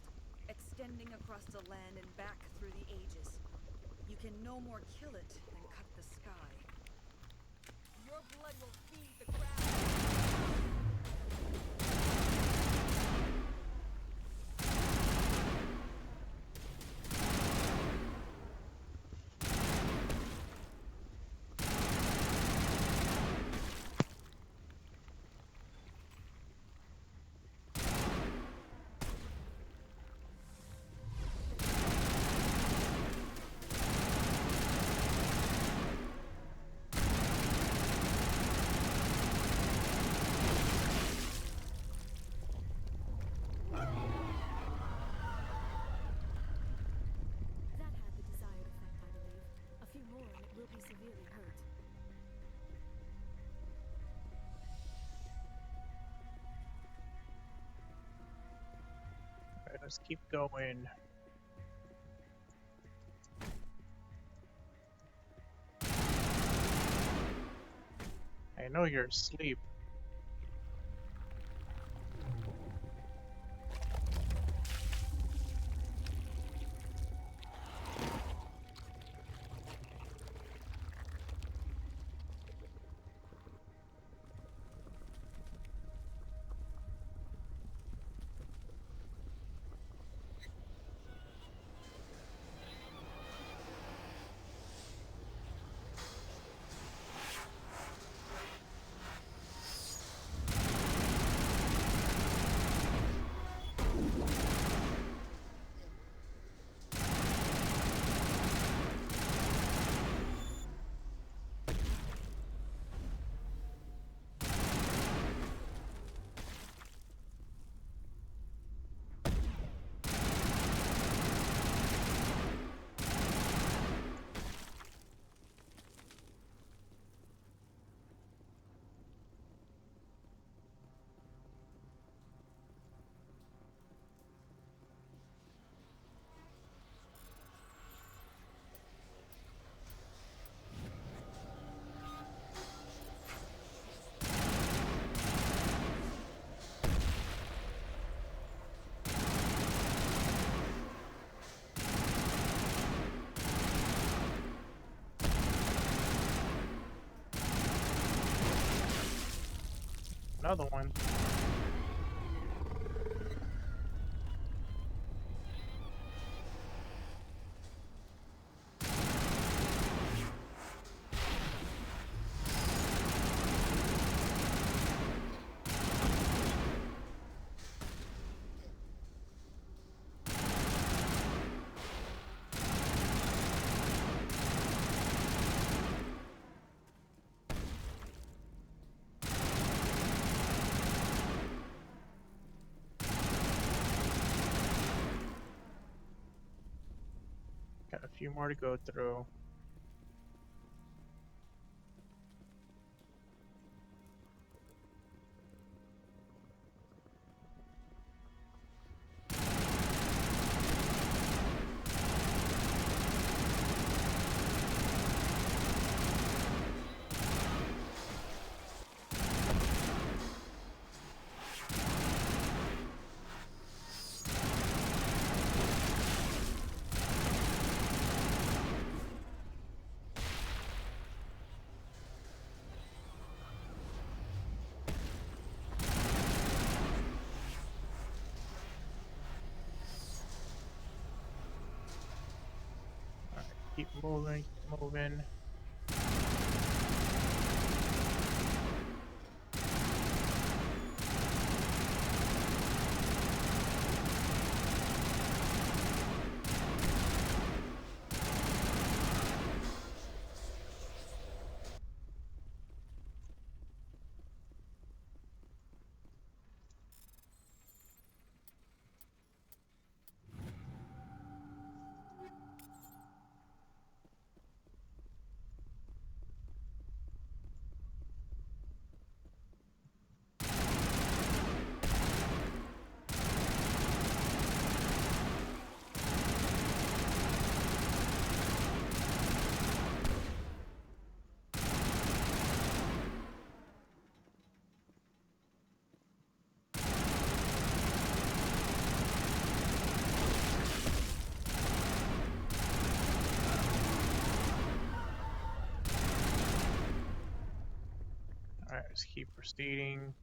extending across the land and back through the ages. You can no more kill it than cut the sky. Your blood will feed the ground. Alright, let's keep going. I know you're asleep. Another one. few more to go through. Keep moving, keep moving. Alright, let's keep proceeding.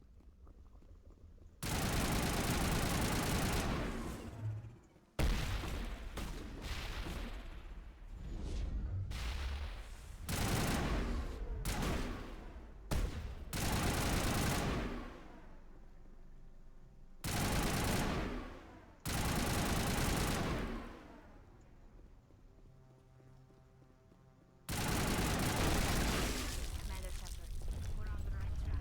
Commander Shepard, we're on the right track.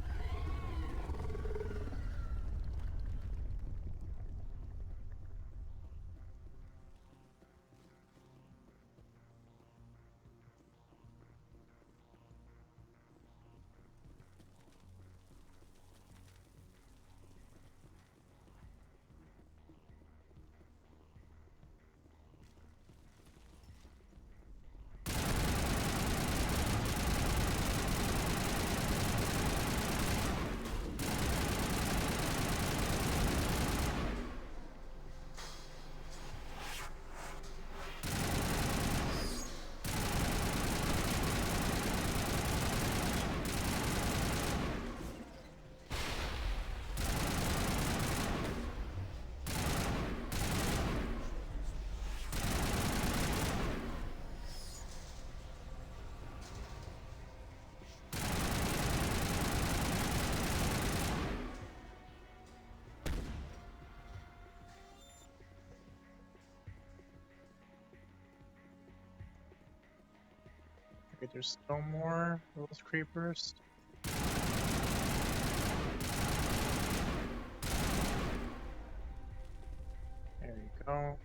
Okay, there's still more of those creepers. There you go.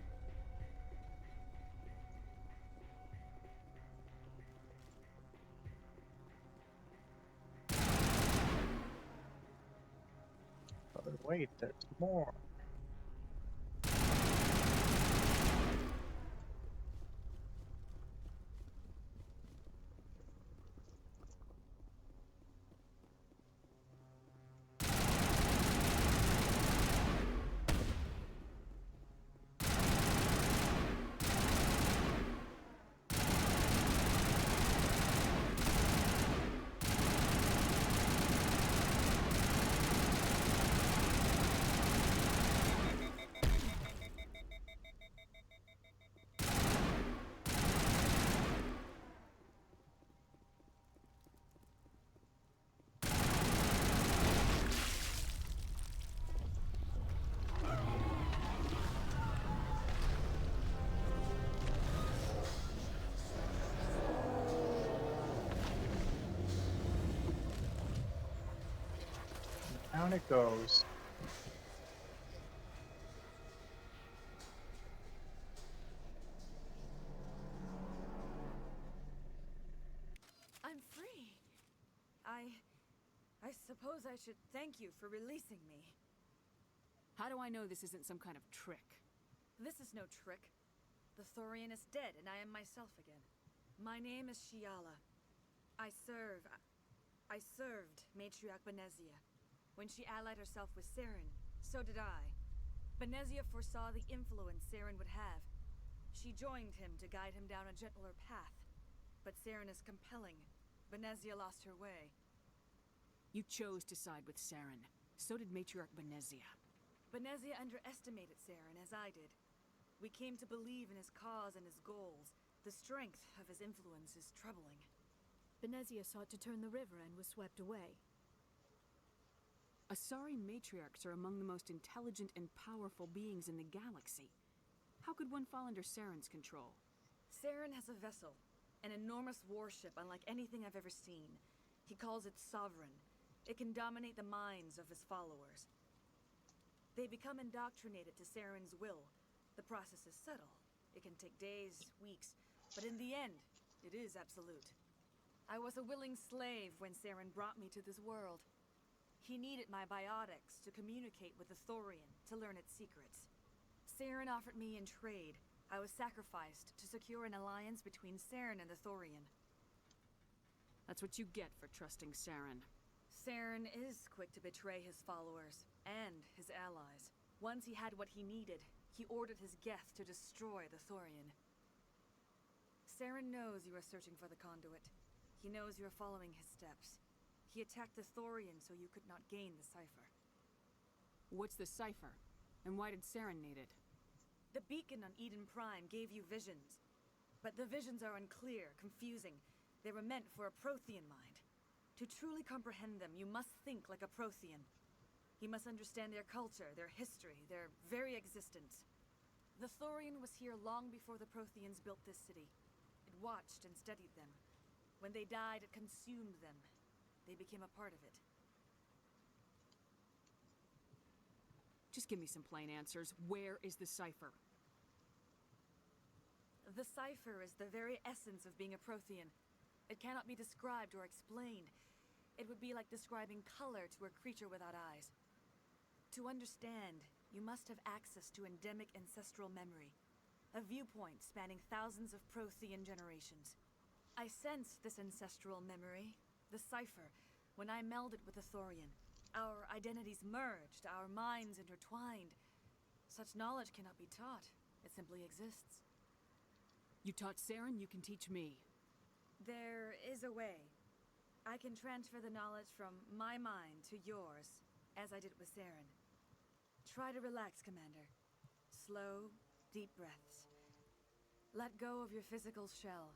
Oh, wait, there's more. Down it goes. I suppose I should thank you for releasing me. How do I know this isn't some kind of trick? This is no trick. The Thorian is dead, and I am myself again. My name is Shiala. I served Matriarch Benezia. When she allied herself with Saren, so did I. Benezia foresaw the influence Saren would have. She joined him to guide him down a gentler path. But Saren is compelling. Benezia lost her way. You chose to side with Saren. So did Matriarch Benezia. Benezia underestimated Saren, as I did. We came to believe in his cause and his goals. The strength of his influence is troubling. Benezia sought to turn the river and was swept away. Asari matriarchs are among the most intelligent and powerful beings in the galaxy. How could one fall under Saren's control? Saren has a vessel, an enormous warship unlike anything I've ever seen. He calls it Sovereign. It can dominate the minds of his followers. They become indoctrinated to Saren's will. The process is subtle. It can take days, weeks, but in the end, it is absolute. I was a willing slave when Saren brought me to this world. He needed my biotics to communicate with the Thorian, to learn its secrets. Saren offered me in trade. I was sacrificed to secure an alliance between Saren and the Thorian. That's what you get for trusting Saren. Saren is quick to betray his followers, and his allies. Once he had what he needed, he ordered his Geth to destroy the Thorian. Saren knows you are searching for the conduit. He knows you are following his steps. He attacked the Thorian so you could not gain the cipher. What's the cipher? And why did Saren need it? The beacon on Eden Prime gave you visions. But the visions are unclear, confusing. They were meant for a Prothean mind. To truly comprehend them, you must think like a Prothean. You must understand their culture, their history, their very existence. The Thorian was here long before the Protheans built this city. It watched and studied them. When they died, it consumed them. They became a part of it. Just give me some plain answers. Where is the cipher? The cipher is the very essence of being a Prothean. It cannot be described or explained. It would be like describing color to a creature without eyes. To understand, you must have access to endemic ancestral memory, a viewpoint spanning thousands of Prothean generations. I sensed this ancestral memory, the cipher, when I melded with the Thorian. Our identities merged, our minds intertwined. Such knowledge cannot be taught. It simply exists. You taught Saren, you can teach me. There is a way. I can transfer the knowledge from my mind to yours, as I did with Saren. Try to relax, Commander. Slow, deep breaths. Let go of your physical shell.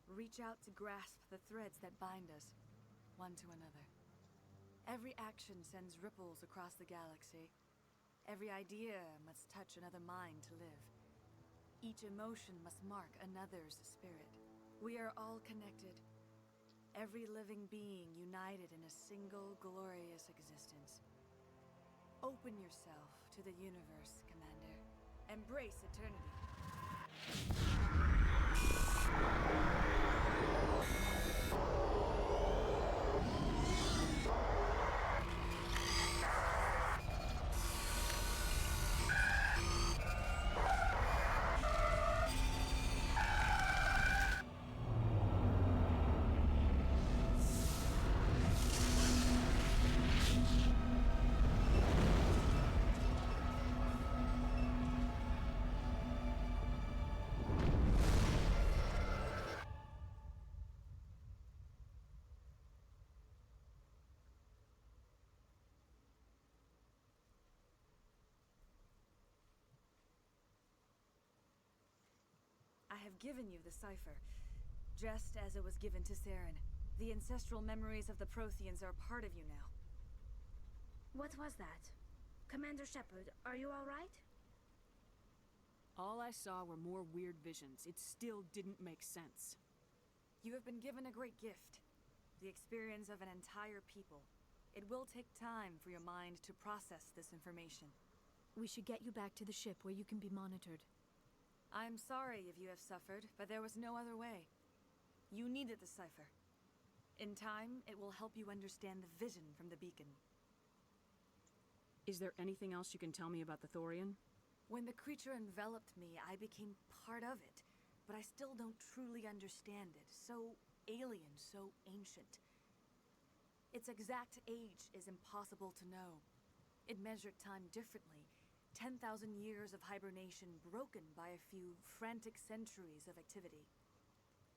Reach out to grasp the threads that bind us, one to another. Every action sends ripples across the galaxy. Every idea must touch another mind to live. Each emotion must mark another's spirit. We are all connected. Every living being united in a single glorious existence. Open yourself to the universe, Commander. Embrace eternity. I have given you the cipher, just as it was given to Saren. The ancestral memories of the Protheans are part of you now. What was that? Commander Shepard, are you all right? All I saw were more weird visions. It still didn't make sense. You have been given a great gift. The experience of an entire people. It will take time for your mind to process this information. We should get you back to the ship where you can be monitored. I'm sorry if you have suffered, but there was no other way. You needed the cipher. In time, it will help you understand the vision from the beacon. Is there anything else you can tell me about the Thorian? When the creature enveloped me, I became part of it, but I still don't truly understand it. So alien, so ancient. Its exact age is impossible to know. It measured time differently. 10,000 years of hibernation broken by a few frantic centuries of activity.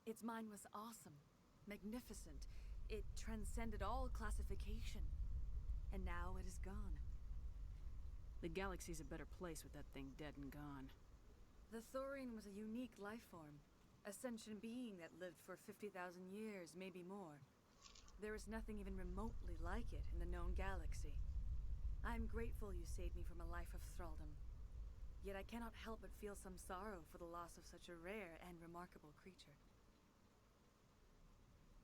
Its mind was awesome, magnificent. It transcended all classification. And now it is gone. The galaxy's a better place with that thing dead and gone. The Thorian was a unique life form. A sentient being that lived for 50,000 years, maybe more. There is nothing even remotely like it in the known galaxy. I am grateful you saved me from a life of thraldom. Yet I cannot help but feel some sorrow for the loss of such a rare and remarkable creature.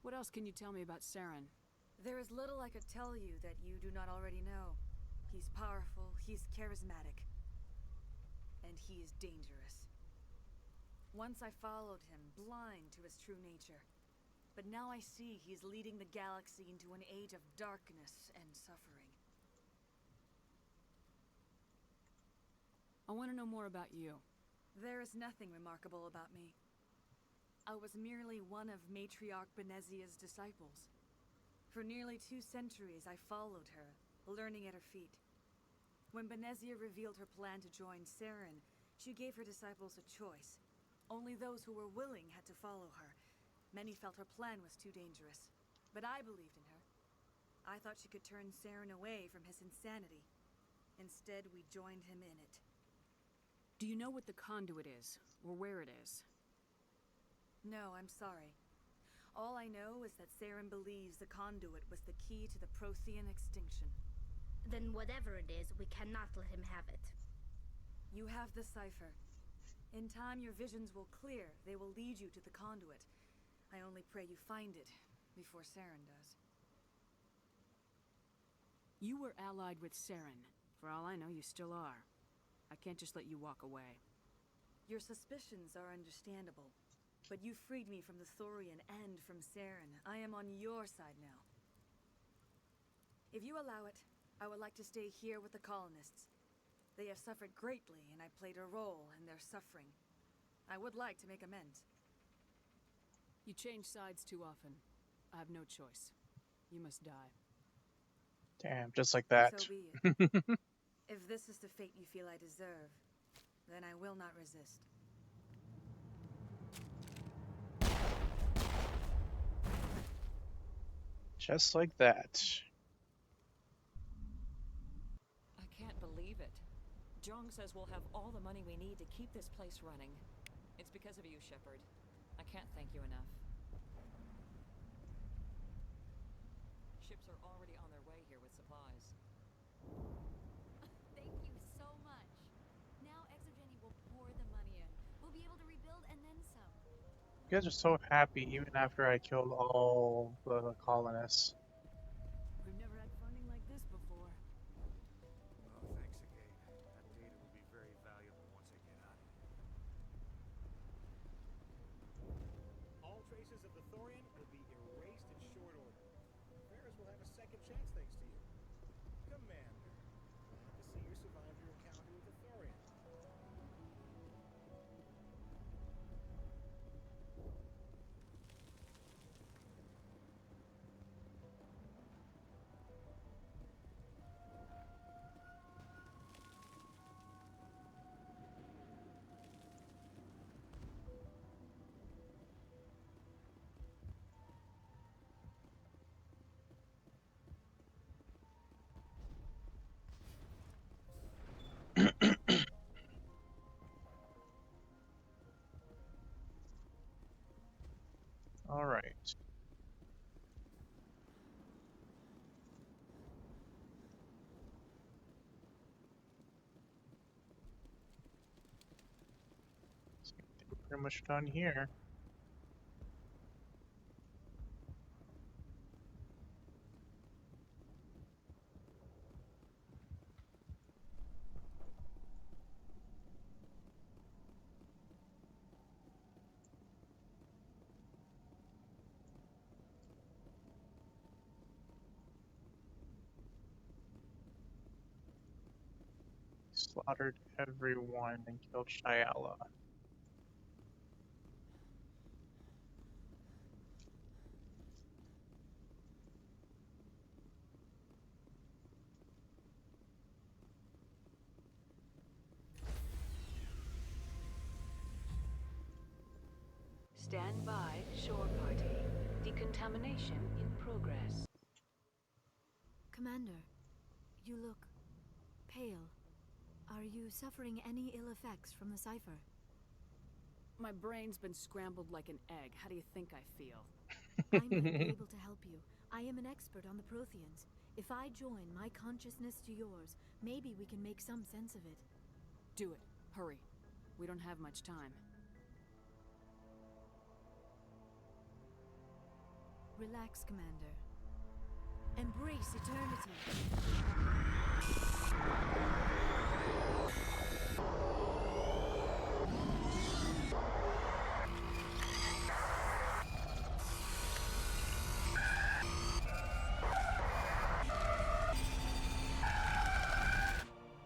What else can you tell me about Saren? There is little I could tell you that you do not already know. He's powerful, he's charismatic, and he is dangerous. Once I followed him, blind to his true nature. But now I see he's leading the galaxy into an age of darkness and suffering. I want to know more about you. There is nothing remarkable about me. I was merely one of Matriarch Benezia's disciples. For nearly 2 centuries I followed her, learning at her feet. When Benezia revealed her plan to join Saren, she gave her disciples a choice. Only those who were willing had to follow her. Many felt her plan was too dangerous, but I believed in her. I thought she could turn Saren away from his insanity. Instead, we joined him in it. Do you know what the conduit is, or where it is? No, I'm sorry. All I know is that Saren believes the conduit was the key to the Prothean extinction. Then whatever it is, we cannot let him have it. You have the cipher. In time, your visions will clear. They will lead you to the conduit. I only pray you find it before Saren does. You were allied with Saren. For all I know, you still are. I can't just let you walk away. Your suspicions are understandable. But you freed me from the Thorian and from Saren. I am on your side now. If you allow it, I would like to stay here with the colonists. They have suffered greatly, and I played a role in their suffering. I would like to make amends. You change sides too often. I have no choice. You must die. Damn, just like that. So be it. If this is the fate you feel I deserve, then I will not resist. Just like that. I can't believe it. Jong says we'll have all the money we need to keep this place running. It's because of you, Shepard. I can't thank you enough. Ships are already on their way here with supplies. Thank you so much. Now Exogeny will pour the money in. We'll be able to rebuild and then some. You guys are so happy even after I killed all the colonists. We've never had funding like this before. Oh, thanks again. That data will be very valuable once I get out of here. All traces of the Thorian will be erased in short order. Feros will have a second chance thanks to you. Commander, glad to see you survived your encounter with the Thorian. All right. So I think we're pretty much done here. slaughtered everyone and killed Shyala. Stand by, shore party. Decontamination in progress. Commander, you look pale. Are you suffering any ill effects from the cipher? My brain's been scrambled like an egg. How do you think I feel? I might be able to help you. I am an expert on the Protheans. If I join my consciousness to yours, maybe we can make some sense of it. Do it. Hurry. We don't have much time. Relax, Commander. Embrace eternity.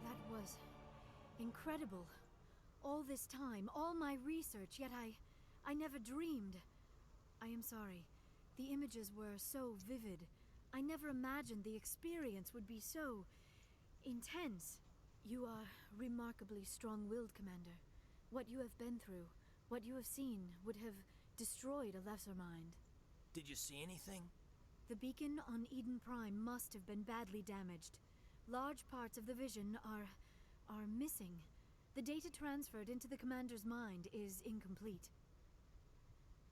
That was incredible. All this time, all my research, yet I never dreamed. I am sorry. The images were so vivid. I never imagined the experience would be so intense. You are remarkably strong-willed, Commander. What you have been through, what you have seen, would have destroyed a lesser mind. Did you see anything? The beacon on Eden Prime must have been badly damaged. Large parts of the vision are missing. The data transferred into the Commander's mind is incomplete.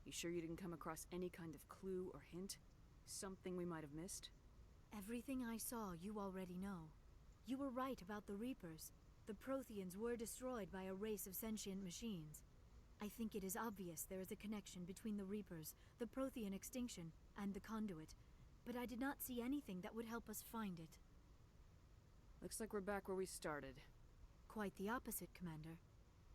You sure you didn't come across any kind of clue or hint? Something we might have missed? Everything I saw, you already know. You were right about the Reapers. The Protheans were destroyed by a race of sentient machines. I think it is obvious there is a connection between the Reapers, the Prothean extinction, and the Conduit. But I did not see anything that would help us find it. Looks like we're back where we started. Quite the opposite, Commander.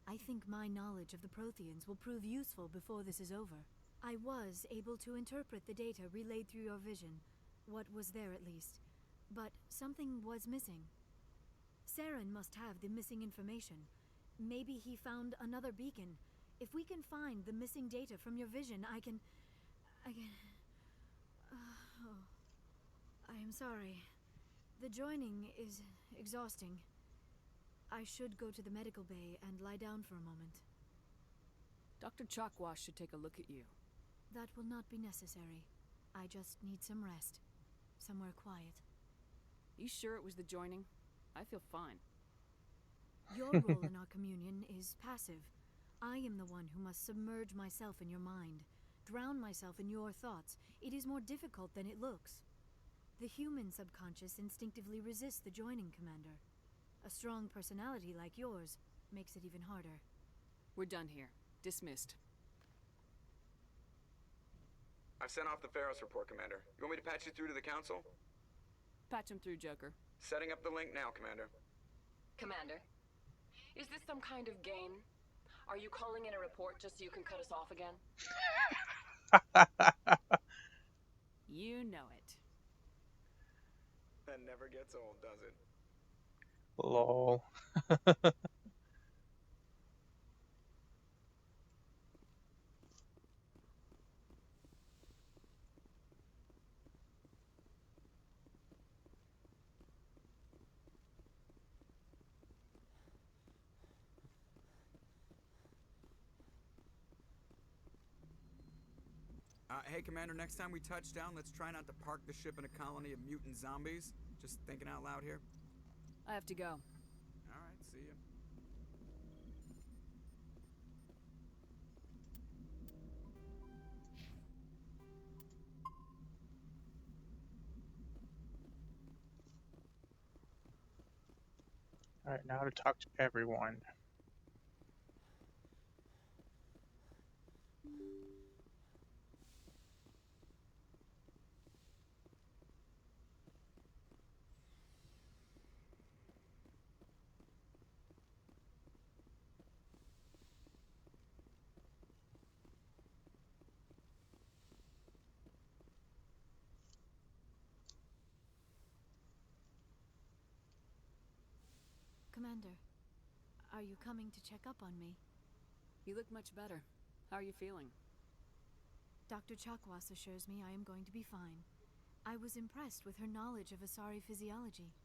I think my knowledge of the Protheans will prove useful before this is over. I was able to interpret the data relayed through your vision. What was there, at least. But something was missing. Saren must have the missing information. Maybe he found another beacon. If we can find the missing data from your vision, I can... oh. I am sorry. The joining is exhausting. I should go to the medical bay and lie down for a moment. Dr. Chalkwash should take a look at you. That will not be necessary. I just need some rest. Somewhere quiet. You sure it was the joining? I feel fine. Your role in our communion is passive. I am the one who must submerge myself in your mind, drown myself in your thoughts. It is more difficult than it looks. The human subconscious instinctively resists the joining, Commander. A strong personality like yours makes it even harder. We're done here. Dismissed. I've sent off the Feros report, Commander. You want me to patch you through to the Council? Patch him through, Joker. Setting up the link now, Commander. Commander, is this some kind of game? Are you calling in a report just so you can cut us off again? You know it. That never gets old, does it? Lol. Hey, Commander, next time we touch down, let's try not to park the ship in a colony of mutant zombies. Just thinking out loud here. I have to go. All right, see ya. Alright, now to talk to everyone. Commander, Are you coming to check up on me? You look much better. How are you feeling? Dr. Chakwas assures me I am going to be fine. I was impressed with her knowledge of Asari physiology.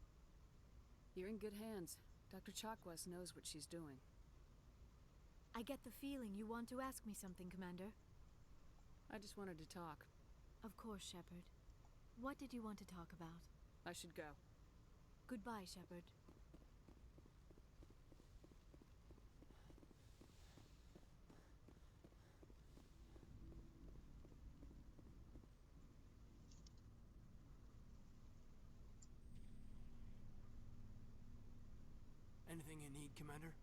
You're in good hands. Dr. Chakwas knows what she's doing. I get the feeling you want to ask me something, Commander. I just wanted to talk. Of course, Shepard. What did you want to talk about? I should go. Goodbye, Shepard. Anything you need, Commander?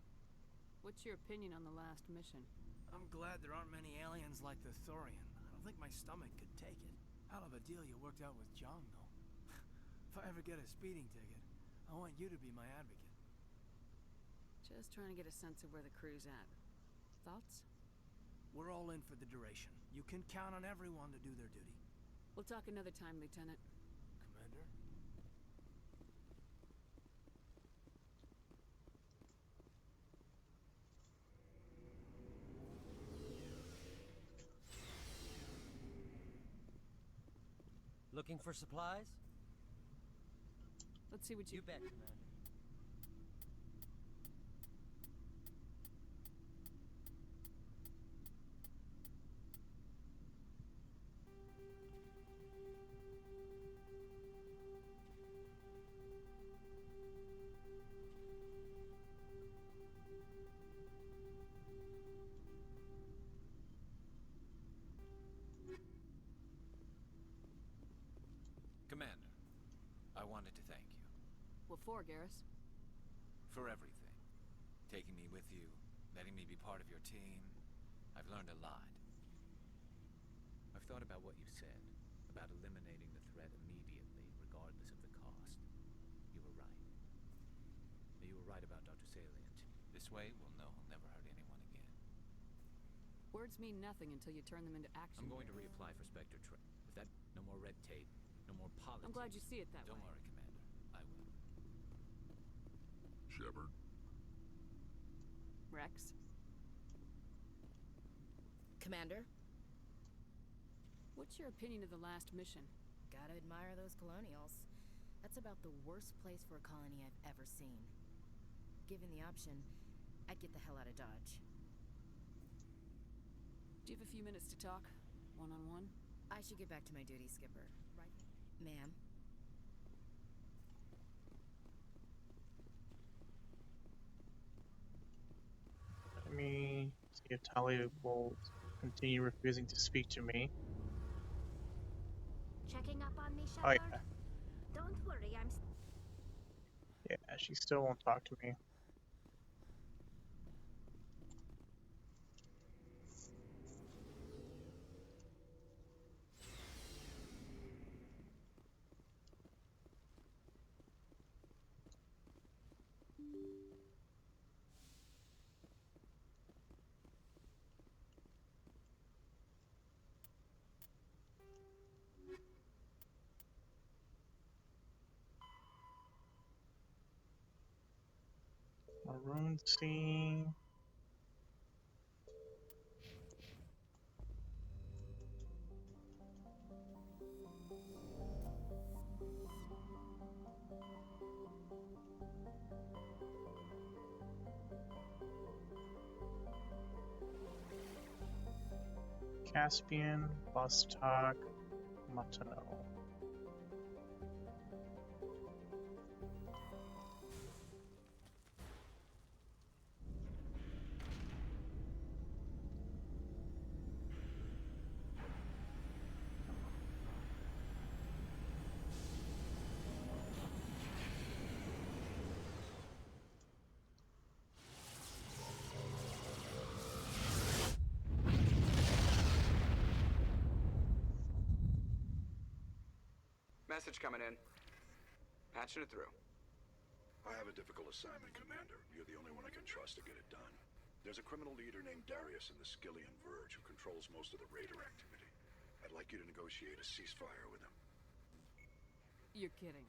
What's your opinion on the last mission? I'm glad there aren't many aliens like the Thorian. I don't think my stomach could take it. Hell of a deal you worked out with Jong, though. If I ever get a speeding ticket, I want you to be my advocate. Just trying to get a sense of where the crew's at. Thoughts? We're all in for the duration. You can count on everyone to do their duty. We'll talk another time, Lieutenant. Commander? Looking for supplies? Let's see what you bet, Commander. Commander, I wanted to thank you. What for, Garrus? For everything. Taking me with you, letting me be part of your team. I've learned a lot. I've thought about what you said, about eliminating the threat immediately, regardless of the cost. You were right. You were right about Dr. Salient. This way, we'll know he'll never hurt anyone again. Words mean nothing until you turn them into action. I'm going to reapply for Spectre Trade. With that, no more red tape, no more politics. I'm glad you see it that Don't way. worry, Commander. I will. Shepard. Rex? Commander? What's your opinion of the last mission? Gotta admire those colonials. That's about the worst place for a colony I've ever seen. Given the option, I'd get the hell out of Dodge. Do you have a few minutes to talk? One-on-one? I should get back to my duty, Skipper. Right? Ma'am? Let me see if Talia will continue refusing to speak to me. Checking up on me, Shepard? Oh yeah. Don't worry, I'm... Yeah, she still won't talk to me. Maroon Sea. Caspian, Vostok, Matano. Message coming in. Patching it through. I have a difficult assignment, Commander. You're the only one I can trust to get it done. There's a criminal leader named Darius in the Skillian Verge who controls most of the raider activity. I'd like you to negotiate a ceasefire with him. You're kidding.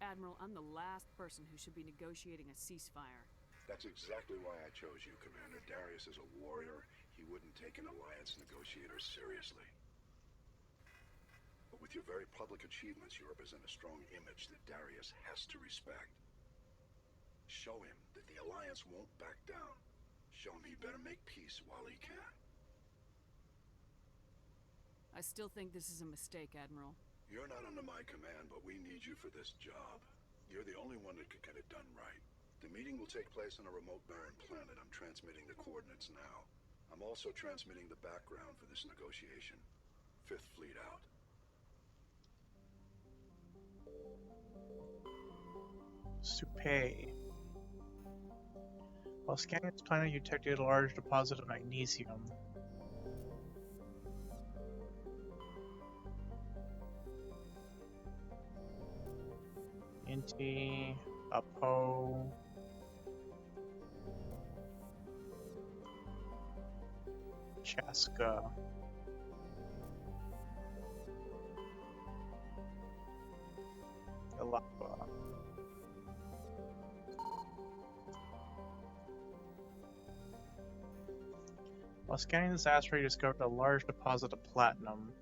Admiral, I'm the last person who should be negotiating a ceasefire. That's exactly why I chose you, Commander. Darius is a warrior. He wouldn't take an alliance negotiator seriously. But with your very public achievements, you represent a strong image that Darius has to respect. Show him that the alliance won't back down. Show him he better make peace while he can. I still think this is a mistake, Admiral. You're not under my command, but we need you for this job. You're the only one that could get it done right. The meeting will take place on a remote barren planet. I'm transmitting the coordinates now. I'm also transmitting the background for this negotiation. Fifth Fleet out. Supay. While scanning this planet, you detected a large deposit of magnesium. Inti, Apo. Chaska. Elapa. While scanning this asteroid, you discovered a large deposit of platinum.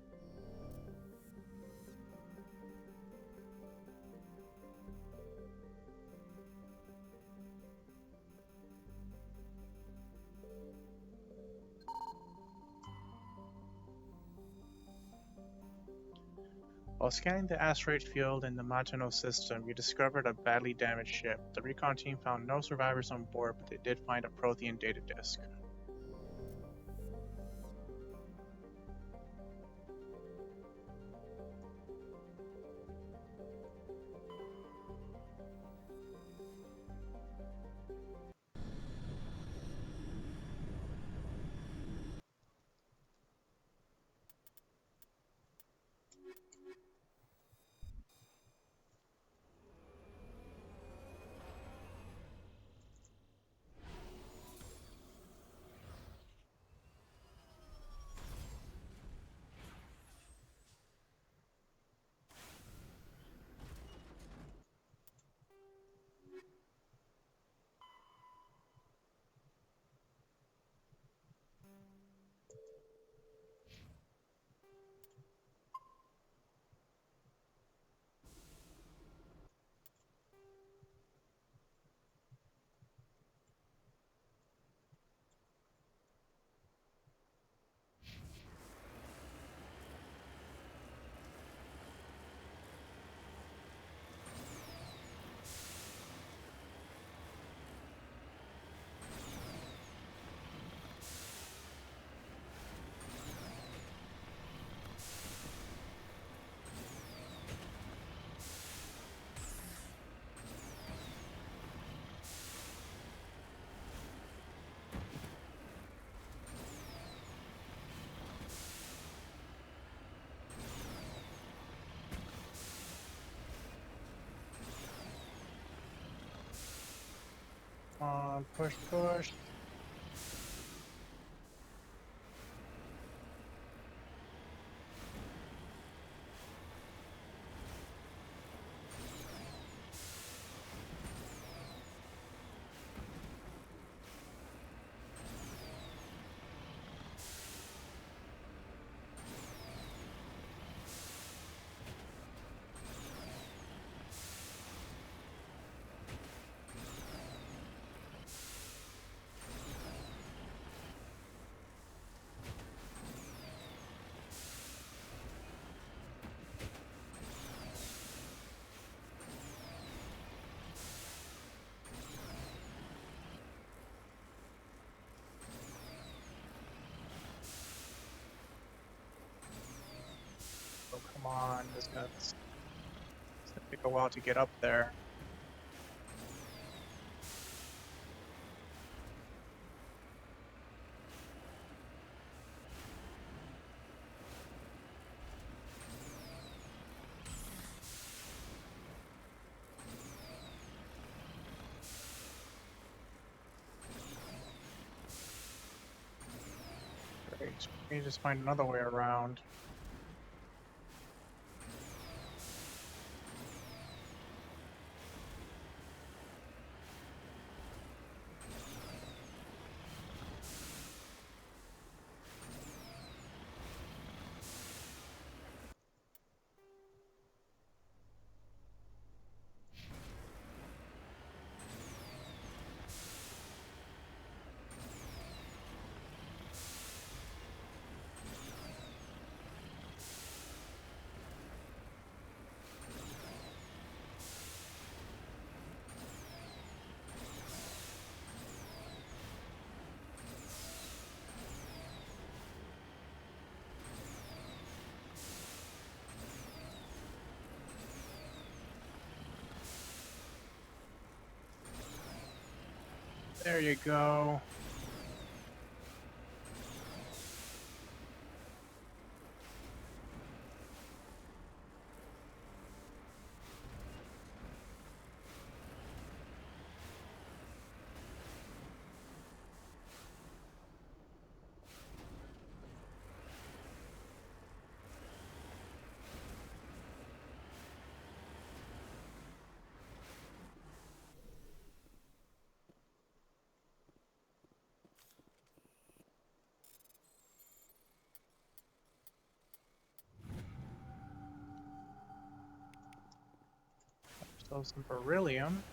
While scanning the asteroid field in the Matano system, you discovered a badly damaged ship. The recon team found no survivors on board, but they did find a Prothean data disk. Come on, push, push. Oh, come on, it's gonna take a while to get up there. Great, we need to just find another way around. There you go. So some beryllium.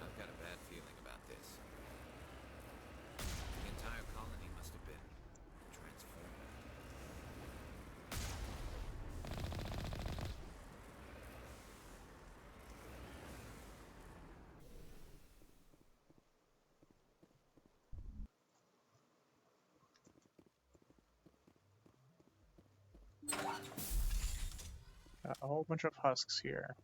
I've got a bad feeling about this. The entire colony must have been transformed. Got a whole bunch of husks here.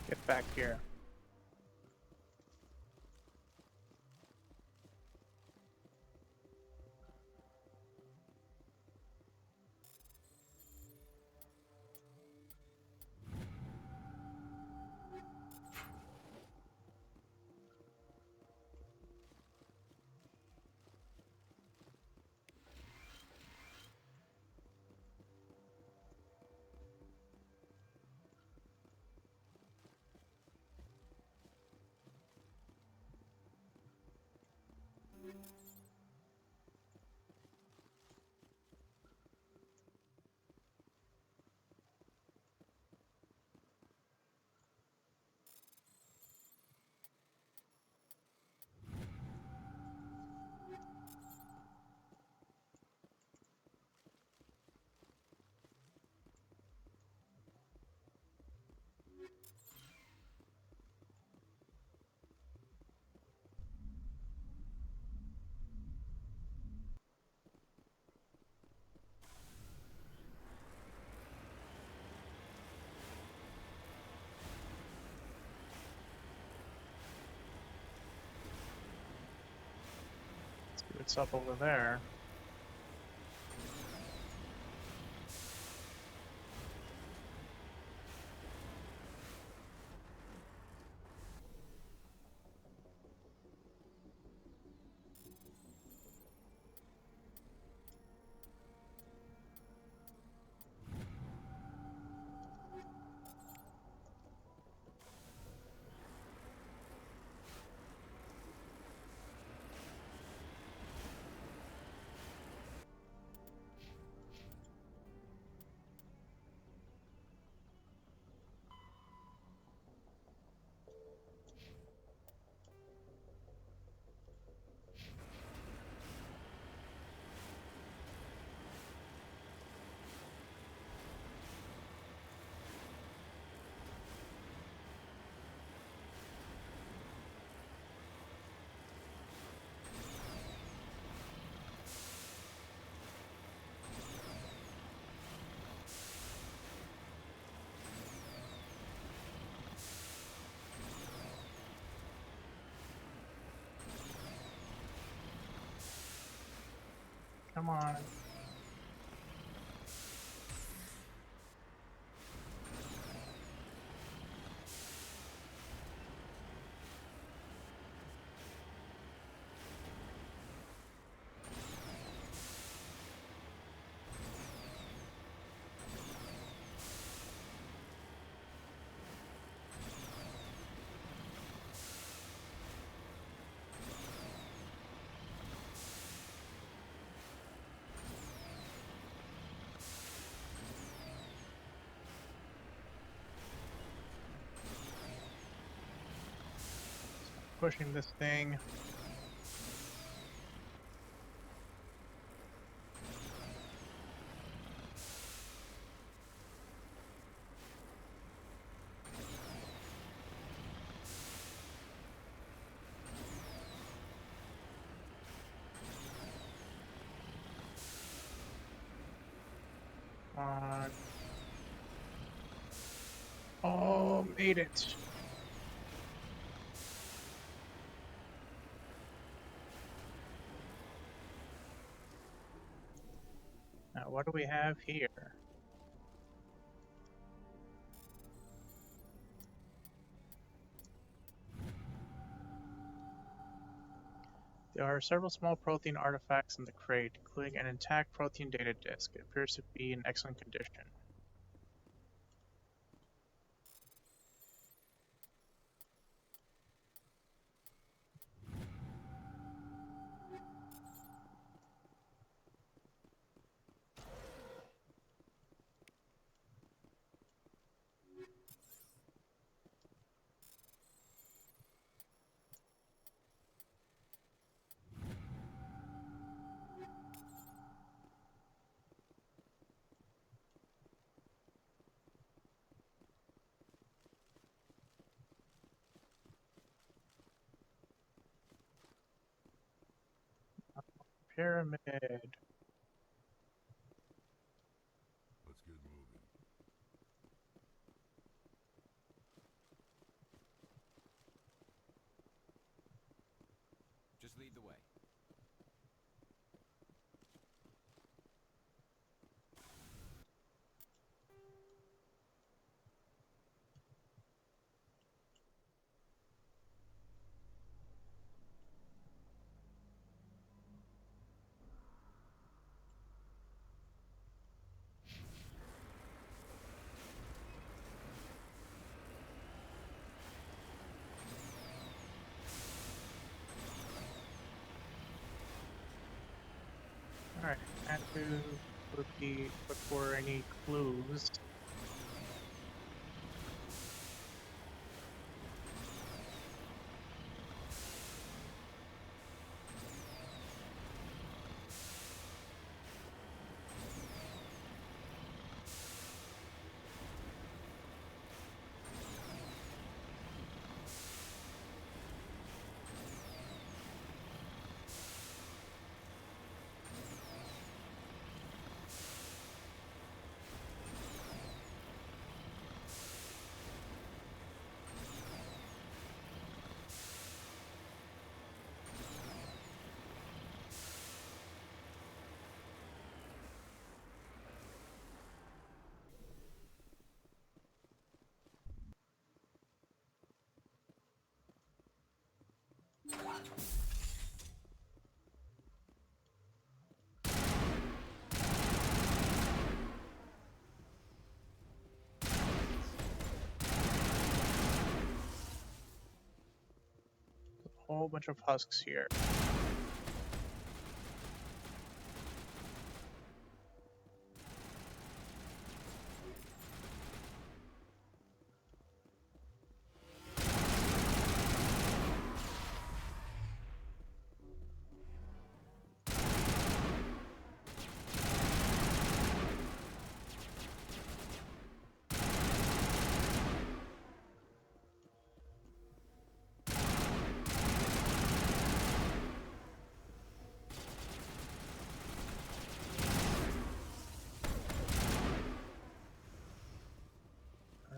Get back here. See what's up over there. Come on. pushing this thing. On. Oh, made it. Now, what do we have here? There are several small protein artifacts in the crate, including an intact protein data disk. It appears to be in excellent condition. Pyramid. Let's get moving. Just lead the way. Alright, and to look for any clues. A whole bunch of husks here.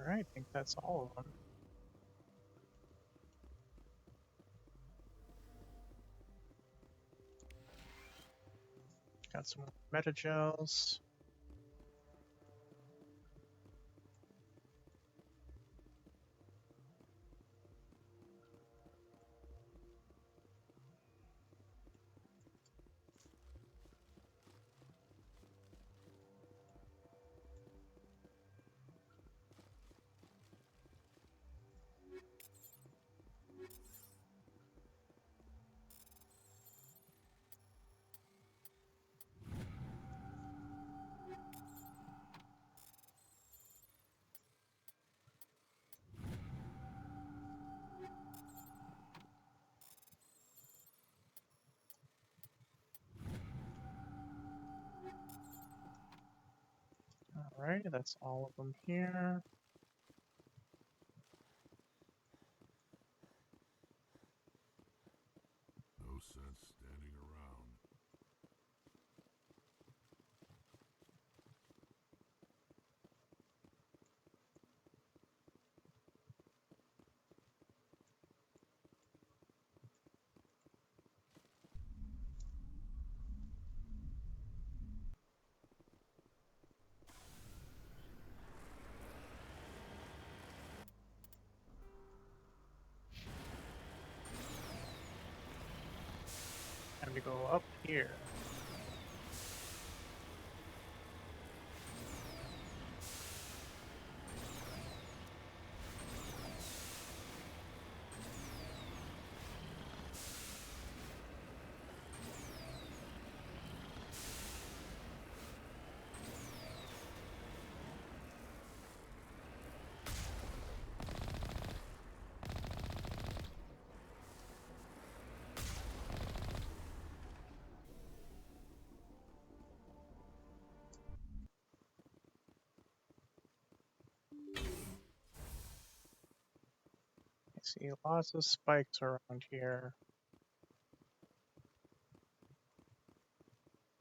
Alright, I think that's all of them. Got some metagels. Alright, that's all of them here. No sense standing around. Time to go up here. I see lots of spikes around here.